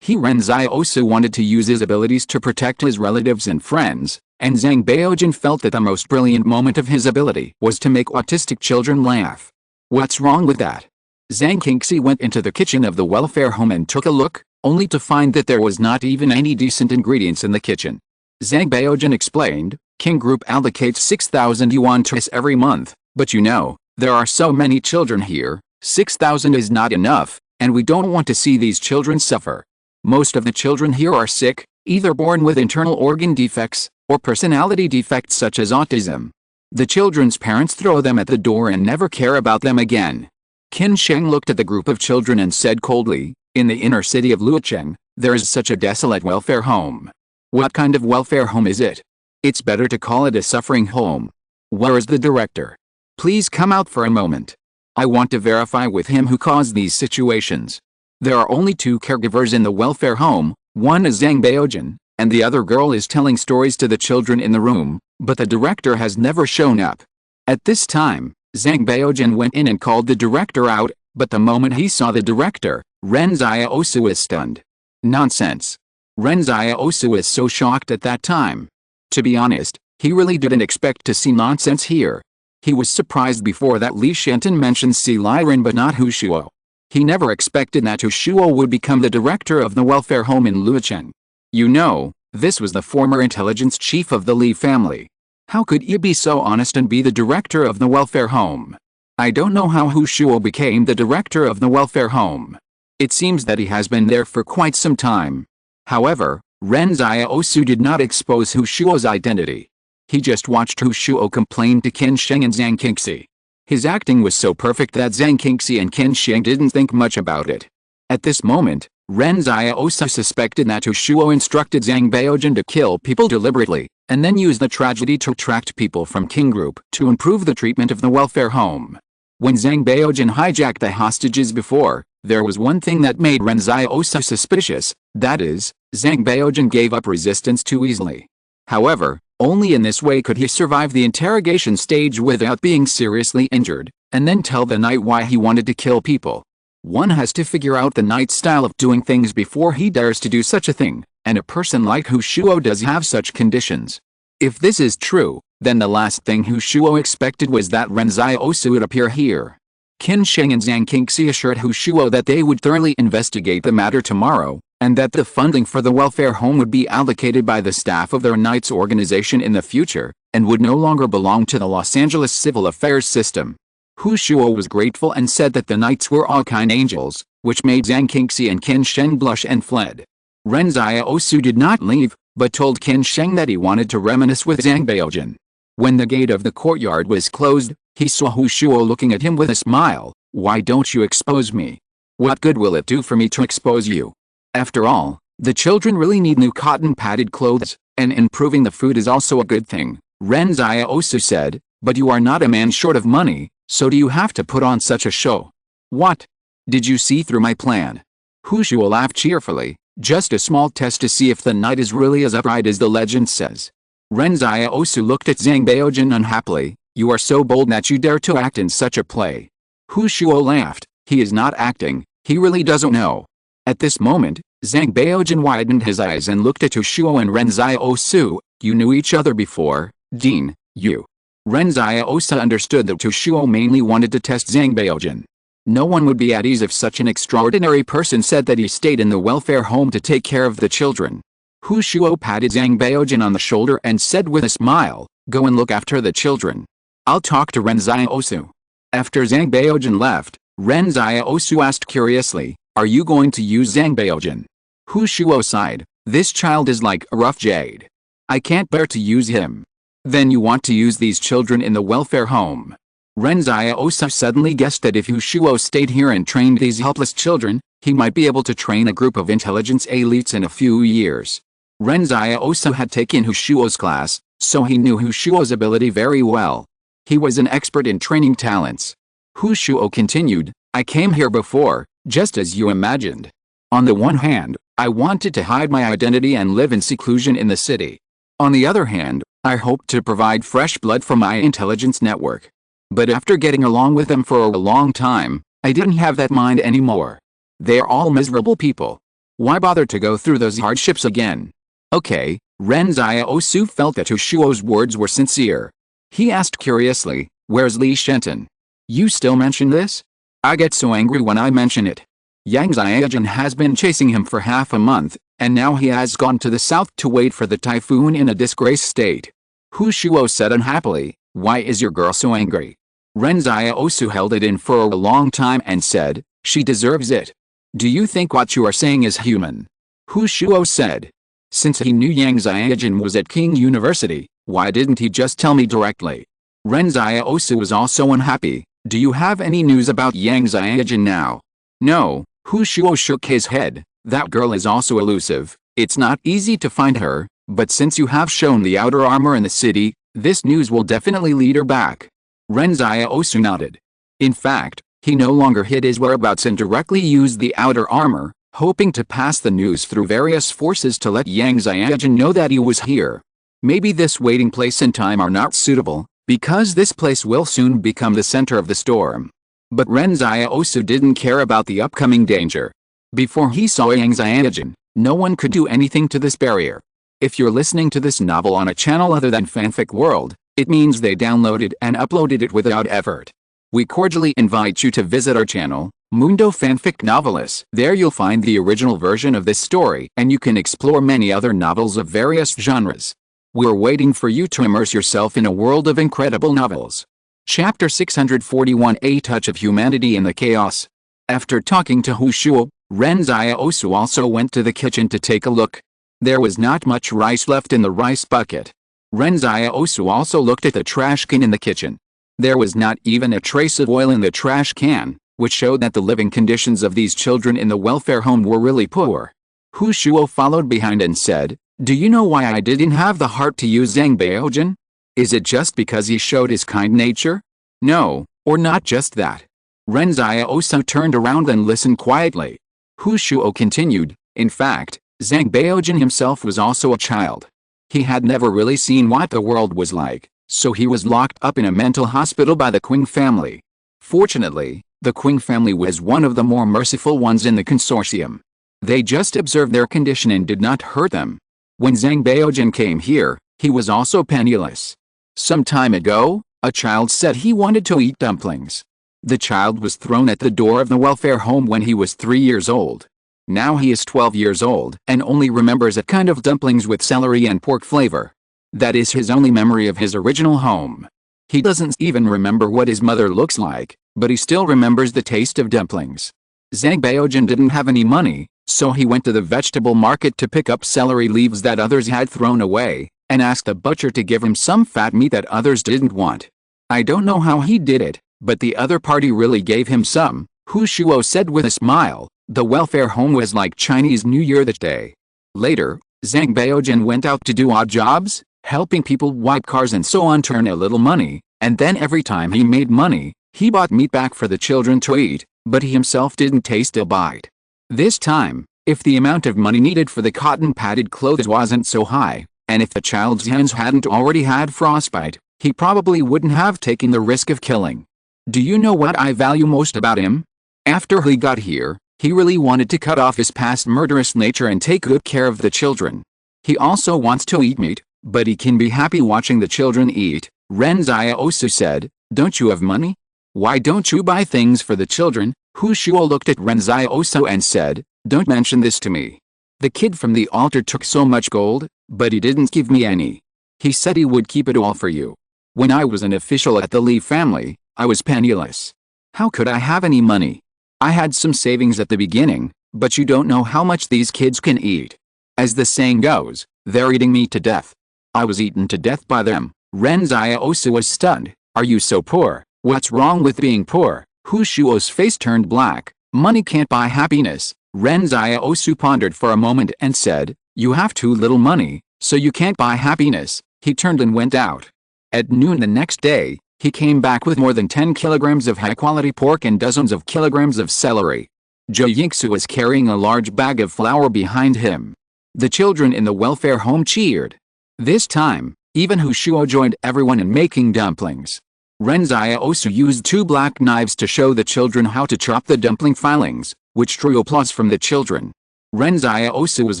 Ren Xiaosu wanted to use his abilities to protect his relatives and friends, and Zhang Baojun felt that the most brilliant moment of his ability was to make autistic children laugh. What's wrong with that? Zhang Qingxi went into the kitchen of the welfare home and took a look, only to find that there was not even any decent ingredients in the kitchen. Zhang Baojun explained, King Group allocates 6,000 yuan to us every month, but you know, there are so many children here, 6,000 is not enough, and we don't want to see these children suffer. Most of the children here are sick, either born with internal organ defects, or personality defects such as autism. The children's parents throw them at the door and never care about them again. Qin Sheng looked at the group of children and said coldly, in the inner city of Luocheng, there is such a desolate welfare home. What kind of welfare home is it? It's better to call it a suffering home. Where is the director? Please come out for a moment. I want to verify with him who caused these situations. There are only 2 caregivers in the welfare home, one is Zhang Baojun, and the other girl is telling stories to the children in the room, but the director has never shown up. At this time, Zhang Baojun went in and called the director out, but the moment he saw the director, Ren Xiaosu was stunned. Nonsense. Ren Xiaosu was so shocked at that time. To be honest, he really didn't expect to see nonsense here. He was surprised before that Li Shenton mentioned Si Liren but not Hu Shuo. He never expected that Hu Shuo would become the director of the welfare home in Luocheng. You know, this was the former intelligence chief of the Li family. How could you be so honest and be the director of the welfare home? I don't know how Hu Shuo became the director of the welfare home. It seems that he has been there for quite some time. However, Ren Xiaosu did not expose Hu Shuo's identity. He just watched Hu Shuo complain to Qin Sheng and Zhang Qingxi. His acting was so perfect that Zhang Qingxi and Qin Sheng didn't think much about it. At this moment, Ren Xiaosu suspected that Hu Shuo instructed Zhang Baojun to kill people deliberately, and then use the tragedy to attract people from King Group to improve the treatment of the welfare home. When Zhang Baojun hijacked the hostages before, there was one thing that made Ren Xiaosu suspicious, that is, Zhang Baojun gave up resistance too easily. However, only in this way could he survive the interrogation stage without being seriously injured, and then tell the knight why he wanted to kill people. One has to figure out the knight's style of doing things before he dares to do such a thing, and a person like Hu Shuo does have such conditions. If this is true, then the last thing Hu Shuo expected was that Ren Xiaosu would appear here. Qin Sheng and Zhang Qingxi assured Hu Shuo that they would thoroughly investigate the matter tomorrow, and that the funding for the welfare home would be allocated by the staff of their Knights organization in the future, and would no longer belong to the Los Angeles civil affairs system. Hu Shuo was grateful and said that the Knights were all kind angels, which made Zhang Qingxi and Qin Sheng blush and fled. Ren Xiaosu did not leave, but told Qin Sheng that he wanted to reminisce with Zhang Baojun. When the gate of the courtyard was closed, he saw Hu Shuo looking at him with a smile. "Why don't you expose me? What good will it do for me to expose you? After all, the children really need new cotton-padded clothes, and improving the food is also a good thing," Ren Xiaosu said, "but you are not a man short of money, so do you have to put on such a show? What? Did you see through my plan?" Hu Shuo laughed cheerfully. "Just a small test to see if the knight is really as upright as the legend says." Ren Xiaosu looked at Zhang Baojun unhappily. "You are so bold that you dare to act in such a play." Hu Shuo laughed. "He is not acting, he really doesn't know." At this moment, Zhang Baojun widened his eyes and looked at Hu Shuo and Ren Xiaosu. "You knew each other before, Dean, you." Ren Xiaosu understood that Hu Shuo mainly wanted to test Zhang Baojun. No one would be at ease if such an extraordinary person said that he stayed in the welfare home to take care of the children. Hu Shuo patted Zhang Baojun on the shoulder and said with a smile, "Go and look after the children. I'll talk to Ren Xiaosu." After Zhang Baojun left, Ren Xiaosu asked curiously, "Are you going to use Zhang Baojun?" Hu Shuo sighed. "This child is like a rough jade. I can't bear to use him." "Then you want to use these children in the welfare home?" Ren Xiaosu suddenly guessed that if Hu Shuo stayed here and trained these helpless children, he might be able to train a group of intelligence elites in a few years. Ren Xiaosu had taken Hu Shuo's class, so he knew Hu Shuo's ability very well. He was an expert in training talents. Hu Shuo continued, "I came here before, just as you imagined. On the one hand, I wanted to hide my identity and live in seclusion in the city. On the other hand, I hoped to provide fresh blood for my intelligence network. But after getting along with them for a long time, I didn't have that mind anymore. They're all miserable people. Why bother to go through those hardships again?" "Okay." Ren Xiaosu felt that Hu Shuo's words were sincere. He asked curiously, "Where's Li Shenton? You still mention this? I get so angry when I mention it. Yang Xiaojun has been chasing him for half a month, and now he has gone to the south to wait for the typhoon in a disgraced state." Hu Shuo said unhappily, "Why is your girl so angry?" Ren Xiaosu held it in for a long time and said, "She deserves it. Do you think what you are saying is human?" Hu Shuo said. Since he knew Yang Xiaojun was at King University, why didn't he just tell me directly? Ren Xiaosu was also unhappy. "Do you have any news about Yang Xiaojun now?" "No." Hu Shuo shook his head. "That girl is also elusive. It's not easy to find her, but since you have shown the outer armor in the city, this news will definitely lead her back." Ren Xiaosu nodded. In fact, he no longer hid his whereabouts and directly used the outer armor, hoping to pass the news through various forces to let Yang Xiaojun know that he was here. Maybe this waiting place and time are not suitable, because this place will soon become the center of the storm. But Ren Xiaosu didn't care about the upcoming danger. Before he saw Yang Xiaojun, no one could do anything to this barrier. If you're listening to this novel on a channel other than Fanfic World, it means they downloaded and uploaded it without effort. We cordially invite you to visit our channel, Mundo Fanfic Novelist. There you'll find the original version of this story, and you can explore many other novels of various genres. We're waiting for you to immerse yourself in a world of incredible novels. Chapter 641, A Touch of Humanity in the Chaos. After talking to Hu Shuo, Ren Xiaosu also went to the kitchen to take a look. There was not much rice left in the rice bucket. Ren Xiaosu also looked at the trash can in the kitchen. There was not even a trace of oil in the trash can, which showed that the living conditions of these children in the welfare home were really poor. Hu Shuo followed behind and said, "Do you know why I didn't have the heart to use Zhang Baojun? Is it just because he showed his kind nature? No, or not just that." Ren Xiaosu turned around and listened quietly. Hu Shuo continued, "In fact, Zhang Baojun himself was also a child. He had never really seen what the world was like, so he was locked up in a mental hospital by the Qing family. Fortunately, the Qing family was one of the more merciful ones in the consortium. They just observed their condition and did not hurt them. When Zhang Baojun came here, he was also penniless. Some time ago, a child said he wanted to eat dumplings. The child was thrown at the door of the welfare home when he was 3 years old. Now he is 12 years old and only remembers a kind of dumplings with celery and pork flavor. That is his only memory of his original home. He doesn't even remember what his mother looks like, but he still remembers the taste of dumplings. Zhang Baojun didn't have any money, so he went to the vegetable market to pick up celery leaves that others had thrown away, and asked the butcher to give him some fat meat that others didn't want. I don't know how he did it, but the other party really gave him some," Hu Shuo said with a smile. The welfare home was like Chinese New Year that day. Later, Zhang Baojun went out to do odd jobs, helping people wipe cars and so on to earn a little money, and then every time he made money, he bought meat back for the children to eat, but he himself didn't taste a bite. This time, if the amount of money needed for the cotton-padded clothes wasn't so high, and if the child's hands hadn't already had frostbite, he probably wouldn't have taken the risk of killing. Do you know what I value most about him? After he got here, he really wanted to cut off his past murderous nature and take good care of the children. He also wants to eat meat, but he can be happy watching the children eat," Ren Xiaosu said. "Don't you have money? Why don't you buy things for the children?" Hu Shuo looked at Ren Xiaosu and said, "Don't mention this to me. The kid from the altar took so much gold, but he didn't give me any. He said he would keep it all for you. When I was an official at the Li family, I was penniless. How could I have any money? I had some savings at the beginning, but you don't know how much these kids can eat. As the saying goes, they're eating me to death. I was eaten to death by them." Ren Xiaosu was stunned. "Are you so poor? What's wrong with being poor?" Hu Shuo's face turned black. "Money can't buy happiness." Ren Xiaosu pondered for a moment and said, "You have too little money, so you can't buy happiness." He turned and went out. At noon the next day, he came back with more than 10 kilograms of high-quality pork and dozens of kilograms of celery. Zhou Yingsu was carrying a large bag of flour behind him. The children in the welfare home cheered. This time, even Hu Shuo joined everyone in making dumplings. Ren Xiaosu used 2 black knives to show the children how to chop the dumpling filings, which drew applause from the children. Ren Xiaosu was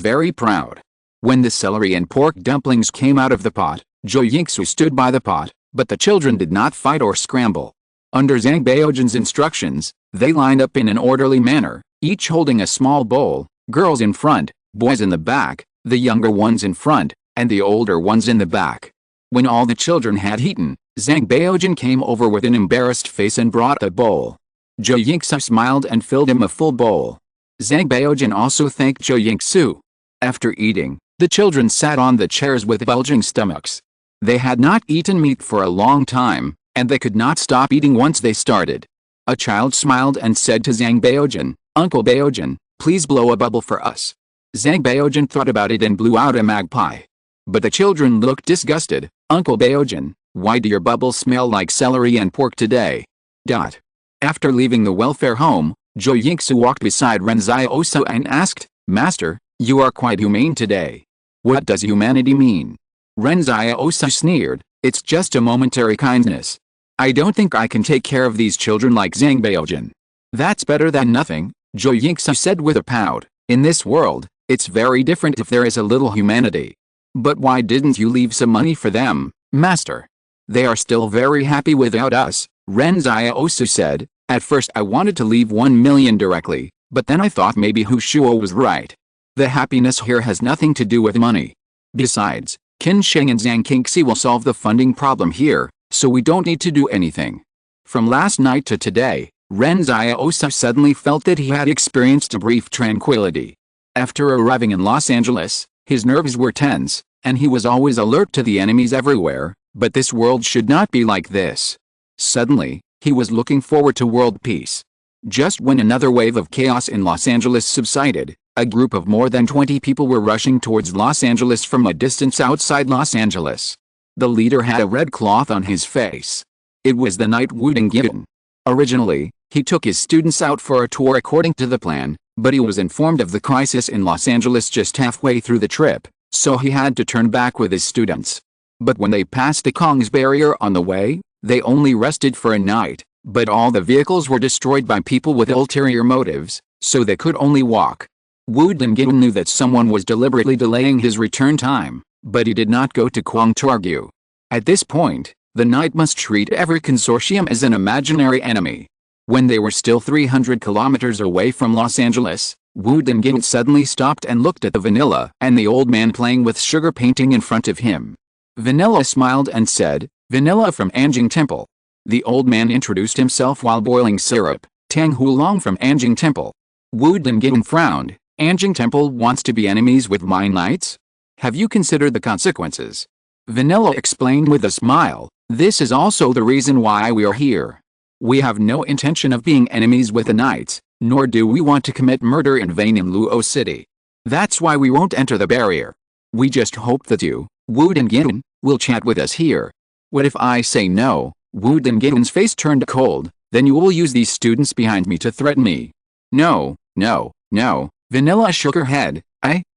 very proud. When the celery and pork dumplings came out of the pot, Zhou Yingsu stood by the pot, but the children did not fight or scramble. Under Zhang Baojun's instructions, they lined up in an orderly manner, each holding a small bowl, girls in front, boys in the back, the younger ones in front, and the older ones in the back. When all the children had eaten, Zhang Baojun came over with an embarrassed face and brought a bowl. Zhou Yingsu smiled and filled him a full bowl. Zhang Baojun also thanked Zhou Yingsu. After eating, the children sat on the chairs with bulging stomachs. They had not eaten meat for a long time, and they could not stop eating once they started. A child smiled and said to Zhang Baojun, "Uncle Baojun, please blow a bubble for us." Zhang Baojun thought about it and blew out a magpie. But the children looked disgusted. "Uncle Baojun, why do your bubbles smell like celery and pork today?" After leaving the welfare home, Zhou Yingsu walked beside Ren Xiaosu and asked, "Master, you are quite humane today. What does humanity mean?" Ren Xiaosu sneered, "It's just a momentary kindness. I don't think I can take care of these children like Zhang Baojun." "That's better than nothing," Zhou Yingsu said with a pout. "In this world, it's very different if there is a little humanity. But why didn't you leave some money for them, Master? They are still very happy without us," Ren Xiaosu said. "At first I wanted to leave 1 million directly, but then I thought maybe Hu Shuo was right. The happiness here has nothing to do with money. Besides, Qin Sheng and Zhang Qingxi will solve the funding problem here, so we don't need to do anything. From last night to today, Ren Xiaosu suddenly felt that he had experienced a brief tranquility. After arriving in Los Angeles, his nerves were tense, and he was always alert to the enemies everywhere, but this world should not be like this. Suddenly, he was looking forward to world peace. Just when another wave of chaos in Los Angeles subsided, a group of more than 20 people were rushing towards Los Angeles from a distance outside Los Angeles. The leader had a red cloth on his face. It was the knight Wu Dongyan. Originally, he took his students out for a tour according to the plan, but he was informed of the crisis in Los Angeles just halfway through the trip, so he had to turn back with his students. But when they passed the Kong's barrier on the way, they only rested for a night, but all the vehicles were destroyed by people with ulterior motives, so they could only walk. Wu Dongyan knew that someone was deliberately delaying his return time, but he did not go to Kwang to argue. At this point, the knight must treat every consortium as an imaginary enemy. When they were still 300 kilometers away from Los Angeles, Wu Dongyan suddenly stopped and looked at the Vanilla and the old man playing with sugar painting in front of him. Vanilla smiled and said, "Vanilla from Anjing Temple." The old man introduced himself while boiling syrup, Tang Hulong from Anjing Temple. Wu Dongyan frowned. Anjing Temple wants to be enemies with my knights? Have you considered the consequences? Vanilla explained with a smile, "This is also the reason why we are here. We have no intention of being enemies with the knights, nor do we want to commit murder in vain in Luo City. That's why we won't enter the barrier. We just hope that you, Wu Dongyan, will chat with us here." "What if I say no?" Wu Dongyan's face turned cold. "Then you will use these students behind me to threaten me." "No, no, no." Vanilla shook her head.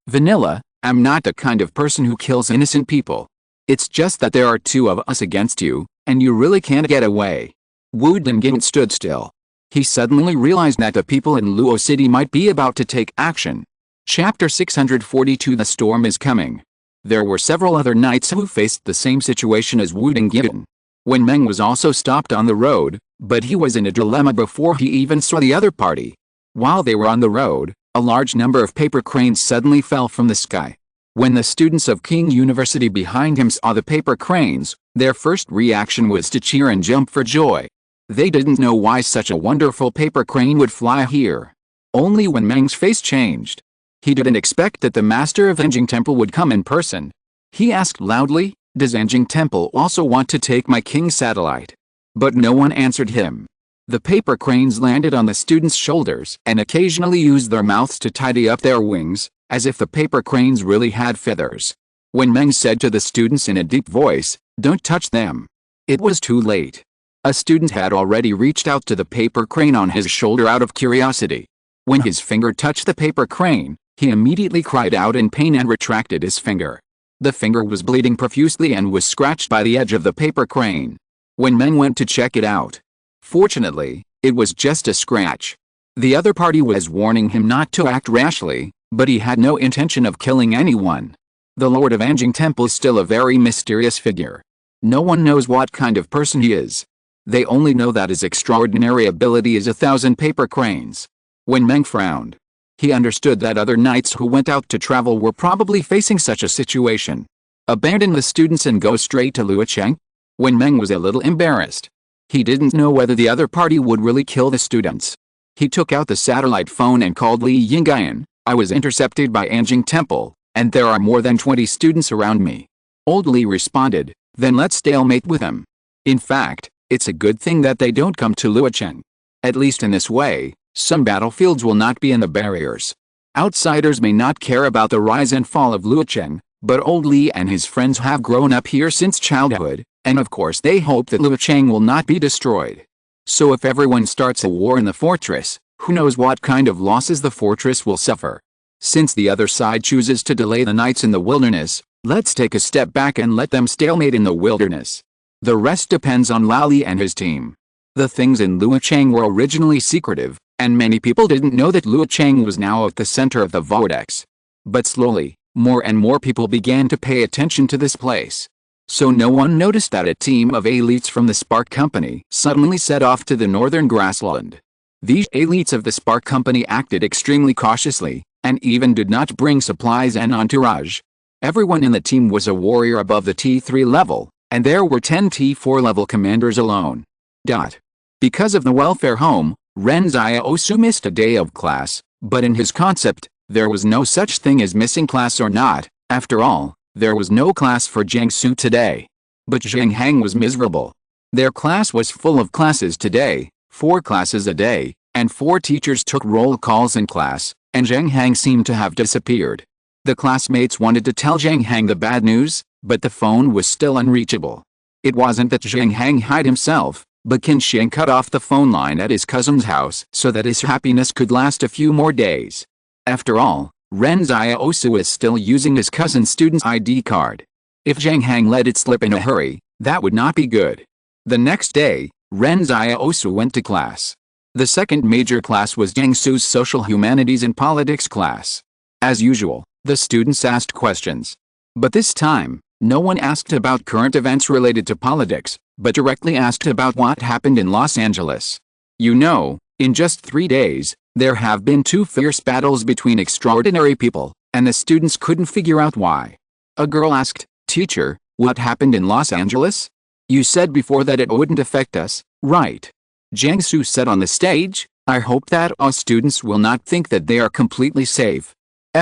Vanilla, I'm not the kind of person who kills innocent people. It's just that there are two of us against you, and you really can't get away." Wu Dongyan stood still. He suddenly realized that the people in Luo City might be about to take action. Chapter 642 The Storm is Coming. There were several other knights who faced the same situation as Wu Dongyan. Wen Meng was also stopped on the road, but he was in a dilemma before he even saw the other party. While they were on the road, a large number of paper cranes suddenly fell from the sky. When the students of King University behind him saw the paper cranes, their first reaction was to cheer and jump for joy. They didn't know why such a wonderful paper crane would fly here. Only when Meng's face changed. He didn't expect that the master of Anjing Temple would come in person. He asked loudly, "Does Anjing Temple also want to take my king satellite?" But no one answered him. The paper cranes landed on the students' shoulders and occasionally used their mouths to tidy up their wings, as if the paper cranes really had feathers. When Meng said to the students in a deep voice, "Don't touch them," it was too late. A student had already reached out to the paper crane on his shoulder out of curiosity. When his finger touched the paper crane, he immediately cried out in pain and retracted his finger. The finger was bleeding profusely and was scratched by the edge of the paper crane. When Meng went to check it out, fortunately, it was just a scratch. The other party was warning him not to act rashly, but he had no intention of killing anyone. The Lord of Anjing Temple is still a very mysterious figure. No one knows what kind of person he is. They only know that his extraordinary ability is 1,000 paper cranes. When Meng frowned, he understood that other knights who went out to travel were probably facing such a situation. Abandon the students and go straight to Luocheng? When Meng was a little embarrassed. He didn't know whether the other party would really kill the students. He took out the satellite phone and called Li Yingyan. "I was intercepted by Anjing Temple, and there are more than 20 students around me." Old Li responded, "Then let's stalemate with them. In fact, it's a good thing that they don't come to Luocheng. At least in this way, some battlefields will not be in the barriers. Outsiders may not care about the rise and fall of Luocheng, but Old Li and his friends have grown up here since childhood, and of course they hope that Luocheng will not be destroyed. So if everyone starts a war in the fortress, who knows what kind of losses the fortress will suffer. Since the other side chooses to delay the knights in the wilderness, let's take a step back and let them stalemate in the wilderness. The rest depends on Lali and his team." The things in Luocheng were originally secretive, and many people didn't know that Luocheng was now at the center of the vortex. But slowly, more and more people began to pay attention to this place. So no one noticed that a team of elites from the Spark Company suddenly set off to the northern grassland. These elites of the Spark Company acted extremely cautiously, and even did not bring supplies and entourage. Everyone in the team was a warrior above the T3 level, and there were 10 T4 level commanders alone. Because of the welfare home, Ren Xiaosu missed a day of class, but in his concept, there was no such thing as missing class or not. After all, there was no class for Jiangsu today. But Zhang Hang was miserable. Their class was full of classes today, 4 classes a day, and 4 teachers took roll calls in class, and Zhang Hang seemed to have disappeared. The classmates wanted to tell Zhang Hang the bad news, but the phone was still unreachable. It wasn't that Zhang Hang hid himself, but Qin Xiang cut off the phone line at his cousin's house so that his happiness could last a few more days. After all, Ren Xiaosu is still using his cousin's student's ID card. If Zhang Hang let it slip in a hurry, that would not be good. The next day, Ren Xiaosu went to class. The second major class was Jiangsu's Social Humanities and Politics class. As usual, the students asked questions. But this time, no one asked about current events related to politics, but directly asked about what happened in Los Angeles. You know, in just 3 days, there have been 2 fierce battles between extraordinary people, and the students couldn't figure out why. A girl asked, "Teacher, what happened in Los Angeles? You said before that it wouldn't affect us, right?" Jiangsu said on the stage, "I hope that our students will not think that they are completely safe.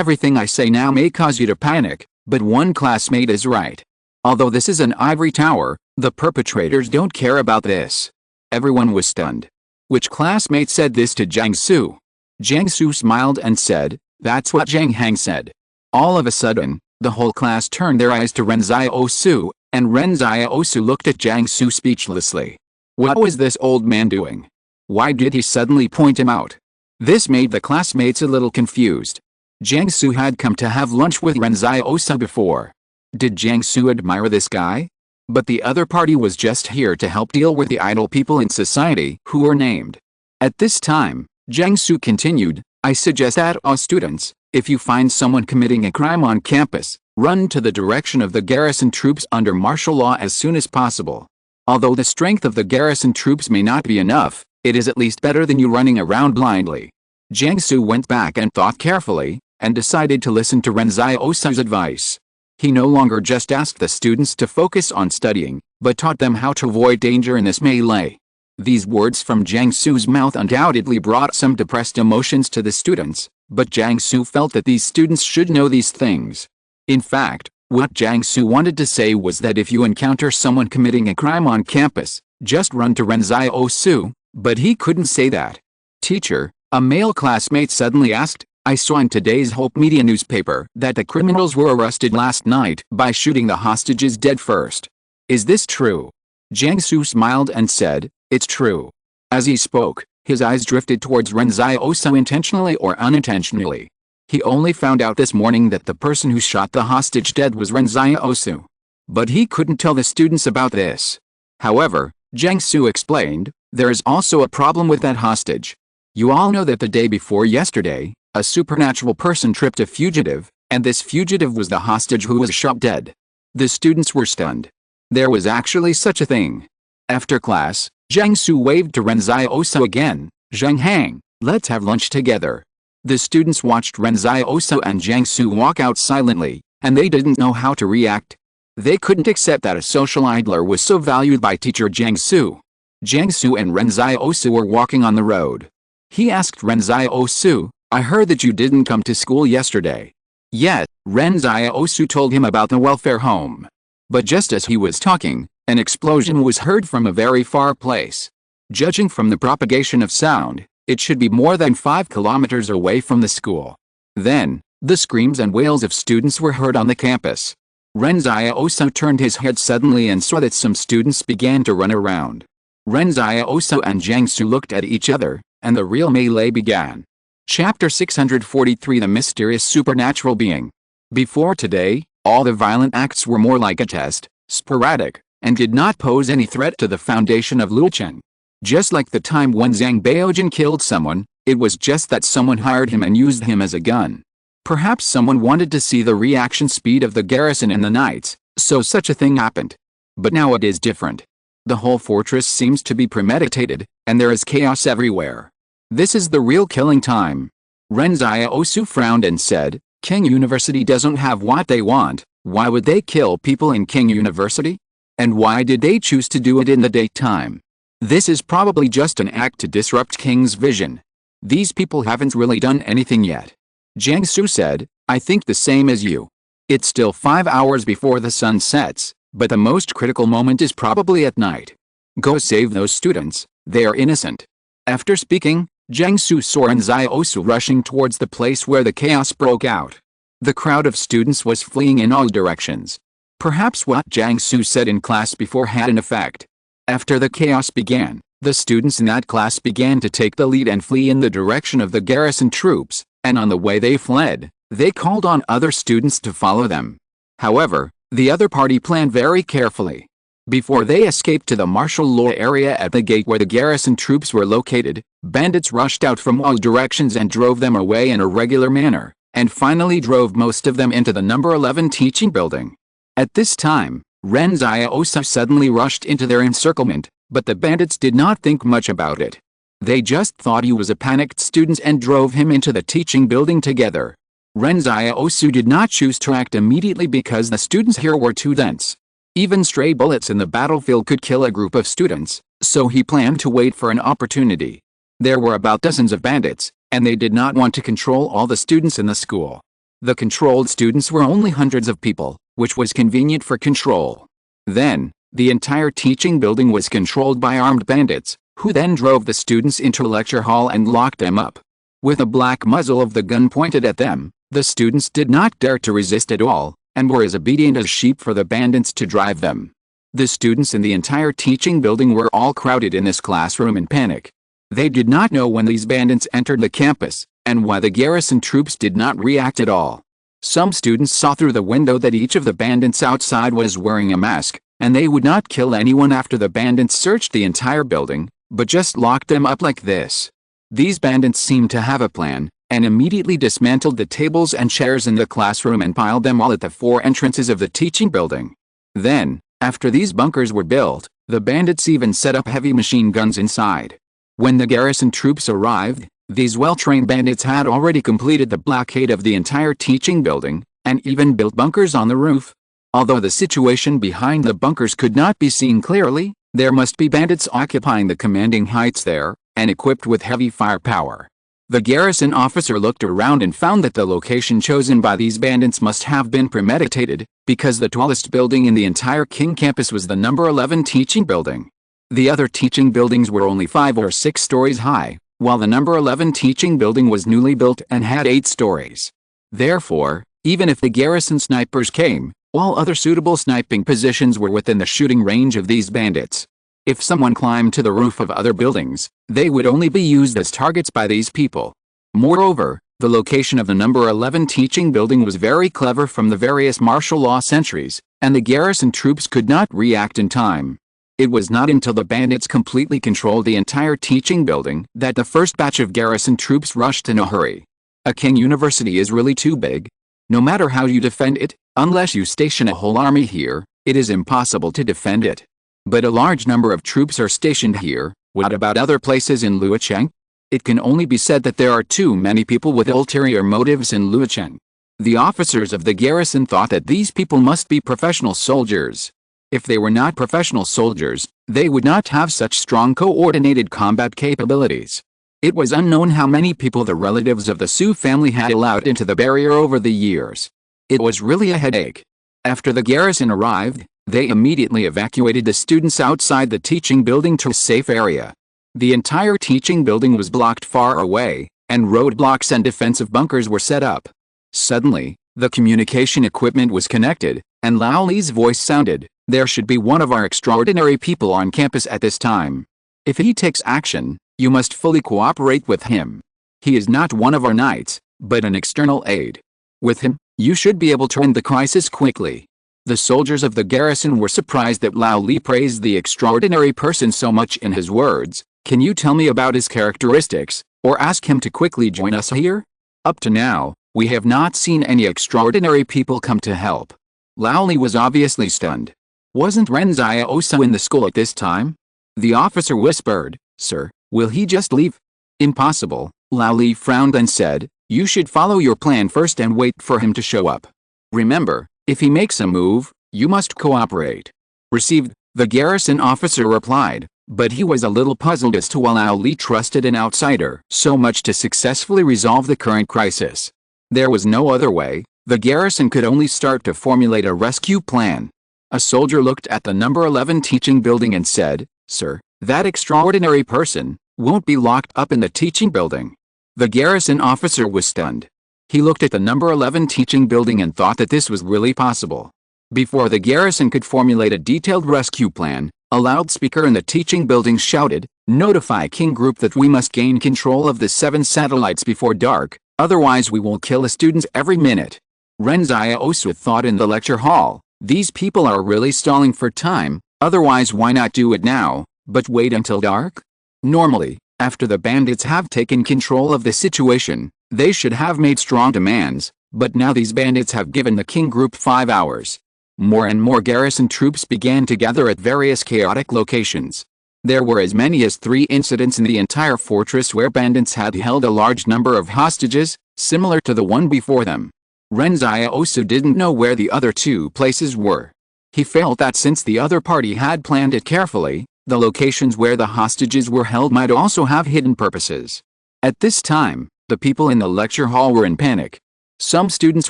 Everything I say now may cause you to panic, but one classmate is right. Although this is an ivory tower, the perpetrators don't care about this." Everyone was stunned. Which classmate said this to Jiangsu? Jiangsu smiled and said, "That's what Zhang Hang said." All of a sudden, the whole class turned their eyes to Ren Xiaosu, and Ren Xiaosu looked at Jiangsu speechlessly. What was this old man doing? Why did he suddenly point him out? This made the classmates a little confused. Jiangsu had come to have lunch with Ren Xiaosu before. Did Jiangsu admire this guy? But the other party was just here to help deal with the idle people in society who were named. At this time, Jiangsu continued, "I suggest that all students, if you find someone committing a crime on campus, run to the direction of the garrison troops under martial law as soon as possible. Although the strength of the garrison troops may not be enough, it is at least better than you running around blindly." Jiangsu went back and thought carefully, and decided to listen to Ren Xiaosu's advice. He no longer just asked the students to focus on studying, but taught them how to avoid danger in this melee. These words from Jiangsu's mouth undoubtedly brought some depressed emotions to the students, but Jiangsu felt that these students should know these things. In fact, what Jiangsu wanted to say was that if you encounter someone committing a crime on campus, just run to Ren Xiaosu, but he couldn't say that. "Teacher," a male classmate suddenly asked, "I saw in today's Hope Media newspaper that the criminals were arrested last night by shooting the hostages dead first. Is this true?" Jiangsu smiled and said, "It's true." As he spoke, his eyes drifted towards Ren Xiaosu intentionally or unintentionally. He only found out this morning that the person who shot the hostage dead was Ren Xiaosu. But he couldn't tell the students about this. However, Jiangsu explained, "There is also a problem with that hostage. You all know that the day before yesterday, a supernatural person tripped a fugitive, and this fugitive was the hostage who was shot dead." The students were stunned. There was actually such a thing. After class, Jiangsu waved to Ren Xiaosu again, "Zhang Hang, let's have lunch together." The students watched Ren Xiaosu and Jiangsu walk out silently, and they didn't know how to react. They couldn't accept that a social idler was so valued by teacher Jiangsu. Jiangsu and Ren Xiaosu were walking on the road. He asked Ren Xiaosu, "I heard that you didn't come to school yesterday." Yet, Ren Xiaosu told him about the welfare home. But just as he was talking, an explosion was heard from a very far place. Judging from the propagation of sound, it should be more than 5 kilometers away from the school. Then, the screams and wails of students were heard on the campus. Ren Xiaosu turned his head suddenly and saw that some students began to run around. Ren Xiaosu and Jiangsu looked at each other, and the real melee began. Chapter 643 The Mysterious Supernatural Being. Before today, all the violent acts were more like a test, sporadic, and did not pose any threat to the foundation of Lucheng. Just like the time when Zhang Baojin killed someone, it was just that someone hired him and used him as a gun. Perhaps someone wanted to see the reaction speed of the garrison in the nights, so such a thing happened. But now it is different. The whole fortress seems to be premeditated, and there is chaos everywhere. This is the real killing time. Ren Xiaosu frowned and said, King University doesn't have what they want. Why would they kill people in King University? And why did they choose to do it in the daytime? This is probably just an act to disrupt King's vision. These people haven't really done anything yet. Jiang Su said, I think the same as you. It's still 5 hours before the sun sets, but the most critical moment is probably at night. Go save those students, they are innocent. After speaking, Jiang Su saw Ren Xiaosu rushing towards the place where the chaos broke out. The crowd of students was fleeing in all directions. Perhaps what Jiang Su said in class before had an effect. After the chaos began, the students in that class began to take the lead and flee in the direction of the garrison troops, and on the way they fled, they called on other students to follow them. However, the other party planned very carefully. Before they escaped to the martial law area at the gate where the garrison troops were located, bandits rushed out from all directions and drove them away in a regular manner, and finally drove most of them into the number 11 teaching building. At this time, Ren Xiaosu suddenly rushed into their encirclement, but the bandits did not think much about it. They just thought he was a panicked student and drove him into the teaching building together. Ren Xiaosu did not choose to act immediately because the students here were too dense. Even stray bullets in the battlefield could kill a group of students, so he planned to wait for an opportunity. There were about dozens of bandits, and they did not want to control all the students in the school. The controlled students were only hundreds of people, which was convenient for control. Then, the entire teaching building was controlled by armed bandits, who then drove the students into a lecture hall and locked them up. With a black muzzle of the gun pointed at them, the students did not dare to resist at all, and were as obedient as sheep for the bandits to drive them. The students in the entire teaching building were all crowded in this classroom in panic. They did not know when these bandits entered the campus, and why the garrison troops did not react at all. Some students saw through the window that each of the bandits outside was wearing a mask, and they would not kill anyone after the bandits searched the entire building, but just locked them up like this. These bandits seemed to have a plan, and immediately dismantled the tables and chairs in the classroom and piled them all at the 4 entrances of the teaching building. Then, after these bunkers were built, the bandits even set up heavy machine guns inside. When the garrison troops arrived, these well-trained bandits had already completed the blockade of the entire teaching building, and even built bunkers on the roof. Although the situation behind the bunkers could not be seen clearly, there must be bandits occupying the commanding heights there, and equipped with heavy firepower. The garrison officer looked around and found that the location chosen by these bandits must have been premeditated, because the tallest building in the entire King campus was the number 11 teaching building. The other teaching buildings were only 5 or 6 stories high, while the number 11 teaching building was newly built and had 8 stories. Therefore, even if the garrison snipers came, all other suitable sniping positions were within the shooting range of these bandits. If someone climbed to the roof of other buildings, they would only be used as targets by these people. Moreover, the location of the number 11 teaching building was very clever from the various martial law sentries, and the garrison troops could not react in time. It was not until the bandits completely controlled the entire teaching building that the first batch of garrison troops rushed in a hurry. A King University is really too big. No matter how you defend it, unless you station a whole army here, it is impossible to defend it. But a large number of troops are stationed here. What about other places in Luocheng? It can only be said that there are too many people with ulterior motives in Luocheng. The officers of the garrison thought that these people must be professional soldiers. If they were not professional soldiers, they would not have such strong coordinated combat capabilities. It was unknown how many people the relatives of the Su family had allowed into the barrier over the years. It was really a headache. After the garrison arrived, they immediately evacuated the students outside the teaching building to a safe area. The entire teaching building was blocked far away, and roadblocks and defensive bunkers were set up. Suddenly, the communication equipment was connected, and Lao Li's voice sounded, "There should be one of our extraordinary people on campus at this time. If he takes action, you must fully cooperate with him. He is not one of our knights, but an external aid. With him, you should be able to end the crisis quickly." The soldiers of the garrison were surprised that Lao Li praised the extraordinary person so much in his words. "Can you tell me about his characteristics, or ask him to quickly join us here? Up to now, we have not seen any extraordinary people come to help." Lao Li was obviously stunned. Wasn't Ren Xiaosu in the school at this time? The officer whispered, "Sir, will he just leave?" "Impossible." Lao Li frowned and said, You should follow your plan first and wait for him to show up. Remember, if he makes a move, you must cooperate. Received, the garrison officer replied, but he was a little puzzled as to why Li trusted an outsider so much to successfully resolve the current crisis. There was no other way. The garrison could only start to formulate a rescue plan. A soldier looked at the number 11 teaching building and said, "Sir, that extraordinary person won't be locked up in the teaching building." The garrison officer was stunned. He looked at the number 11 teaching building and thought that this was really possible. Before the garrison could formulate a detailed rescue plan, a loudspeaker in the teaching building shouted, "Notify King Group that we must gain control of the 7 satellites before dark, otherwise we will kill the students every minute." Ren Xiaosu thought in the lecture hall, these people are really stalling for time, otherwise why not do it now, but wait until dark? Normally, after the bandits have taken control of the situation, they should have made strong demands, but now these bandits have given the King Group 5 hours. More and more garrison troops began to gather at various chaotic locations. There were as many as 3 incidents in the entire fortress where bandits had held a large number of hostages, similar to the one before them. Ren Xiaosu didn't know where the other 2 places were. He felt that since the other party had planned it carefully, the locations where the hostages were held might also have hidden purposes. At this time, the people in the lecture hall were in panic. Some students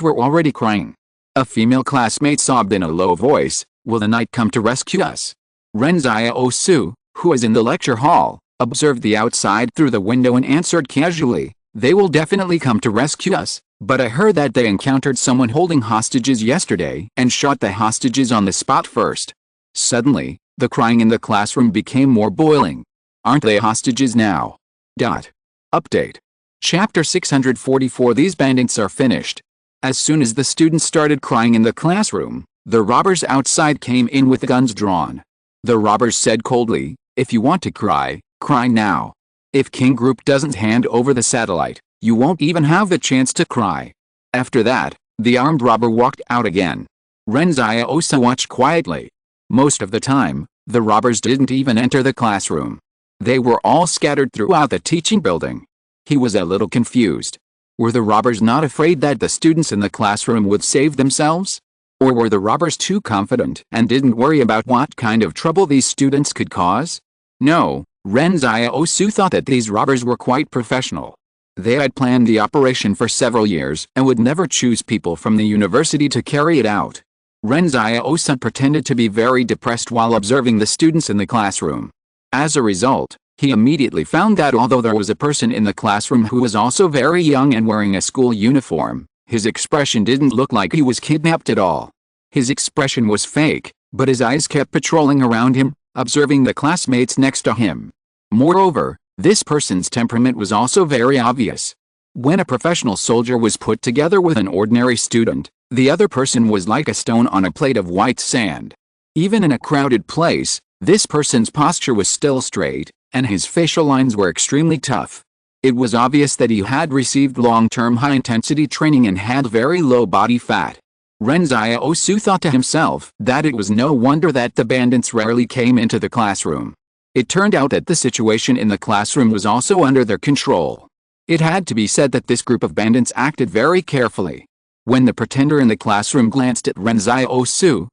were already crying. A female classmate sobbed in a low voice, "Will the night come to rescue us?" Ren Xiaosu, who was in the lecture hall, observed the outside through the window and answered casually, "They will definitely come to rescue us, but I heard that they encountered someone holding hostages yesterday and shot the hostages on the spot first." Suddenly, the crying in the classroom became more boiling. "Aren't they hostages now?" Update. Chapter 644. These bandits are finished. As soon as the students started crying in the classroom, the robbers outside came in with guns drawn. The robbers said coldly, "If you want to cry, cry now. If King Group doesn't hand over the satellite, you won't even have the chance to cry." After that, the armed robber walked out again. Ren Xiaosu watched quietly. Most of the time, the robbers didn't even enter the classroom. They were all scattered throughout the teaching building. He was a little confused. Were the robbers not afraid that the students in the classroom would save themselves? Or were the robbers too confident and didn't worry about what kind of trouble these students could cause? No, Ren Xiaosu thought that these robbers were quite professional. They had planned the operation for several years and would never choose people from the university to carry it out. Ren Xiaosu pretended to be very depressed while observing the students in the classroom. As a result, he immediately found that although there was a person in the classroom who was also very young and wearing a school uniform, his expression didn't look like he was kidnapped at all. His expression was fake, but his eyes kept patrolling around him, observing the classmates next to him. Moreover, this person's temperament was also very obvious. When a professional soldier was put together with an ordinary student, the other person was like a stone on a plate of white sand. Even in a crowded place, this person's posture was still straight, and his facial lines were extremely tough. It was obvious that he had received long-term high-intensity training and had very low body fat. Ren Xiaosu thought to himself that it was no wonder that the bandits rarely came into the classroom. It turned out that the situation in the classroom was also under their control. It had to be said that this group of bandits acted very carefully. When the pretender in the classroom glanced at Ren Xiaosu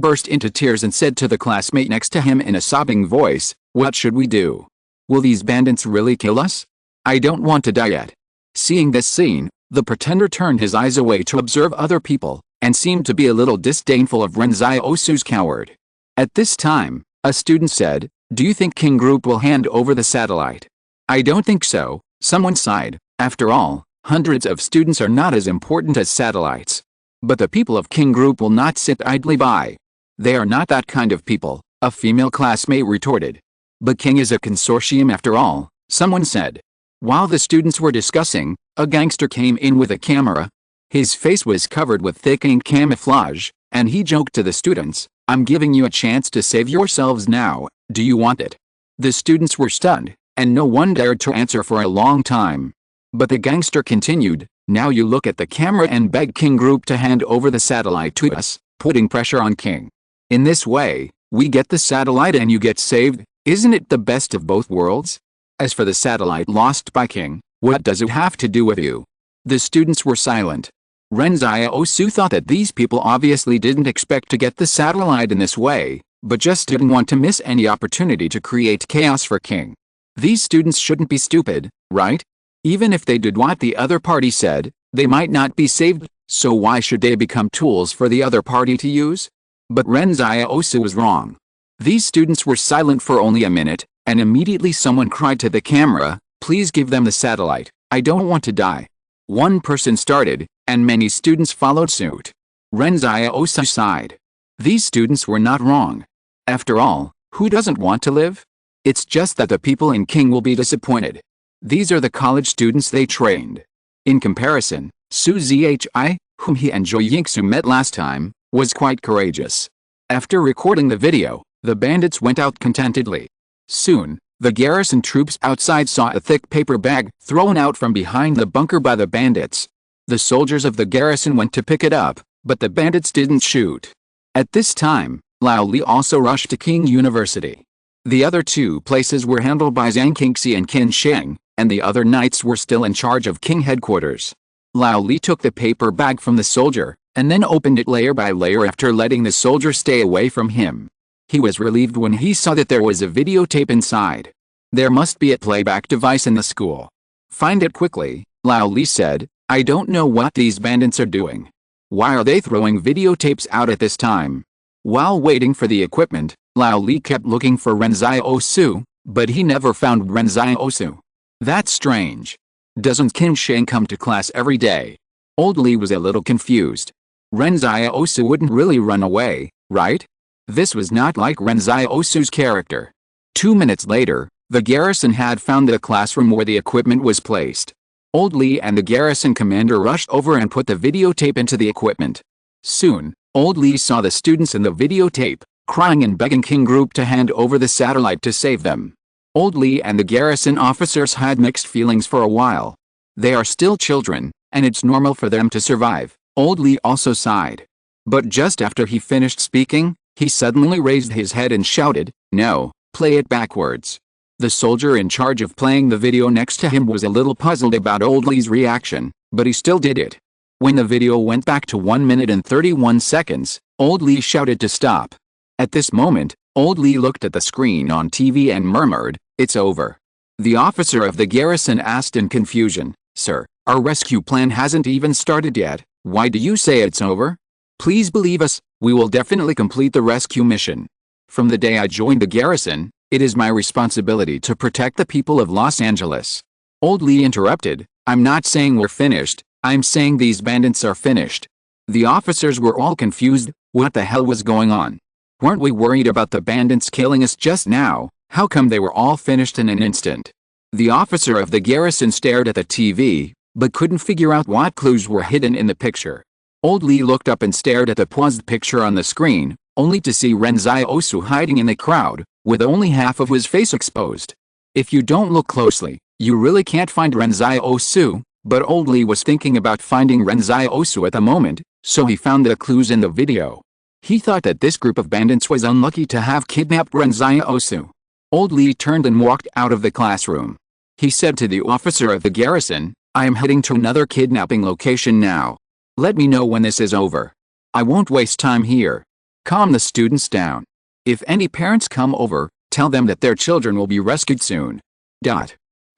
burst into tears and said to the classmate next to him in a sobbing voice, "What should we do? Will these bandits really kill us? I don't want to die yet." Seeing this scene, the pretender turned his eyes away to observe other people, and seemed to be a little disdainful of Ren Xiaosu's coward. At this time, a student said, "Do you think King Group will hand over the satellite?" "I don't think so," someone sighed. "After all, hundreds of students are not as important as satellites. But the people of King Group will not sit idly by. They are not that kind of people," a female classmate retorted. "But King is a consortium after all," someone said. While the students were discussing, a gangster came in with a camera. His face was covered with thick ink camouflage, and he joked to the students, "I'm giving you a chance to save yourselves now, do you want it?" The students were stunned, and no one dared to answer for a long time. But the gangster continued, "Now you look at the camera and beg King Group to hand over the satellite to us, putting pressure on King. In this way, we get the satellite and you get saved. Isn't it the best of both worlds? As for the satellite lost by King, What does it have to do with you? The students were silent. Ren Xiaosu thought that these people obviously didn't expect to get the satellite in this way, but just didn't want to miss any opportunity to create chaos for King. These students shouldn't be stupid, right? Even if they did what the other party said, they might not be saved, so why should they become tools for the other party to use? But Ren Xiaosu was wrong. These students were silent for only a minute, and immediately someone cried to the camera, "Please give them the satellite, I don't want to die." One person started, and many students followed suit. Ren Xiaosu sighed. These students were not wrong. After all, who doesn't want to live? It's just that the people in King will be disappointed. These are the college students they trained. In comparison, Su Zhi, whom he and Jo Yingsu met last time, was quite courageous. After recording the video, the bandits went out contentedly. Soon, the garrison troops outside saw a thick paper bag thrown out from behind the bunker by the bandits. The soldiers of the garrison went to pick it up, but the bandits didn't shoot. At this time, Lao Li also rushed to King University. The other two places were handled by Zhang Qingxi and Qin Sheng, and the other knights were still in charge of King headquarters. Lao Li took the paper bag from the soldier, and then opened it layer by layer after letting the soldier stay away from him. He was relieved when he saw that there was a videotape inside. There must be a playback device in the school. Find it quickly, Lao Li said. I don't know what these bandits are doing. Why are they throwing videotapes out at this time? While waiting for the equipment, Lao Li kept looking for Ren Xiaosu, but he never found Ren Xiaosu. That's strange. Doesn't Qin Sheng come to class every day? Old Li was a little confused. Ren Xiaosu wouldn't really run away, right? This was not like Ren Xiaosu's character. 2 minutes later, the garrison had found the classroom where the equipment was placed. Old Li and the garrison commander rushed over and put the videotape into the equipment. Soon, Old Li saw the students in the videotape, crying and begging King Group to hand over the satellite to save them. Old Li and the garrison officers had mixed feelings for a while. They are still children, and it's normal for them to survive. Old Li also sighed. But just after he finished speaking, he suddenly raised his head and shouted, "No, play it backwards." The soldier in charge of playing the video next to him was a little puzzled about Old Li's reaction, but he still did it. When the video went back to 1 minute and 31 seconds, Old Li shouted to stop. At this moment, Old Li looked at the screen on TV and murmured, "It's over." The officer of the garrison asked in confusion, "Sir, our rescue plan hasn't even started yet, why do you say it's over? Please believe us, we will definitely complete the rescue mission. From the day I joined the garrison, it is my responsibility to protect the people of Los Angeles." Old Li interrupted, "I'm not saying we're finished, I'm saying these bandits are finished." The officers were all confused. What the hell was going on? Weren't we worried about the bandits killing us just now? How come they were all finished in an instant? The officer of the garrison stared at the TV, but couldn't figure out what clues were hidden in the picture. Old Li looked up and stared at the paused picture on the screen, only to see Ren Xiaosu hiding in the crowd, with only half of his face exposed. If you don't look closely, you really can't find Ren Xiaosu, but Old Li was thinking about finding Ren Xiaosu at the moment, so he found the clues in the video. He thought that this group of bandits was unlucky to have kidnapped Ren Xiaosu. Old Li turned and walked out of the classroom. He said to the officer of the garrison, "I am heading to another kidnapping location now. Let me know when this is over. I won't waste time here. Calm the students down. If any parents come over, tell them that their children will be rescued soon."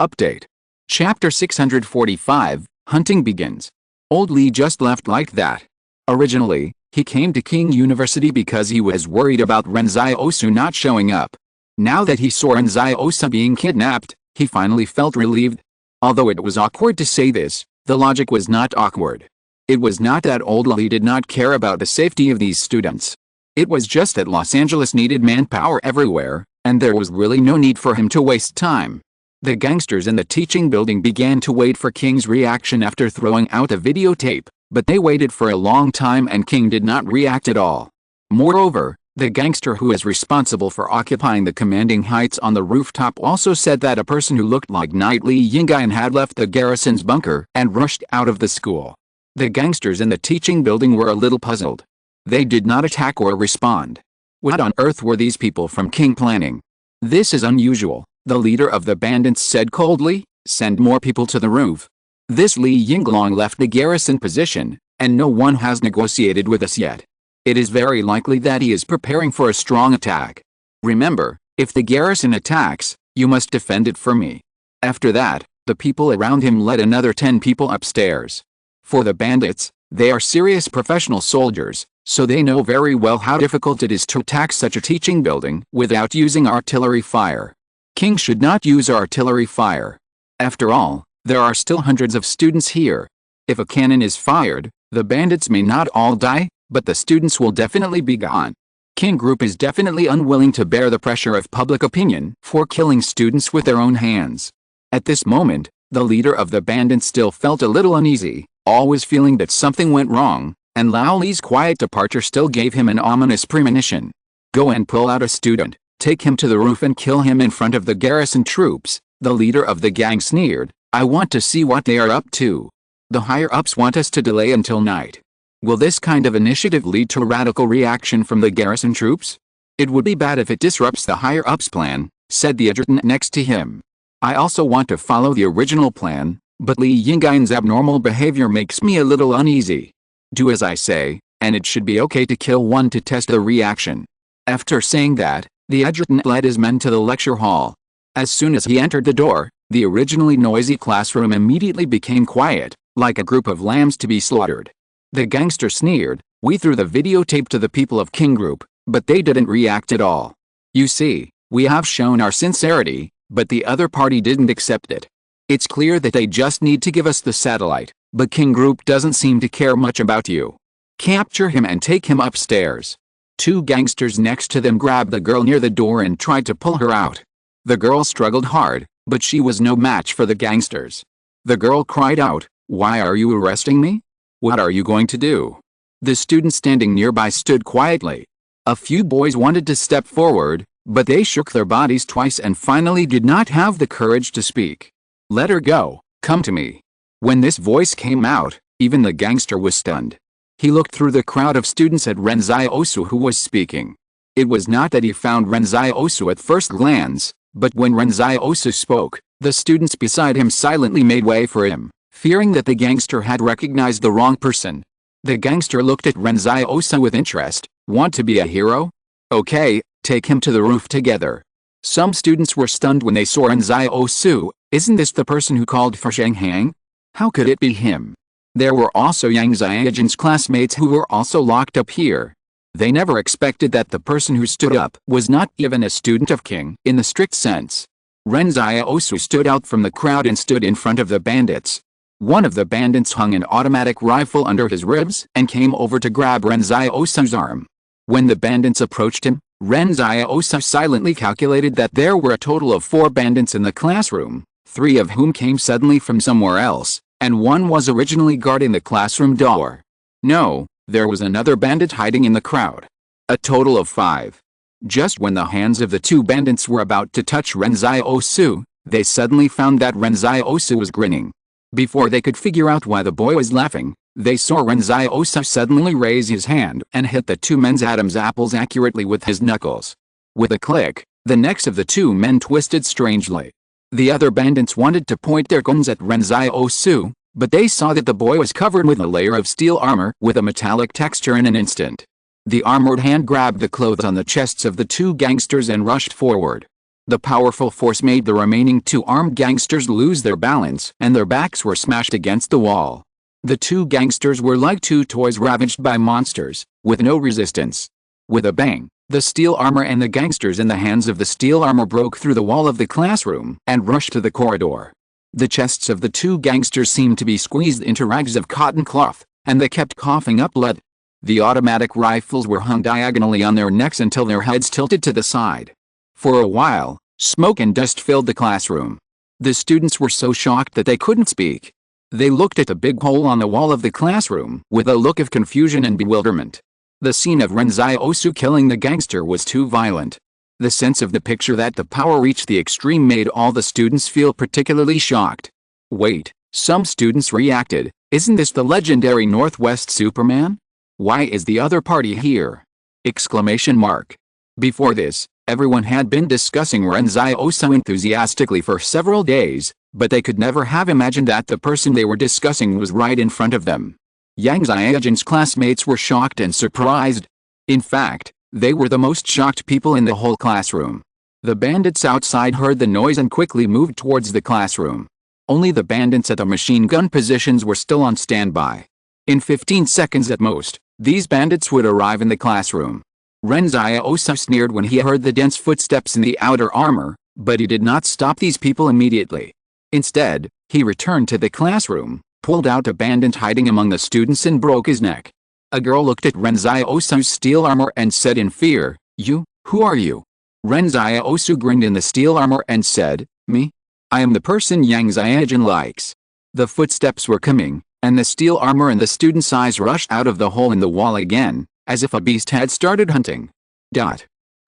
Update. Chapter 645, Hunting begins. Old Li just left like that. Originally, he came to King University because he was worried about Ren Xiaosu not showing up. Now that he saw Ren Xiaosu being kidnapped, he finally felt relieved. Although it was awkward to say this, the logic was not awkward. It was not that Old Li did not care about the safety of these students. It was just that Los Angeles needed manpower everywhere, and there was really no need for him to waste time. The gangsters in the teaching building began to wait for King's reaction after throwing out a videotape, but they waited for a long time and King did not react at all. Moreover, the gangster who is responsible for occupying the commanding heights on the rooftop also said that a person who looked like Knight Li Yingyan had left the garrison's bunker and rushed out of the school. The gangsters in the teaching building were a little puzzled. They did not attack or respond. What on earth were these people from King planning? "This is unusual," the leader of the bandits said coldly. Send more people to the roof. This Li Yinglong left the garrison position, and no one has negotiated with us yet. It is very likely that he is preparing for a strong attack. Remember, if the garrison attacks, you must defend it for me. After that, the people around him led another 10 people upstairs. For the bandits, they are serious professional soldiers, so they know very well how difficult it is to attack such a teaching building without using artillery fire. King should not use artillery fire. After all, there are still hundreds of students here. If a cannon is fired, the bandits may not all die, but the students will definitely be gone. King Group is definitely unwilling to bear the pressure of public opinion for killing students with their own hands. At this moment, the leader of the bandits still felt a little uneasy, always feeling that something went wrong, and Lao Li's quiet departure still gave him an ominous premonition. Go and pull out a student, take him to the roof and kill him in front of the garrison troops, the leader of the gang sneered. I want to see what they are up to. The higher-ups want us to delay until night. Will this kind of initiative lead to a radical reaction from the garrison troops? It would be bad if it disrupts the higher-ups' plan, said the adjutant next to him. I also want to follow the original plan, but Li Yingai's abnormal behavior makes me a little uneasy. Do as I say, and it should be okay to kill one to test the reaction. After saying that, the adjutant led his men to the lecture hall. As soon as he entered the door, the originally noisy classroom immediately became quiet, like a group of lambs to be slaughtered. The gangster sneered, we threw the videotape to the people of King Group, but they didn't react at all. You see, we have shown our sincerity, but the other party didn't accept it. It's clear that they just need to give us the satellite, but King Group doesn't seem to care much about you. Capture him and take him upstairs. 2 gangsters next to them grabbed the girl near the door and tried to pull her out. The girl struggled hard, but she was no match for the gangsters. The girl cried out, why are you arresting me? What are you going to do? The student standing nearby stood quietly. A few boys wanted to step forward, but they shook their bodies twice and finally did not have the courage to speak. Let her go, come to me. When this voice came out, even the gangster was stunned. He looked through the crowd of students at Ren Xiaosu who was speaking. It was not that he found Ren Xiaosu at first glance, but when Ren Xiaosu spoke, the students beside him silently made way for him, fearing that the gangster had recognized the wrong person. The gangster looked at Ren Xiaosu with interest. Want to be a hero? Okay, take him to the roof together. Some students were stunned when they saw Ren Xiaosu. Isn't this the person who called for Zhang Hang? How could it be him? There were also Yang Xiaojin's classmates who were also locked up here. They never expected that the person who stood up was not even a student of King in the strict sense. Ren Xiaosu stood out from the crowd and stood in front of the bandits. One of the bandits hung an automatic rifle under his ribs and came over to grab Ren Xiaosu's arm. When the bandits approached him, Ren Xiaosu silently calculated that there were a total of 4 bandits in the classroom, 3 of whom came suddenly from somewhere else, and 1 was originally guarding the classroom door. No, there was another bandit hiding in the crowd. A total of 5. Just when the hands of the 2 bandits were about to touch Ren Xiaosu, they suddenly found that Ren Xiaosu was grinning. Before they could figure out why the boy was laughing, they saw Ren Xiaosu suddenly raise his hand and hit the 2 men's Adam's apples accurately with his knuckles. With a click, the necks of the 2 men twisted strangely. The other bandits wanted to point their guns at Ren Xiaosu, but they saw that the boy was covered with a layer of steel armor with a metallic texture in an instant. The armored hand grabbed the clothes on the chests of the 2 gangsters and rushed forward. The powerful force made the remaining 2 armed gangsters lose their balance and their backs were smashed against the wall. The 2 gangsters were like 2 toys ravaged by monsters, with no resistance. With a bang, the steel armor and the gangsters in the hands of the steel armor broke through the wall of the classroom and rushed to the corridor. The chests of the 2 gangsters seemed to be squeezed into rags of cotton cloth, and they kept coughing up blood. The automatic rifles were hung diagonally on their necks until their heads tilted to the side. For a while, smoke and dust filled the classroom. The students were so shocked that they couldn't speak. They looked at the big hole on the wall of the classroom with a look of confusion and bewilderment. The scene of Ren Xiaosu killing the gangster was too violent. The sense of the picture that the power reached the extreme made all the students feel particularly shocked. Wait, some students reacted, isn't this the legendary Northwest Superman? Why is the other party here? Exclamation mark. Before this, everyone had been discussing Ren Xiaosu enthusiastically for several days, but they could never have imagined that the person they were discussing was right in front of them. Yang Xiaojun's classmates were shocked and surprised. In fact, they were the most shocked people in the whole classroom. The bandits outside heard the noise and quickly moved towards the classroom. Only the bandits at the machine gun positions were still on standby. In 15 seconds at most, these bandits would arrive in the classroom. Ren Xiaosu sneered when he heard the dense footsteps in the outer armor, but he did not stop these people immediately. Instead, he returned to the classroom, pulled out a bandit hiding among the students and broke his neck. A girl looked at Ren Xiaosu's steel armor and said in fear, "You, who are you?" Ren Xiaosu grinned in the steel armor and said, "Me? I am the person Yang Xiaojun likes." The footsteps were coming, and the steel armor and the student's eyes rushed out of the hole in the wall again, as if a beast had started hunting.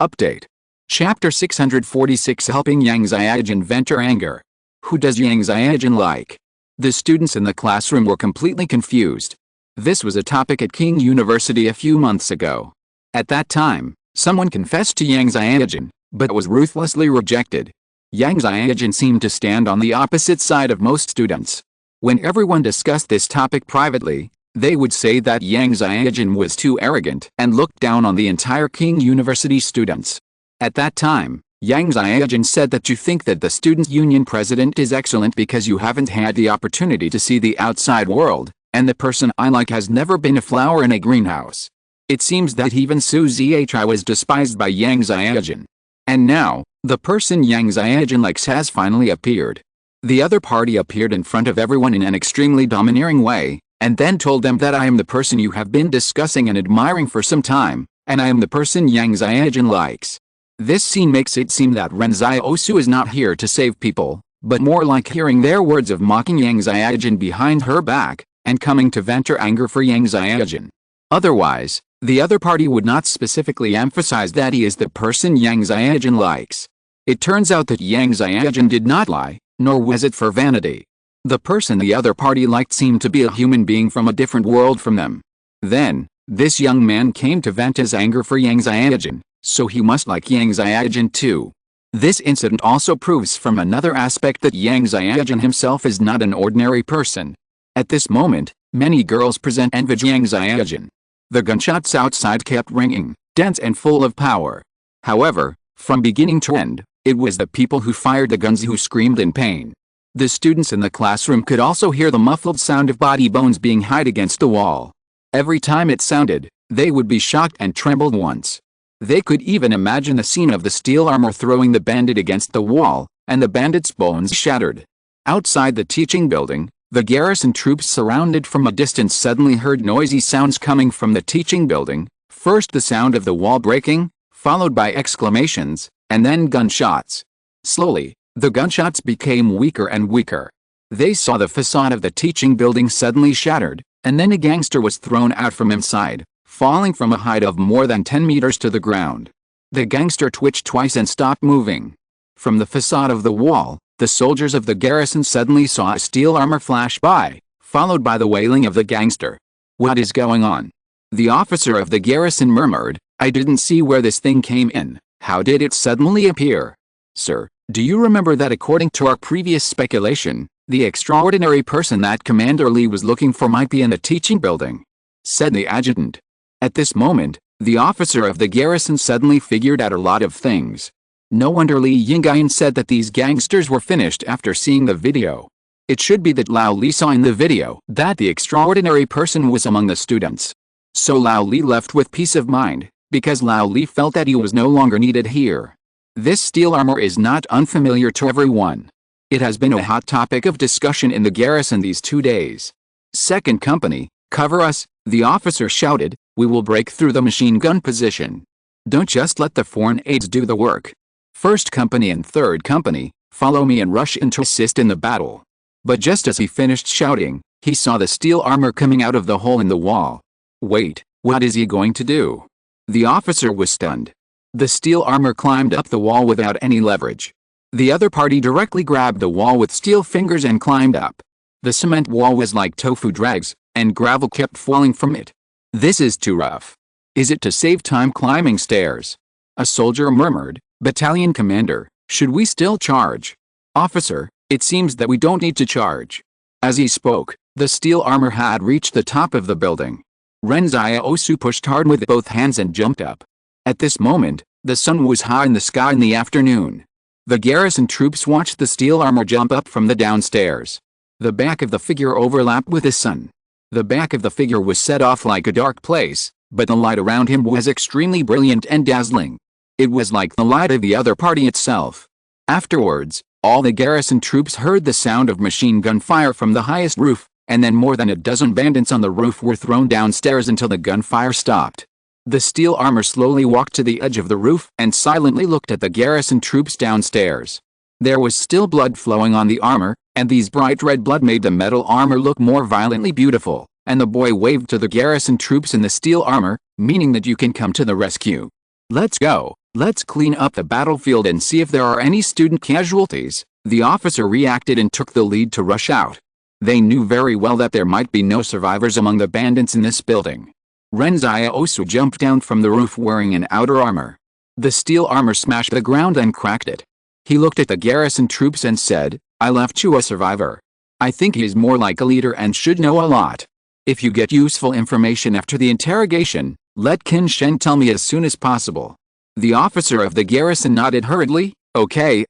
Update. Chapter 646 Helping Yang Xiaojun Vent Her Anger. Who does Yang Xiaojun like? The students in the classroom were completely confused. This was a topic at King University a few months ago. At that time, someone confessed to Yang Xiaojun, but was ruthlessly rejected. Yang Xiaojun seemed to stand on the opposite side of most students. When everyone discussed this topic privately, they would say that Yang Xiaojun was too arrogant and looked down on the entire King University students. At that time, Yang Xiaojun said that you think that the Students' Union president is excellent because you haven't had the opportunity to see the outside world, and the person I like has never been a flower in a greenhouse. It seems that even Su Zhi was despised by Yang Xiaojun. And now, the person Yang Xiaojun likes has finally appeared. The other party appeared in front of everyone in an extremely domineering way, and then told them that I am the person you have been discussing and admiring for some time, and I am the person Yang Xiaojun likes. This scene makes it seem that Ren Xiaosu is not here to save people, but more like hearing their words of mocking Yang Xiaojun behind her back, and coming to vent her anger for Yang Xiaojun. Otherwise, the other party would not specifically emphasize that he is the person Yang Xiaojun likes. It turns out that Yang Xiaojun did not lie, nor was it for vanity. The person the other party liked seemed to be a human being from a different world from them. Then, this young man came to vent his anger for Yang Xiaojun, so he must like Yang Xiaojun too. This incident also proves from another aspect that Yang Xiaojun himself is not an ordinary person. At this moment, many girls present envy Yang Xiaojun. The gunshots outside kept ringing, dense and full of power. However, from beginning to end, it was the people who fired the guns who screamed in pain. The students in the classroom could also hear the muffled sound of body bones being hit against the wall. Every time it sounded, they would be shocked and trembled once. They could even imagine the scene of the steel armor throwing the bandit against the wall, and the bandit's bones shattered. Outside the teaching building, the garrison troops surrounded from a distance suddenly heard noisy sounds coming from the teaching building, first the sound of the wall breaking, followed by exclamations, and then gunshots. Slowly, the gunshots became weaker and weaker. They saw the facade of the teaching building suddenly shattered, and then a gangster was thrown out from inside, falling from a height of more than 10 meters to the ground. The gangster twitched twice and stopped moving. From the facade of the wall, the soldiers of the garrison suddenly saw a steel armor flash by, followed by the wailing of the gangster. "What is going on?" The officer of the garrison murmured, "I didn't see where this thing came in. How did it suddenly appear?" "Sir, do you remember that according to our previous speculation, the extraordinary person that Commander Li was looking for might be in the teaching building?" said the adjutant. At this moment, the officer of the garrison suddenly figured out a lot of things. No wonder Li Yingyan said that these gangsters were finished after seeing the video. It should be that Lao Li saw in the video that the extraordinary person was among the students. So Lao Li left with peace of mind, because Lao Li felt that he was no longer needed here. This steel armor is not unfamiliar to everyone. It has been a hot topic of discussion in the garrison these 2 days. "Second company, cover us," the officer shouted. "We will break through the machine gun position. Don't just let the foreign aides do the work. First company and third company, follow me and rush in to assist in the battle." But just as he finished shouting, he saw the steel armor coming out of the hole in the wall. Wait, what is he going to do? The officer was stunned. The steel armor climbed up the wall without any leverage. The other party directly grabbed the wall with steel fingers and climbed up. The cement wall was like tofu drags, and gravel kept falling from it. "This is too rough. Is it to save time climbing stairs?" a soldier murmured. "Battalion commander, should we still charge?" "Officer, It seems that we don't need to charge. As he spoke, the steel armor had reached the top of the building. Ren Xiaosu pushed hard with both hands and jumped up. At this moment, the sun was high in the sky in the afternoon. The garrison troops watched the steel armor jump up from the downstairs. The back of the figure overlapped with the sun. The back of the figure was set off like a dark place, but the light around him was extremely brilliant and dazzling. It was like the light of the other party itself. Afterwards, all the garrison troops heard the sound of machine gun fire from the highest roof, and then more than a dozen bandits on the roof were thrown downstairs until the gunfire stopped. The steel armor slowly walked to the edge of the roof and silently looked at the garrison troops downstairs. There was still blood flowing on the armor, and these bright red blood made the metal armor look more violently beautiful, and the boy waved to the garrison troops in the steel armor, meaning that you can come to the rescue. Let's go, let's clean up the battlefield and see if there are any student casualties. The officer reacted and took the lead to rush out. They knew very well that there might be no survivors among the bandits in this building. Ren Xiaosu jumped down from the roof wearing an outer armor. The steel armor smashed the ground and cracked it. He looked at the garrison troops and said, "I left you a survivor. I think he's more like a leader and should know a lot. If you get useful information after the interrogation, let Qin Shen tell me as soon as possible." The officer of the garrison nodded hurriedly. Okay,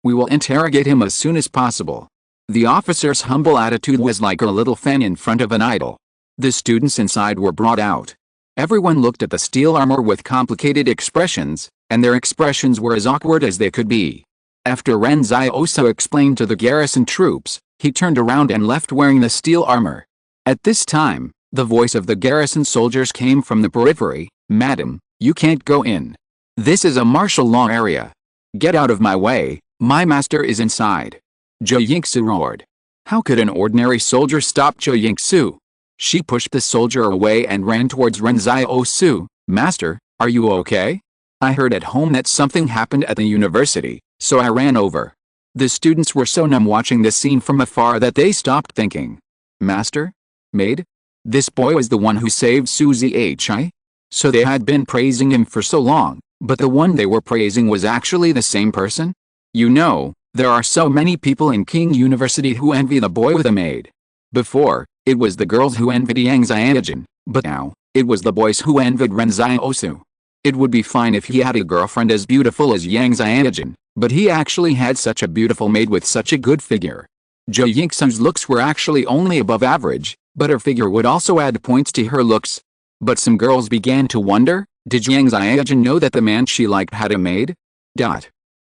we will interrogate him as soon as possible." The officer's humble attitude was like a little fan in front of an idol. The students inside were brought out. Everyone looked at the steel armor with complicated expressions, and their expressions were as awkward as they could be. After Ren Xiaosu explained to the garrison troops, he turned around and left wearing the steel armor. At this time, the voice of the garrison soldiers came from the periphery. "Madam, you can't go in. This is a martial law area. Get out of my way, my master is inside." Zhou Yingsu roared. How could an ordinary soldier stop Zhou Yingsu? She pushed the soldier away and ran towards Ren Xiaosu. "Master, are you okay? I heard at home that something happened at the university, so I ran over." The students were so numb watching this scene from afar that they stopped thinking. Master? Maid? This boy was the one who saved Suzy Hi? So they had been praising him for so long, but the one they were praising was actually the same person? You know, there are so many people in King University who envy the boy with a maid. Before, it was the girls who envied Yang Xiaojin, but now, it was the boys who envied Ren Xiaosu. It would be fine if he had a girlfriend as beautiful as Yang Xiaojin, but he actually had such a beautiful maid with such a good figure. Zhou Yingsu's looks were actually only above average, but her figure would also add points to her looks. But some girls began to wonder, did Yang Xiaojin know that the man she liked had a maid?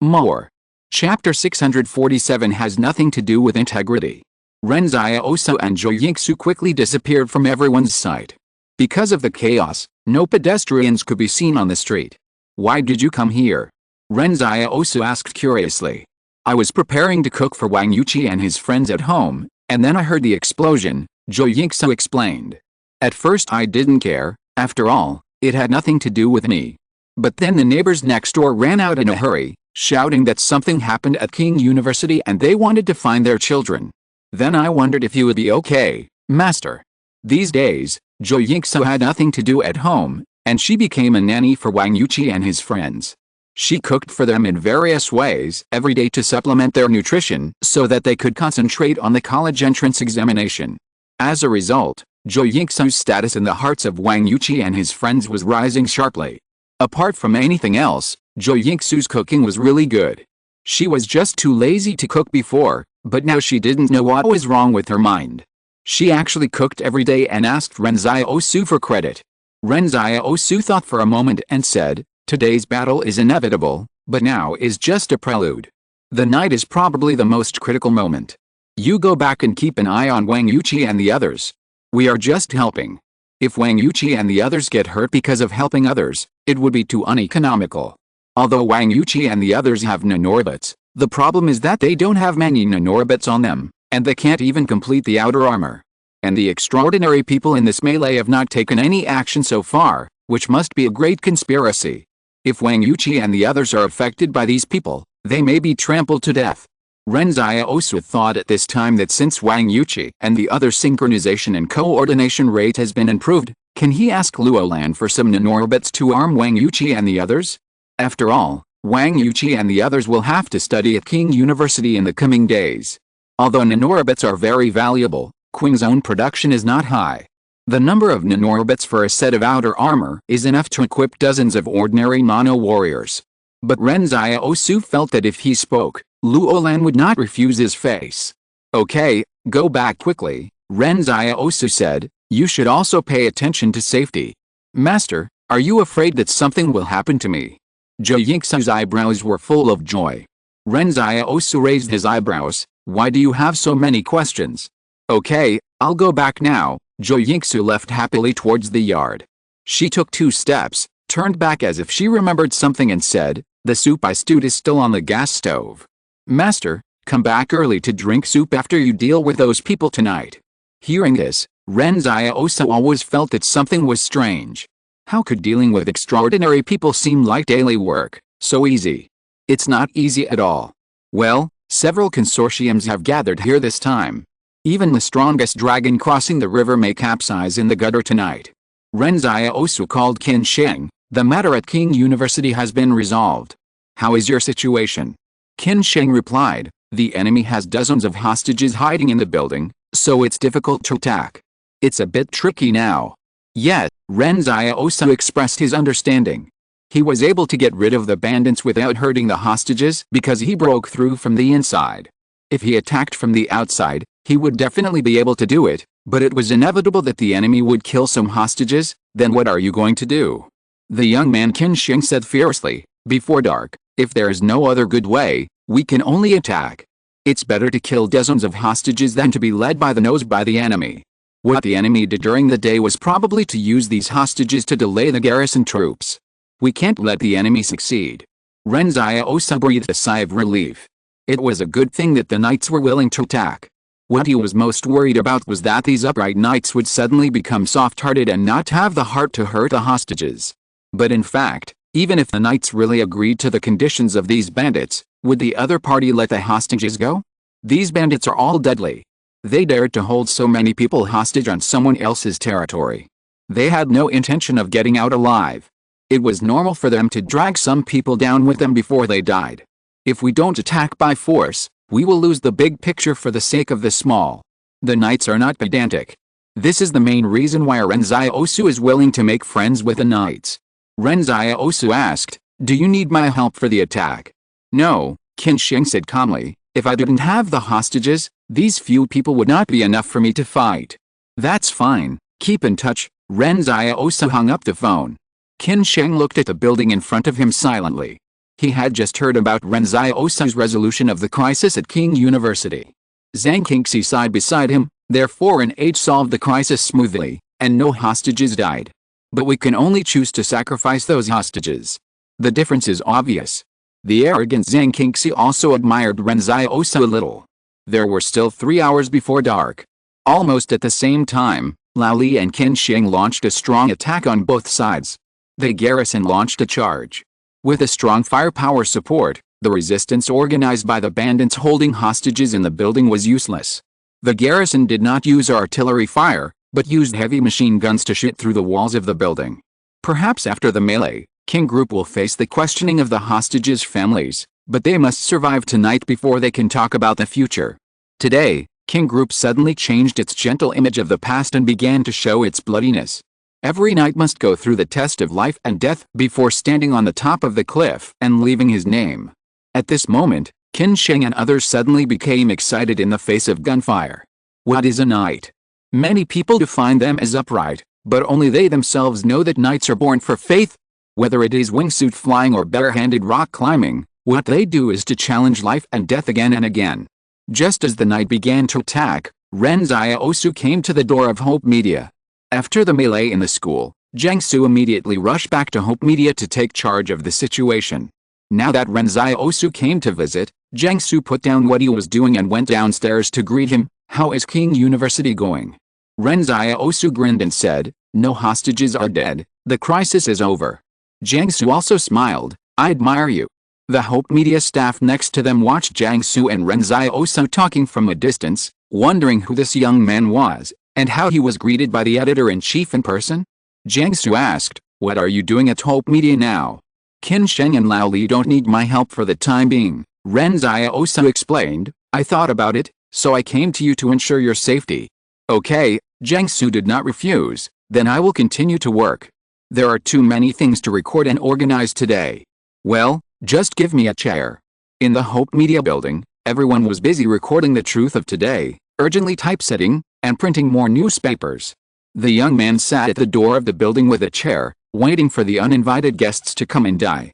More. Chapter 647 has nothing to do with integrity. Ren Xiaosu and Zhou Yingsu quickly disappeared from everyone's sight. Because of the chaos, no pedestrians could be seen on the street. "Why did you come here?" Ren Xiaosu asked curiously. "I was preparing to cook for Wang Yuqi and his friends at home, and then I heard the explosion," Zhou Yingsu explained. "At first I didn't care, after all, it had nothing to do with me. But then the neighbors next door ran out in a hurry, shouting that something happened at King University and they wanted to find their children. Then I wondered if you would be okay, master." These days, Zhou Yingsu had nothing to do at home, and she became a nanny for Wang Yuqi and his friends. She cooked for them in various ways every day to supplement their nutrition so that they could concentrate on the college entrance examination. As a result, Zhou Yingsu's status in the hearts of Wang Yuqi and his friends was rising sharply. Apart from anything else, Zhou Yingsu's cooking was really good. She was just too lazy to cook before, but now she didn't know what was wrong with her mind. She actually cooked every day and asked Ren Xiaosu for credit. Ren Xiaosu thought for a moment and said, "Today's battle is inevitable, but now is just a prelude. The night is probably the most critical moment. You go back and keep an eye on Wang Yuqi and the others. We are just helping. If Wang Yuqi and the others get hurt because of helping others, it would be too uneconomical. Although Wang Yuqi and the others have nanorobots, the problem is that they don't have many nanorobots on them, and they can't even complete the outer armor. And the extraordinary people in this melee have not taken any action so far, which must be a great conspiracy. If Wang Yuqi and the others are affected by these people, they may be trampled to death." Ren Xiaosu thought at this time that since Wang Yuqi and the other synchronization and coordination rate has been improved, can he ask Luolan for some nanorobots to arm Wang Yuqi and the others? After all, Wang Yuqi and the others will have to study at King University in the coming days. Although nanorobots are very valuable, Qing's own production is not high. The number of nanorobots for a set of outer armor is enough to equip dozens of ordinary mono warriors. But Ren Xiaosu felt that if he spoke, Luolan would not refuse his face. Okay, go back quickly, Ren Xiaosu said. You should also pay attention to safety. Master, are you afraid that something will happen to me? Zhou Yingxi's eyebrows were full of joy. Ren Xiaosu raised his eyebrows. Why do you have so many questions? Okay, I'll go back now. Zhou Yingxu left happily towards the yard. She took 2 steps, turned back as if she remembered something and said, the soup I stewed is still on the gas stove. Master, come back early to drink soup after you deal with those people tonight. Hearing this, Ren Xiaosu always felt that something was strange. How could dealing with extraordinary people seem like daily work, so easy? It's not easy at all. Well, several consortiums have gathered here this time. Even the strongest dragon crossing the river may capsize in the gutter tonight. Ren Xiaosu called Qin Sheng. The matter at King University has been resolved. How is your situation? Qin Sheng replied, the enemy has dozens of hostages hiding in the building, so it's difficult to attack. It's a bit tricky now. Yet, Ren Xiaosu expressed his understanding. He was able to get rid of the bandits without hurting the hostages because he broke through from the inside. If he attacked from the outside, he would definitely be able to do it, but it was inevitable that the enemy would kill some hostages. Then what are you going to do? The young man Qin Sheng said fiercely, before dark, if there is no other good way, we can only attack. It's better to kill dozens of hostages than to be led by the nose by the enemy. What the enemy did during the day was probably to use these hostages to delay the garrison troops. We can't let the enemy succeed. Ren Xiaosu breathed a sigh of relief. It was a good thing that the knights were willing to attack. What he was most worried about was that these upright knights would suddenly become soft-hearted and not have the heart to hurt the hostages. But in fact, even if the knights really agreed to the conditions of these bandits, would the other party let the hostages go? These bandits are all deadly. They dared to hold so many people hostage on someone else's territory. They had no intention of getting out alive. It was normal for them to drag some people down with them before they died. If we don't attack by force, we will lose the big picture for the sake of the small. The knights are not pedantic. This is the main reason why Ren Xiaosu is willing to make friends with the knights. Ren Xiaosu asked, do you need my help for the attack? No, Qin Sheng said calmly, if I didn't have the hostages, these few people would not be enough for me to fight. That's fine, keep in touch. Ren Xiaosu hung up the phone. Qin Sheng looked at the building in front of him silently. He had just heard about Ren Xiaosu's resolution of the crisis at King University. Zhang Qingxi sighed beside him, their 4-in-8 solved the crisis smoothly, and no hostages died. But we can only choose to sacrifice those hostages. The difference is obvious. The arrogant Zhang Qingxi also admired Ren Xiaosu a little. There were still 3 hours before dark. Almost at the same time, Lao Li and Qin Sheng launched a strong attack on both sides. The garrison launched a charge. With a strong firepower support, the resistance organized by the bandits holding hostages in the building was useless. The garrison did not use artillery fire, but used heavy machine guns to shoot through the walls of the building. Perhaps after the melee, King Group will face the questioning of the hostages' families, but they must survive tonight before they can talk about the future. Today, King Group suddenly changed its gentle image of the past and began to show its bloodiness. Every knight must go through the test of life and death before standing on the top of the cliff and leaving his name. At this moment, Qin Sheng and others suddenly became excited in the face of gunfire. What is a knight? Many people define them as upright, but only they themselves know that knights are born for faith. Whether it is wingsuit flying or barehanded rock climbing, what they do is to challenge life and death again and again. Just as the knight began to attack, Ren Xiaosu came to the door of Hope Media. After the melee in the school, Jiang Su immediately rushed back to Hope Media to take charge of the situation. Now that Ren Xiaosu came to visit, Jiang Su put down what he was doing and went downstairs to greet him. How is King University going? Ren Xiaosu grinned and said, no hostages are dead, the crisis is over. Jiang Su also smiled, I admire you. The Hope Media staff next to them watched Jiang Su and Ren Xiaosu talking from a distance, wondering who this young man was, and how he was greeted by the editor-in-chief in person. Jiang Su asked, what are you doing at Hope Media now? Qin Sheng and Lao Li don't need my help for the time being, Ren Xiaosu explained. I thought about it, so I came to you to ensure your safety. Okay, Jiang Su did not refuse. Then I will continue to work. There are too many things to record and organize today. Well, just give me a chair. In the Hope Media building, everyone was busy recording the truth of today, urgently typesetting, and printing more newspapers. The young man sat at the door of the building with a chair, waiting for the uninvited guests to come and die.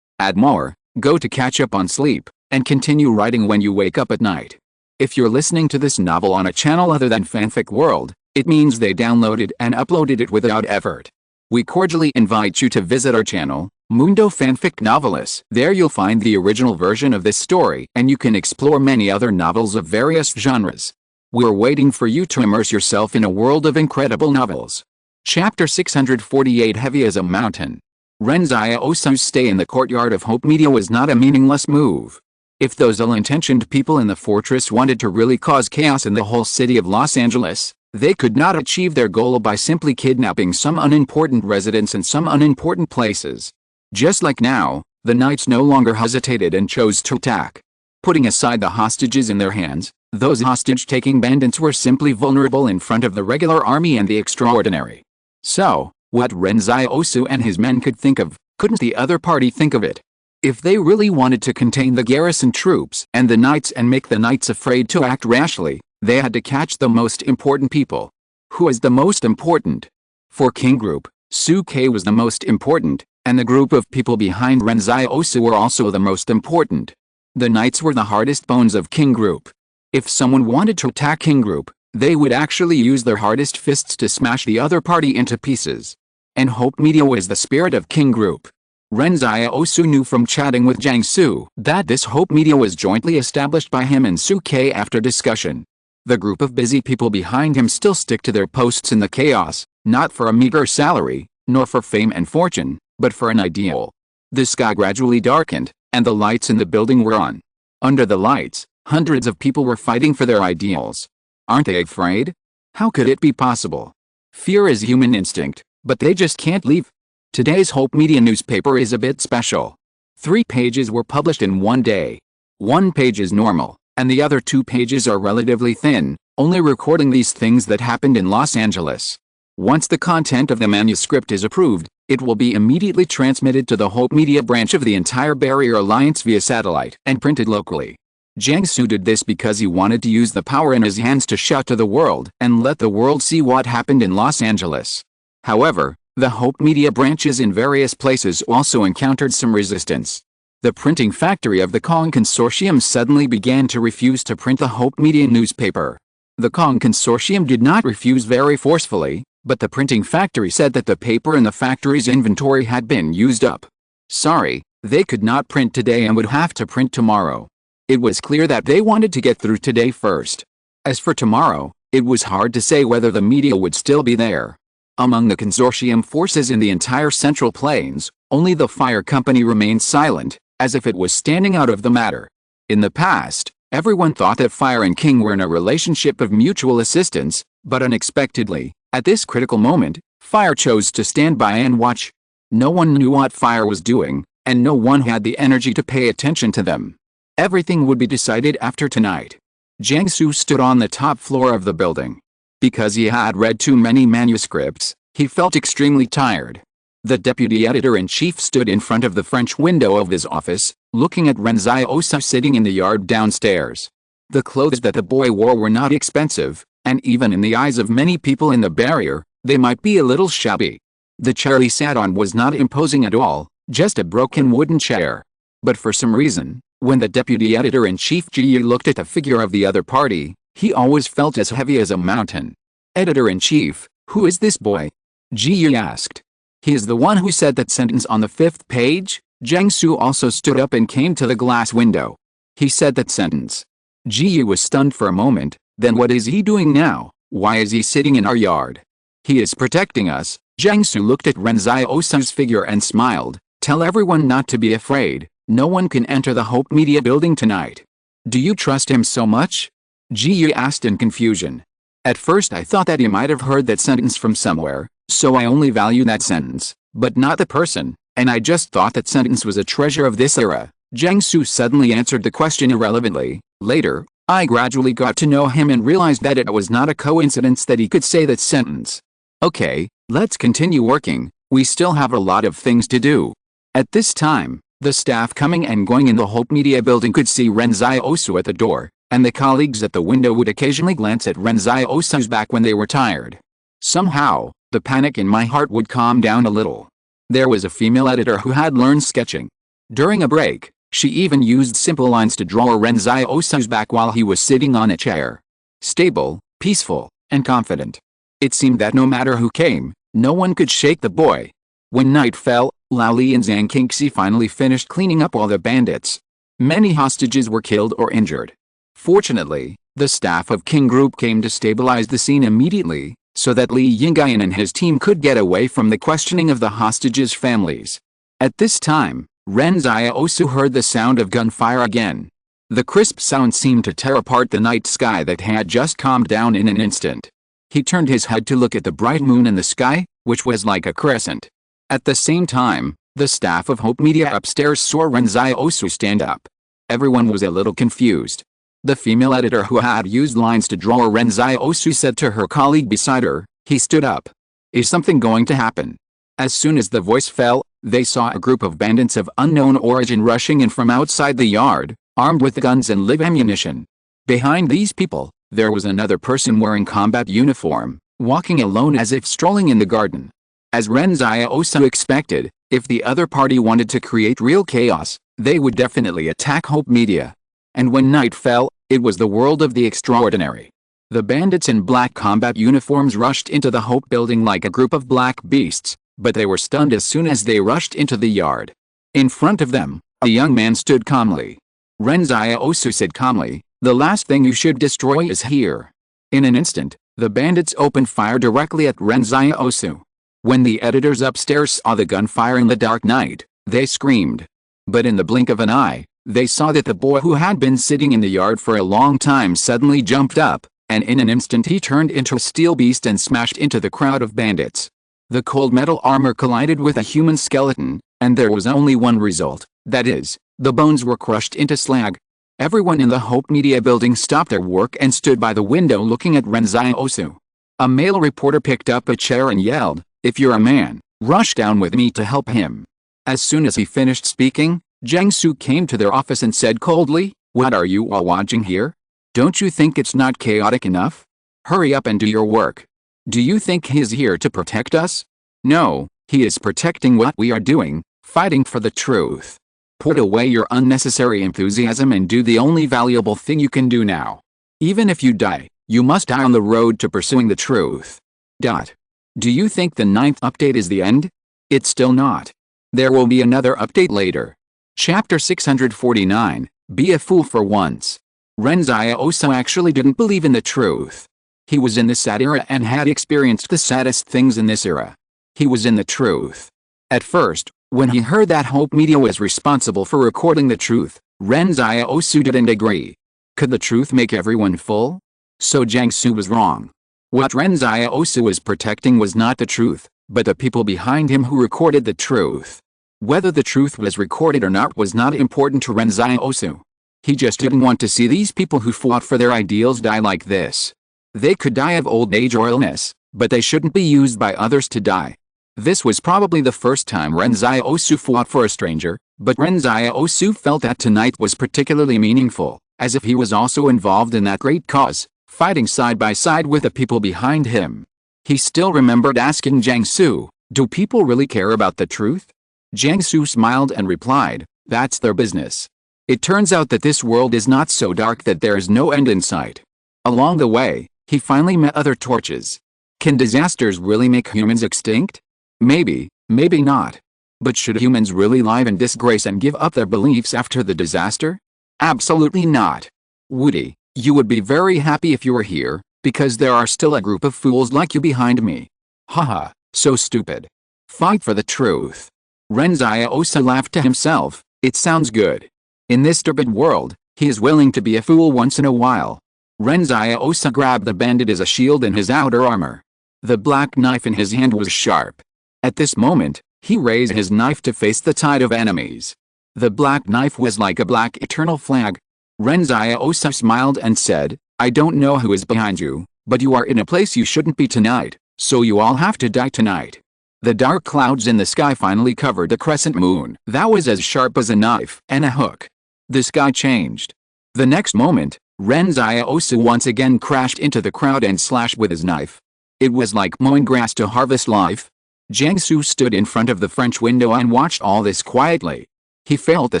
Add more, go to catch up on sleep, and continue writing when you wake up at night. If you're listening to this novel on a channel other than Fanfic World, it means they downloaded and uploaded it without effort. We cordially invite you to visit our channel, Mundo Fanfic Novelis. There you'll find the original version of this story and you can explore many other novels of various genres. We're waiting for you to immerse yourself in a world of incredible novels. Chapter 648 Heavy as a Mountain. Ren Xiaosu's stay in the courtyard of Hope Media was not a meaningless move. If those ill-intentioned people in the fortress wanted to really cause chaos in the whole city of Los Angeles, they could not achieve their goal by simply kidnapping some unimportant residents in some unimportant places. Just like now, the knights no longer hesitated and chose to attack. Putting aside the hostages in their hands, those hostage-taking bandits were simply vulnerable in front of the regular army and the extraordinary. So, what Ren Xiaosu and his men could think of, couldn't the other party think of it? If they really wanted to contain the garrison troops and the knights and make the knights afraid to act rashly, they had to catch the most important people. Who is the most important? For King Group, Su-Kei was the most important, and the group of people behind Ren Xiaosu were also the most important. The knights were the hardest bones of King Group. If someone wanted to attack King Group, they would actually use their hardest fists to smash the other party into pieces. And Hope Media was the spirit of King Group. Ren Xiaosu knew from chatting with Jiang Su that this Hope Media was jointly established by him and Su-Kei after discussion. The group of busy people behind him still stick to their posts in the chaos, not for a meager salary, nor for fame and fortune, but for an ideal. The sky gradually darkened, and the lights in the building were on. Under the lights, hundreds of people were fighting for their ideals. Aren't they afraid? How could it be possible? Fear is human instinct, but they just can't leave. Today's Hope Media newspaper is a bit special. 3 pages were published in one day. 1 page is normal, and the other 2 pages are relatively thin, only recording these things that happened in Los Angeles. Once the content of the manuscript is approved, it will be immediately transmitted to the Hope Media branch of the entire Barrier Alliance via satellite and printed locally. Jiang Su did this because he wanted to use the power in his hands to shout to the world and let the world see what happened in Los Angeles. However, the Hope Media branches in various places also encountered some resistance. The printing factory of the Kong Consortium suddenly began to refuse to print the Hope Media newspaper. The Kong Consortium did not refuse very forcefully, but the printing factory said that the paper in the factory's inventory had been used up. Sorry, they could not print today and would have to print tomorrow. It was clear that they wanted to get through today first. As for tomorrow, it was hard to say whether the media would still be there. Among the consortium forces in the entire Central Plains, only the fire company remained silent, as if it was standing out of the matter. In the past, everyone thought that Fire and King were in a relationship of mutual assistance, but unexpectedly, at this critical moment, Fire chose to stand by and watch. No one knew what Fire was doing, and no one had the energy to pay attention to them. Everything would be decided after tonight. Jiang Su stood on the top floor of the building. Because he had read too many manuscripts, he felt extremely tired. The deputy editor-in-chief stood in front of the French window of his office, looking at Ren Xiaosu sitting in the yard downstairs. The clothes that the boy wore were not expensive, and even in the eyes of many people in the barrier, they might be a little shabby. The chair he sat on was not imposing at all, just a broken wooden chair. But for some reason, when the deputy editor-in-chief Ji looked at the figure of the other party, he always felt as heavy as a mountain. Editor-in-chief, who is this boy? Ji asked. He is the one who said that sentence on the 5th page? Jiang Su also stood up and came to the glass window. He said that sentence. Ji was stunned for a moment, then what is he doing now? Why is he sitting in our yard? He is protecting us. Jiang Su looked at Ren Xiaosu's figure and smiled. Tell everyone not to be afraid, no one can enter the Hope Media building tonight. Do you trust him so much? Ji asked in confusion. At first I thought that he might have heard that sentence from somewhere, so I only value that sentence, but not the person. And I just thought that sentence was a treasure of this era. Jiangsu suddenly answered the question irrelevantly. Later, I gradually got to know him and realized that it was not a coincidence that he could say that sentence. Okay, let's continue working, we still have a lot of things to do. At this time, the staff coming and going in the Hope Media building could see Ren Xiaosu at the door, and the colleagues at the window would occasionally glance at Ren Xiaosu's back when they were tired. Somehow, the panic in my heart would calm down a little. There was a female editor who had learned sketching. During a break, she even used simple lines to draw Ren Xiaosu's back while he was sitting on a chair. Stable, peaceful, and confident. It seemed that no matter who came, no one could shake the boy. When night fell, Lao Li and Zhang Qingxi finally finished cleaning up all the bandits. Many hostages were killed or injured. Fortunately, the staff of King Group came to stabilize the scene immediately, so that Li Yingyan and his team could get away from the questioning of the hostages' families. At this time, Ren Xiaosu heard the sound of gunfire again. The crisp sound seemed to tear apart the night sky that had just calmed down in an instant. He turned his head to look at the bright moon in the sky, which was like a crescent. At the same time, the staff of Hope Media upstairs saw Ren Xiaosu stand up. Everyone was a little confused. The female editor who had used lines to draw Ren Xiaosu said to her colleague beside her, he stood up. Is something going to happen? As soon as the voice fell, they saw a group of bandits of unknown origin rushing in from outside the yard, armed with guns and live ammunition. Behind these people, there was another person wearing combat uniform, walking alone as if strolling in the garden. As Ren Xiaosu expected, if the other party wanted to create real chaos, they would definitely attack Hope Media. And when night fell, it was the world of the extraordinary. The bandits in black combat uniforms rushed into the Hope building like a group of black beasts, but they were stunned as soon as they rushed into the yard. In front of them, a young man stood calmly. Ren Xiaosu said calmly, the last thing you should destroy is here. In an instant, the bandits opened fire directly at Ren Xiaosu. When the editors upstairs saw the gunfire in the dark night, they screamed. But in the blink of an eye, they saw that the boy who had been sitting in the yard for a long time suddenly jumped up, and in an instant he turned into a steel beast and smashed into the crowd of bandits. The cold metal armor collided with a human skeleton, and there was only one result, that is, the bones were crushed into slag. Everyone in the Hope Media building stopped their work and stood by the window looking at Ren Xiaosu. A male reporter picked up a chair and yelled, if you're a man, rush down with me to help him. As soon as he finished speaking, Jiangsu came to their office and said coldly, what are you all watching here? Don't you think it's not chaotic enough? Hurry up and do your work. Do you think he is here to protect us? No, he is protecting what we are doing, fighting for the truth. Put away your unnecessary enthusiasm and do the only valuable thing you can do now. Even if you die, you must die on the road to pursuing the truth. Do you think the 9th update is the end? It's still not. There will be another update later. Chapter 649, Be a Fool for Once. Ren Xiaosu actually didn't believe in the truth. He was in the sad era and had experienced the saddest things in this era. He was in the truth. At first, when he heard that Hope Media was responsible for recording the truth, Ren Xiaosu didn't agree. Could the truth make everyone full? So Jiangsu was wrong. What Ren Xiaosu was protecting was not the truth, but the people behind him who recorded the truth. Whether the truth was recorded or not was not important to Ren Xiaosu. He just didn't want to see these people who fought for their ideals die like this. They could die of old age or illness, but they shouldn't be used by others to die. This was probably the first time Ren Xiaosu fought for a stranger, but Ren Xiaosu felt that tonight was particularly meaningful, as if he was also involved in that great cause, fighting side by side with the people behind him. He still remembered asking Jiangsu, do people really care about the truth? Jiangsu smiled and replied, that's their business. It turns out that this world is not so dark that there is no end in sight. Along the way, he finally met other torches. Can disasters really make humans extinct? Maybe, maybe not. But should humans really live in disgrace and give up their beliefs after the disaster? Absolutely not. Woody, you would be very happy if you were here, because there are still a group of fools like you behind me. Haha, so stupid. Fight for the truth. Ren Xiaosu laughed to himself, it sounds good. In this turbid world, he is willing to be a fool once in a while. Ren Xiaosu grabbed the bandit as a shield in his outer armor. The black knife in his hand was sharp. At this moment, He raised his knife to face the tide of enemies. The black knife was like a black eternal flag. Ren Xiaosu smiled and said, "I don't know who is behind you, but you are in a place you shouldn't be tonight, so you all have to die tonight." The dark clouds in the sky finally covered the crescent moon that was as sharp as a knife and a hook. The sky changed. The next moment, Ren Xiaosu once again crashed into the crowd and slashed with his knife. It was like mowing grass to harvest life. Jiang Su stood in front of the French window and watched all this quietly. He felt the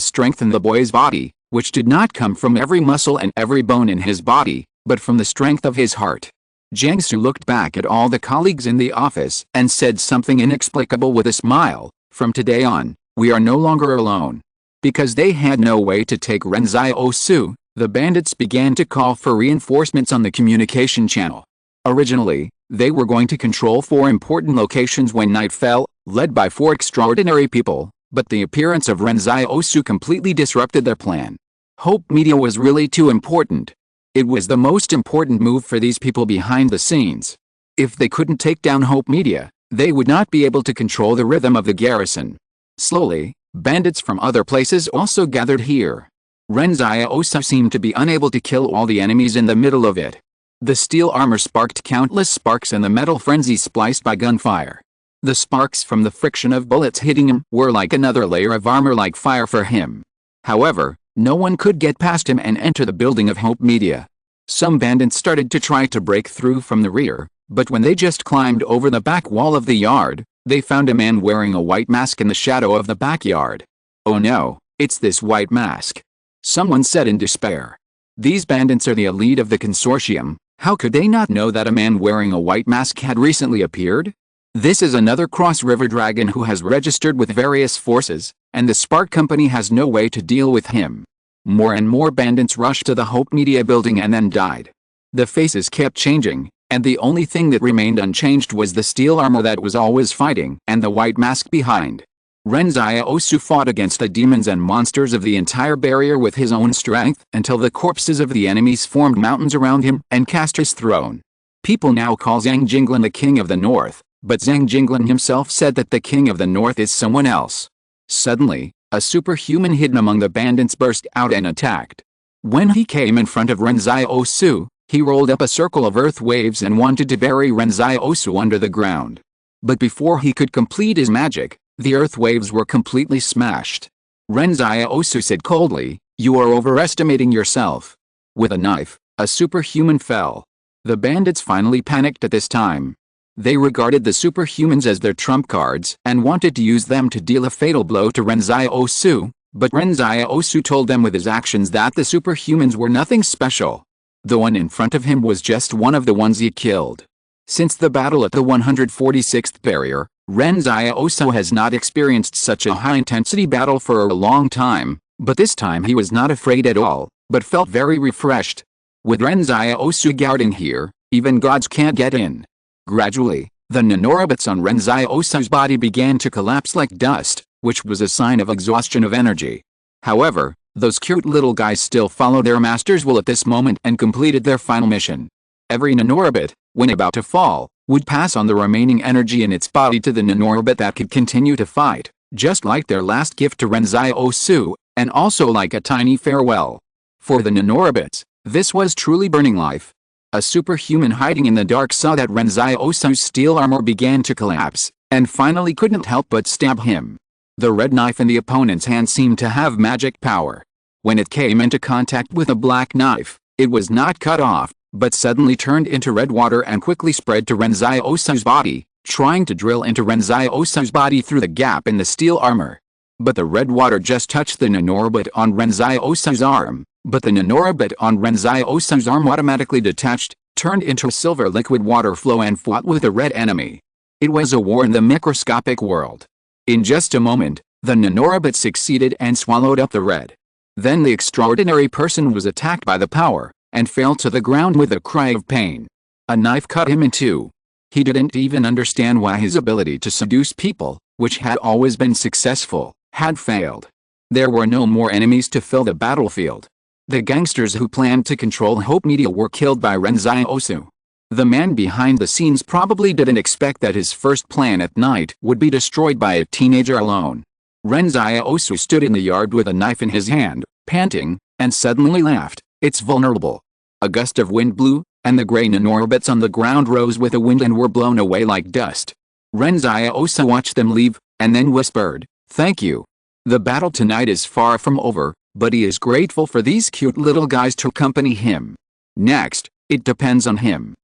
strength in the boy's body, which did not come from every muscle and every bone in his body, but from the strength of his heart. Jiang Su looked back at all the colleagues in the office and said something inexplicable with a smile, "From today on, we are no longer alone." Because they had no way to take Ren Xiaosu, the bandits began to call for reinforcements on the communication channel. Originally, they were going to control 4 important locations when night fell, led by 4 extraordinary people, but the appearance of Ren Xiaosu completely disrupted their plan. Hope Media was really too important. It was the most important move for these people behind the scenes. If they couldn't take down Hope Media, they would not be able to control the rhythm of the garrison. Slowly, bandits from other places also gathered here. Ren Xiaosu seemed to be unable to kill all the enemies in the middle of it. The steel armor sparked countless sparks and the metal frenzy spliced by gunfire. The sparks from the friction of bullets hitting him were like another layer of armor like fire for him. However, no one could get past him and enter the building of Hope Media. Some bandits started to try to break through from the rear, but when they just climbed over the back wall of the yard, they found a man wearing a white mask in the shadow of the backyard. "Oh no, it's this white mask," someone said in despair. "These bandits are the elite of the consortium. How could they not know that a man wearing a white mask had recently appeared? This is another cross-river dragon who has registered with various forces, and the Spark Company has no way to deal with him." More and more bandits rushed to the Hope Media building and then died. The faces kept changing, and the only thing that remained unchanged was the steel armor that was always fighting and the white mask behind. Ren Xiaosu fought against the demons and monsters of the entire barrier with his own strength until the corpses of the enemies formed mountains around him and cast his throne. People now call Zhang Jinglin the King of the North, but Zhang Jinglin himself said that the King of the North is someone else. Suddenly, a superhuman hidden among the bandits burst out and attacked. When he came in front of Ren Xiaosu, he rolled up a circle of earth waves and wanted to bury Ren Xiaosu under the ground. But before he could complete his magic, the earth waves were completely smashed. Ren Xiaosu said coldly, "You are overestimating yourself." With a knife, a superhuman fell. The bandits finally panicked at this time. They regarded the superhumans as their trump cards and wanted to use them to deal a fatal blow to Ren Xiaosu, but Ren Xiaosu told them with his actions that the superhumans were nothing special. The one in front of him was just one of the ones he killed. Since the battle at the 146th barrier, Ren Xiaosu has not experienced such a high-intensity battle for a long time, but this time he was not afraid at all, but felt very refreshed. With Ren Xiaosu guarding here, even gods can't get in. Gradually, the nanorobots on Ren Xiaosu's body began to collapse like dust, which was a sign of exhaustion of energy. However, those cute little guys still followed their master's will at this moment and completed their final mission. Every nanorobot, when about to fall, would pass on the remaining energy in its body to the nanorobot that could continue to fight, just like their last gift to Ren Xiaosu, and also like a tiny farewell. For the nanorobots, this was truly burning life. A superhuman hiding in the dark saw that Ren Xiaosu's steel armor began to collapse, and finally couldn't help but stab him. The red knife in the opponent's hand seemed to have magic power. When it came into contact with a black knife, it was not cut off, but suddenly turned into red water and quickly spread to Ren Xiaosu's body, trying to drill into Ren Xiaosu's body through the gap in the steel armor. But the red water just touched the nanorobot on Ren Xiaosu's arm, but the nanorobot on Ren Xiaosu's arm automatically detached, turned into a silver liquid water flow and fought with the red enemy. It was a war in the microscopic world. In just a moment, the nanorobot succeeded and swallowed up the red. Then the extraordinary person was attacked by the power, and fell to the ground with a cry of pain. A knife cut him in two. He didn't even understand why his ability to seduce people, which had always been successful, had failed. There were no more enemies to fill the battlefield. The gangsters who planned to control Hope Media were killed by Ren Xiaosu. The man behind the scenes probably didn't expect that his first plan at night would be destroyed by a teenager alone. Ren Xiaosu stood in the yard with a knife in his hand, panting, and suddenly laughed. It's vulnerable. A gust of wind blew, and the gray nanorbits on the ground rose with the wind and were blown away like dust. Ren Xiaosu watched them leave, and then whispered, "Thank you. The battle tonight is far from over, but he is grateful for these cute little guys to accompany him. Next, it depends on him.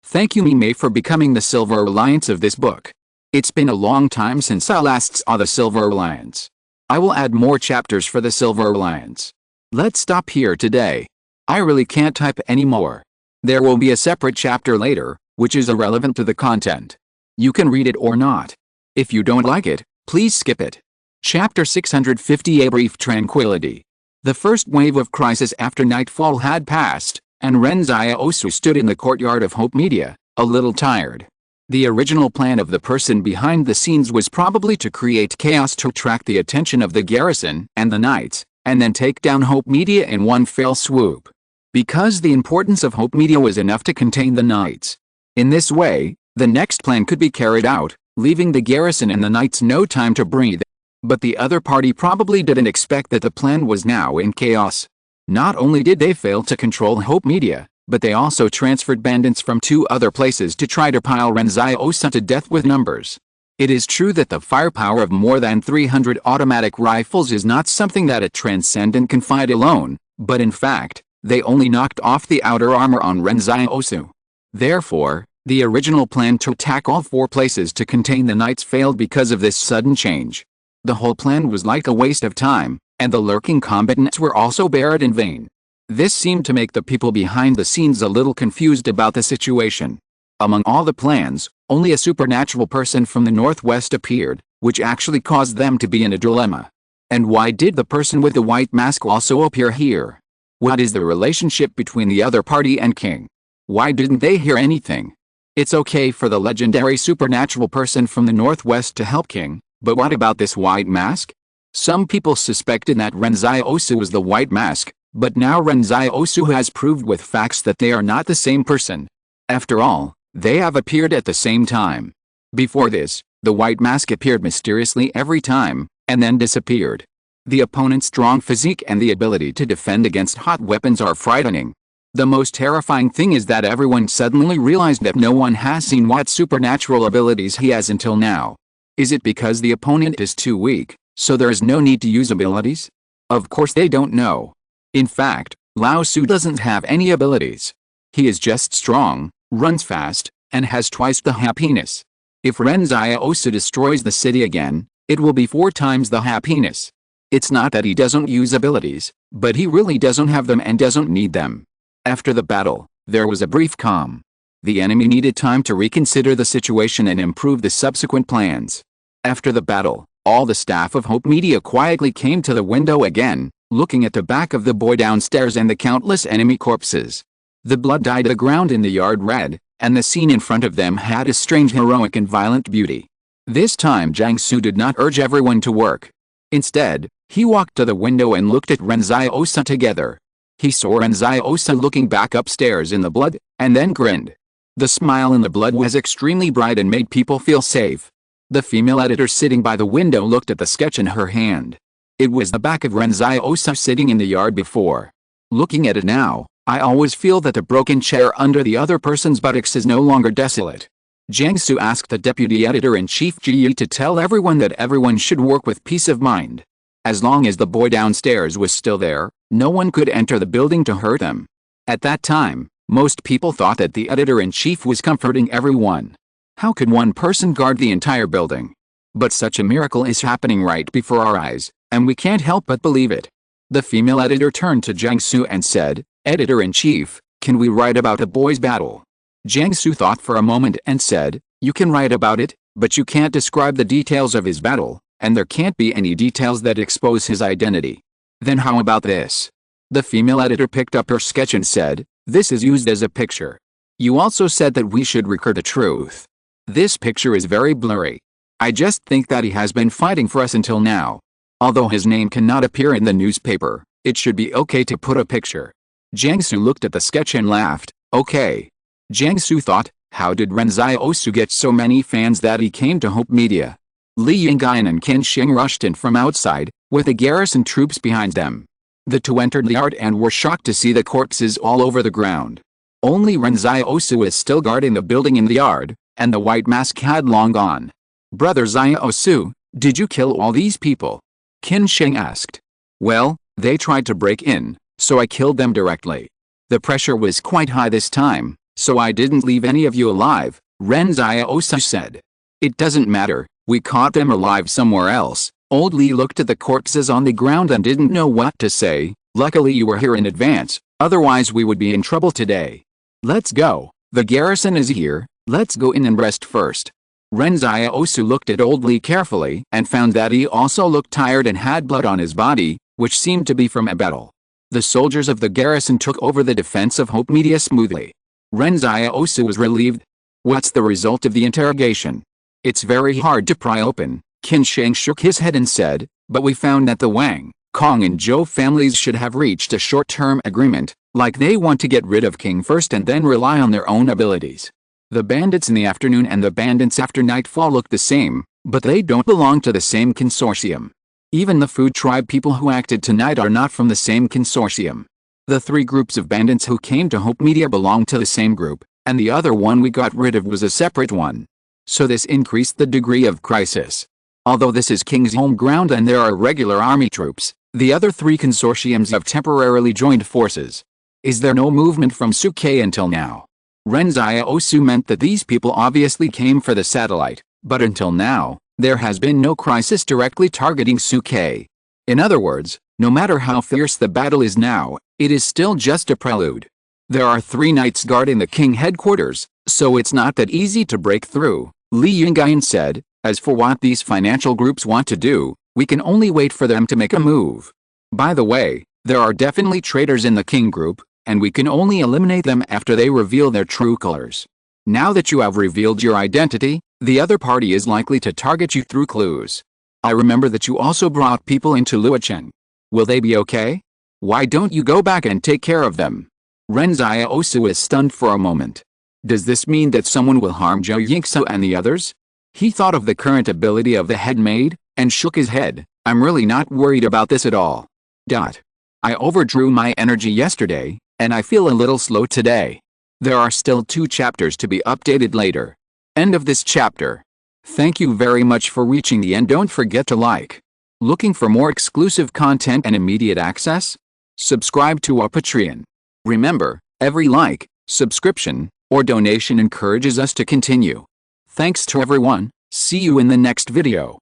Thank you Mime for becoming the Silver Alliance of this book. It's been a long time since I last saw the Silver Alliance. I will add more chapters for the Silver Alliance. Let's stop here today. I really can't type anymore. There will be a separate chapter later, which is irrelevant to the content. You can read it or not. If you don't like it, please skip it." Chapter 650 A Brief Tranquility. The first wave of crisis after nightfall had passed, and Ren Xiaosu stood in the courtyard of Hope Media, a little tired. The original plan of the person behind the scenes was probably to create chaos to attract the attention of the garrison and the knights, and then take down Hope Media in one fell swoop. Because the importance of Hope Media was enough to contain the knights. In this way, the next plan could be carried out, leaving the garrison and the knights no time to breathe. But the other party probably didn't expect that the plan was now in chaos. Not only did they fail to control Hope Media, but they also transferred bandits from 2 other places to try to pile Ren Xiaosu to death with numbers. It is true that the firepower of more than 300 automatic rifles is not something that a transcendent can fight alone, but in fact, they only knocked off the outer armor on Ren Xiaosu. Therefore, the original plan to attack all 4 places to contain the knights failed because of this sudden change. The whole plan was like a waste of time, and the lurking combatants were also buried in vain. This seemed to make the people behind the scenes a little confused about the situation. Among all the plans, only a supernatural person from the northwest appeared, which actually caused them to be in a dilemma. And why did the person with the white mask also appear here? What is the relationship between the other party and King? Why didn't they hear anything? It's okay for the legendary supernatural person from the northwest to help King, but what about this white mask? Some people suspected that Ren Xiaosu was the white mask, but now Ren Xiaosu has proved with facts that they are not the same person. After all, they have appeared at the same time. Before this, the white mask appeared mysteriously every time, and then disappeared. The opponent's strong physique and the ability to defend against hot weapons are frightening. The most terrifying thing is that everyone suddenly realized that no one has seen what supernatural abilities he has until now. Is it because the opponent is too weak, so there is no need to use abilities? Of course they don't know. In fact, Lao Su doesn't have any abilities. He is just strong, runs fast, and has twice the happiness. If Ren Xiaosu destroys the city again, it will be 4 times the happiness. It's not that he doesn't use abilities, but he really doesn't have them and doesn't need them. After the battle, there was a brief calm. The enemy needed time to reconsider the situation and improve the subsequent plans. After the battle, all the staff of Hope Media quietly came to the window again, looking at the back of the boy downstairs and the countless enemy corpses. The blood dyed the ground in the yard red, and the scene in front of them had a strange heroic and violent beauty. This time Jiangsu did not urge everyone to work. Instead, he walked to the window and looked at Ren Xiaosu together. He saw Ren Xiaosu looking back upstairs in the blood, and then grinned. The smile in the blood was extremely bright and made people feel safe. The female editor sitting by the window looked at the sketch in her hand. It was the back of Ren Xiaosu sitting in the yard before. Looking at it now, I always feel that the broken chair under the other person's buttocks is no longer desolate. Jiangsu asked the deputy editor-in-chief Ji Yi to tell everyone that everyone should work with peace of mind. As long as the boy downstairs was still there, no one could enter the building to hurt him. At that time, most people thought that the editor-in-chief was comforting everyone. How could one person guard the entire building? But such a miracle is happening right before our eyes, and we can't help but believe it. The female editor turned to Jiangsu and said, "Editor-in-chief, can we write about the boy's battle?" Jiangsu thought for a moment and said, "You can write about it, but you can't describe the details of his battle, and there can't be any details that expose his identity." "Then how about this?" The female editor picked up her sketch and said, "This is used as a picture. You also said that we should record the truth. This picture is very blurry. I just think that he has been fighting for us until now. Although his name cannot appear in the newspaper, it should be okay to put a picture." Jiangsu looked at the sketch and laughed. "Okay. Jiangsu thought, how did Ren Xiaosu get so many fans that he came to Hope Media? Li Yingyan and Qin Sheng rushed in from outside, with the garrison troops behind them. The two entered the yard and were shocked to see the corpses all over the ground. Only Ren Xiaosu is still guarding the building in the yard, and the white mask had long gone. Brother Xiaosu, did you kill all these people? Qin Sheng asked. Well, they tried to break in, so I killed them directly. The pressure was quite high this time, so I didn't leave any of you alive, Ren Xiaosu said. It doesn't matter, we caught them alive somewhere else. Old Li looked at the corpses on the ground and didn't know what to say. Luckily you were here in advance, otherwise we would be in trouble today. Let's go, the garrison is here, let's go in and rest first. Ren Xiaosu looked at Old Li carefully and found that he also looked tired and had blood on his body, which seemed to be from a battle. The soldiers of the garrison took over the defense of Hope Media smoothly. Ren Xiaosu was relieved. What's the result of the interrogation? It's very hard to pry open, Qin Sheng shook his head and said, but we found that the Wang, Kong and Zhou families should have reached a short-term agreement, like they want to get rid of King first and then rely on their own abilities. The bandits in the afternoon and the bandits after nightfall look the same, but they don't belong to the same consortium. Even the Food Tribe people who acted tonight are not from the same consortium. The three groups of bandits who came to Hope Media belong to the same group, and the other one we got rid of was a separate one. So this increased the degree of crisis. Although this is King's home ground and there are regular army troops, the other three consortiums have temporarily joined forces. Is there no movement from Suke until now? Ren Xiaosu meant that these people obviously came for the satellite, but until now, there has been no crisis directly targeting Suke. In other words, no matter how fierce the battle is now, it is still just a prelude. There are 3 knights guarding the King headquarters, so it's not that easy to break through, Li Yingyan said. As for what these financial groups want to do, we can only wait for them to make a move. By the way, there are definitely traitors in the King group, and we can only eliminate them after they reveal their true colors. Now that you have revealed your identity, the other party is likely to target you through clues. I remember that you also brought people into Luocheng. Will they be okay? Why don't you go back and take care of them? Ren Xiaosu is stunned for a moment. Does this mean that someone will harm Zhou Yingsu and the others? He thought of the current ability of the head maid, and shook his head. I'm really not worried about this at all. I overdrew my energy yesterday, and I feel a little slow today. There are still 2 chapters to be updated later. End of this chapter. Thank you very much for reaching the end. Don't forget to like. Looking for more exclusive content and immediate access? Subscribe to our Patreon. Remember, every like, subscription, or donation encourages us to continue. Thanks to everyone, see you in the next video.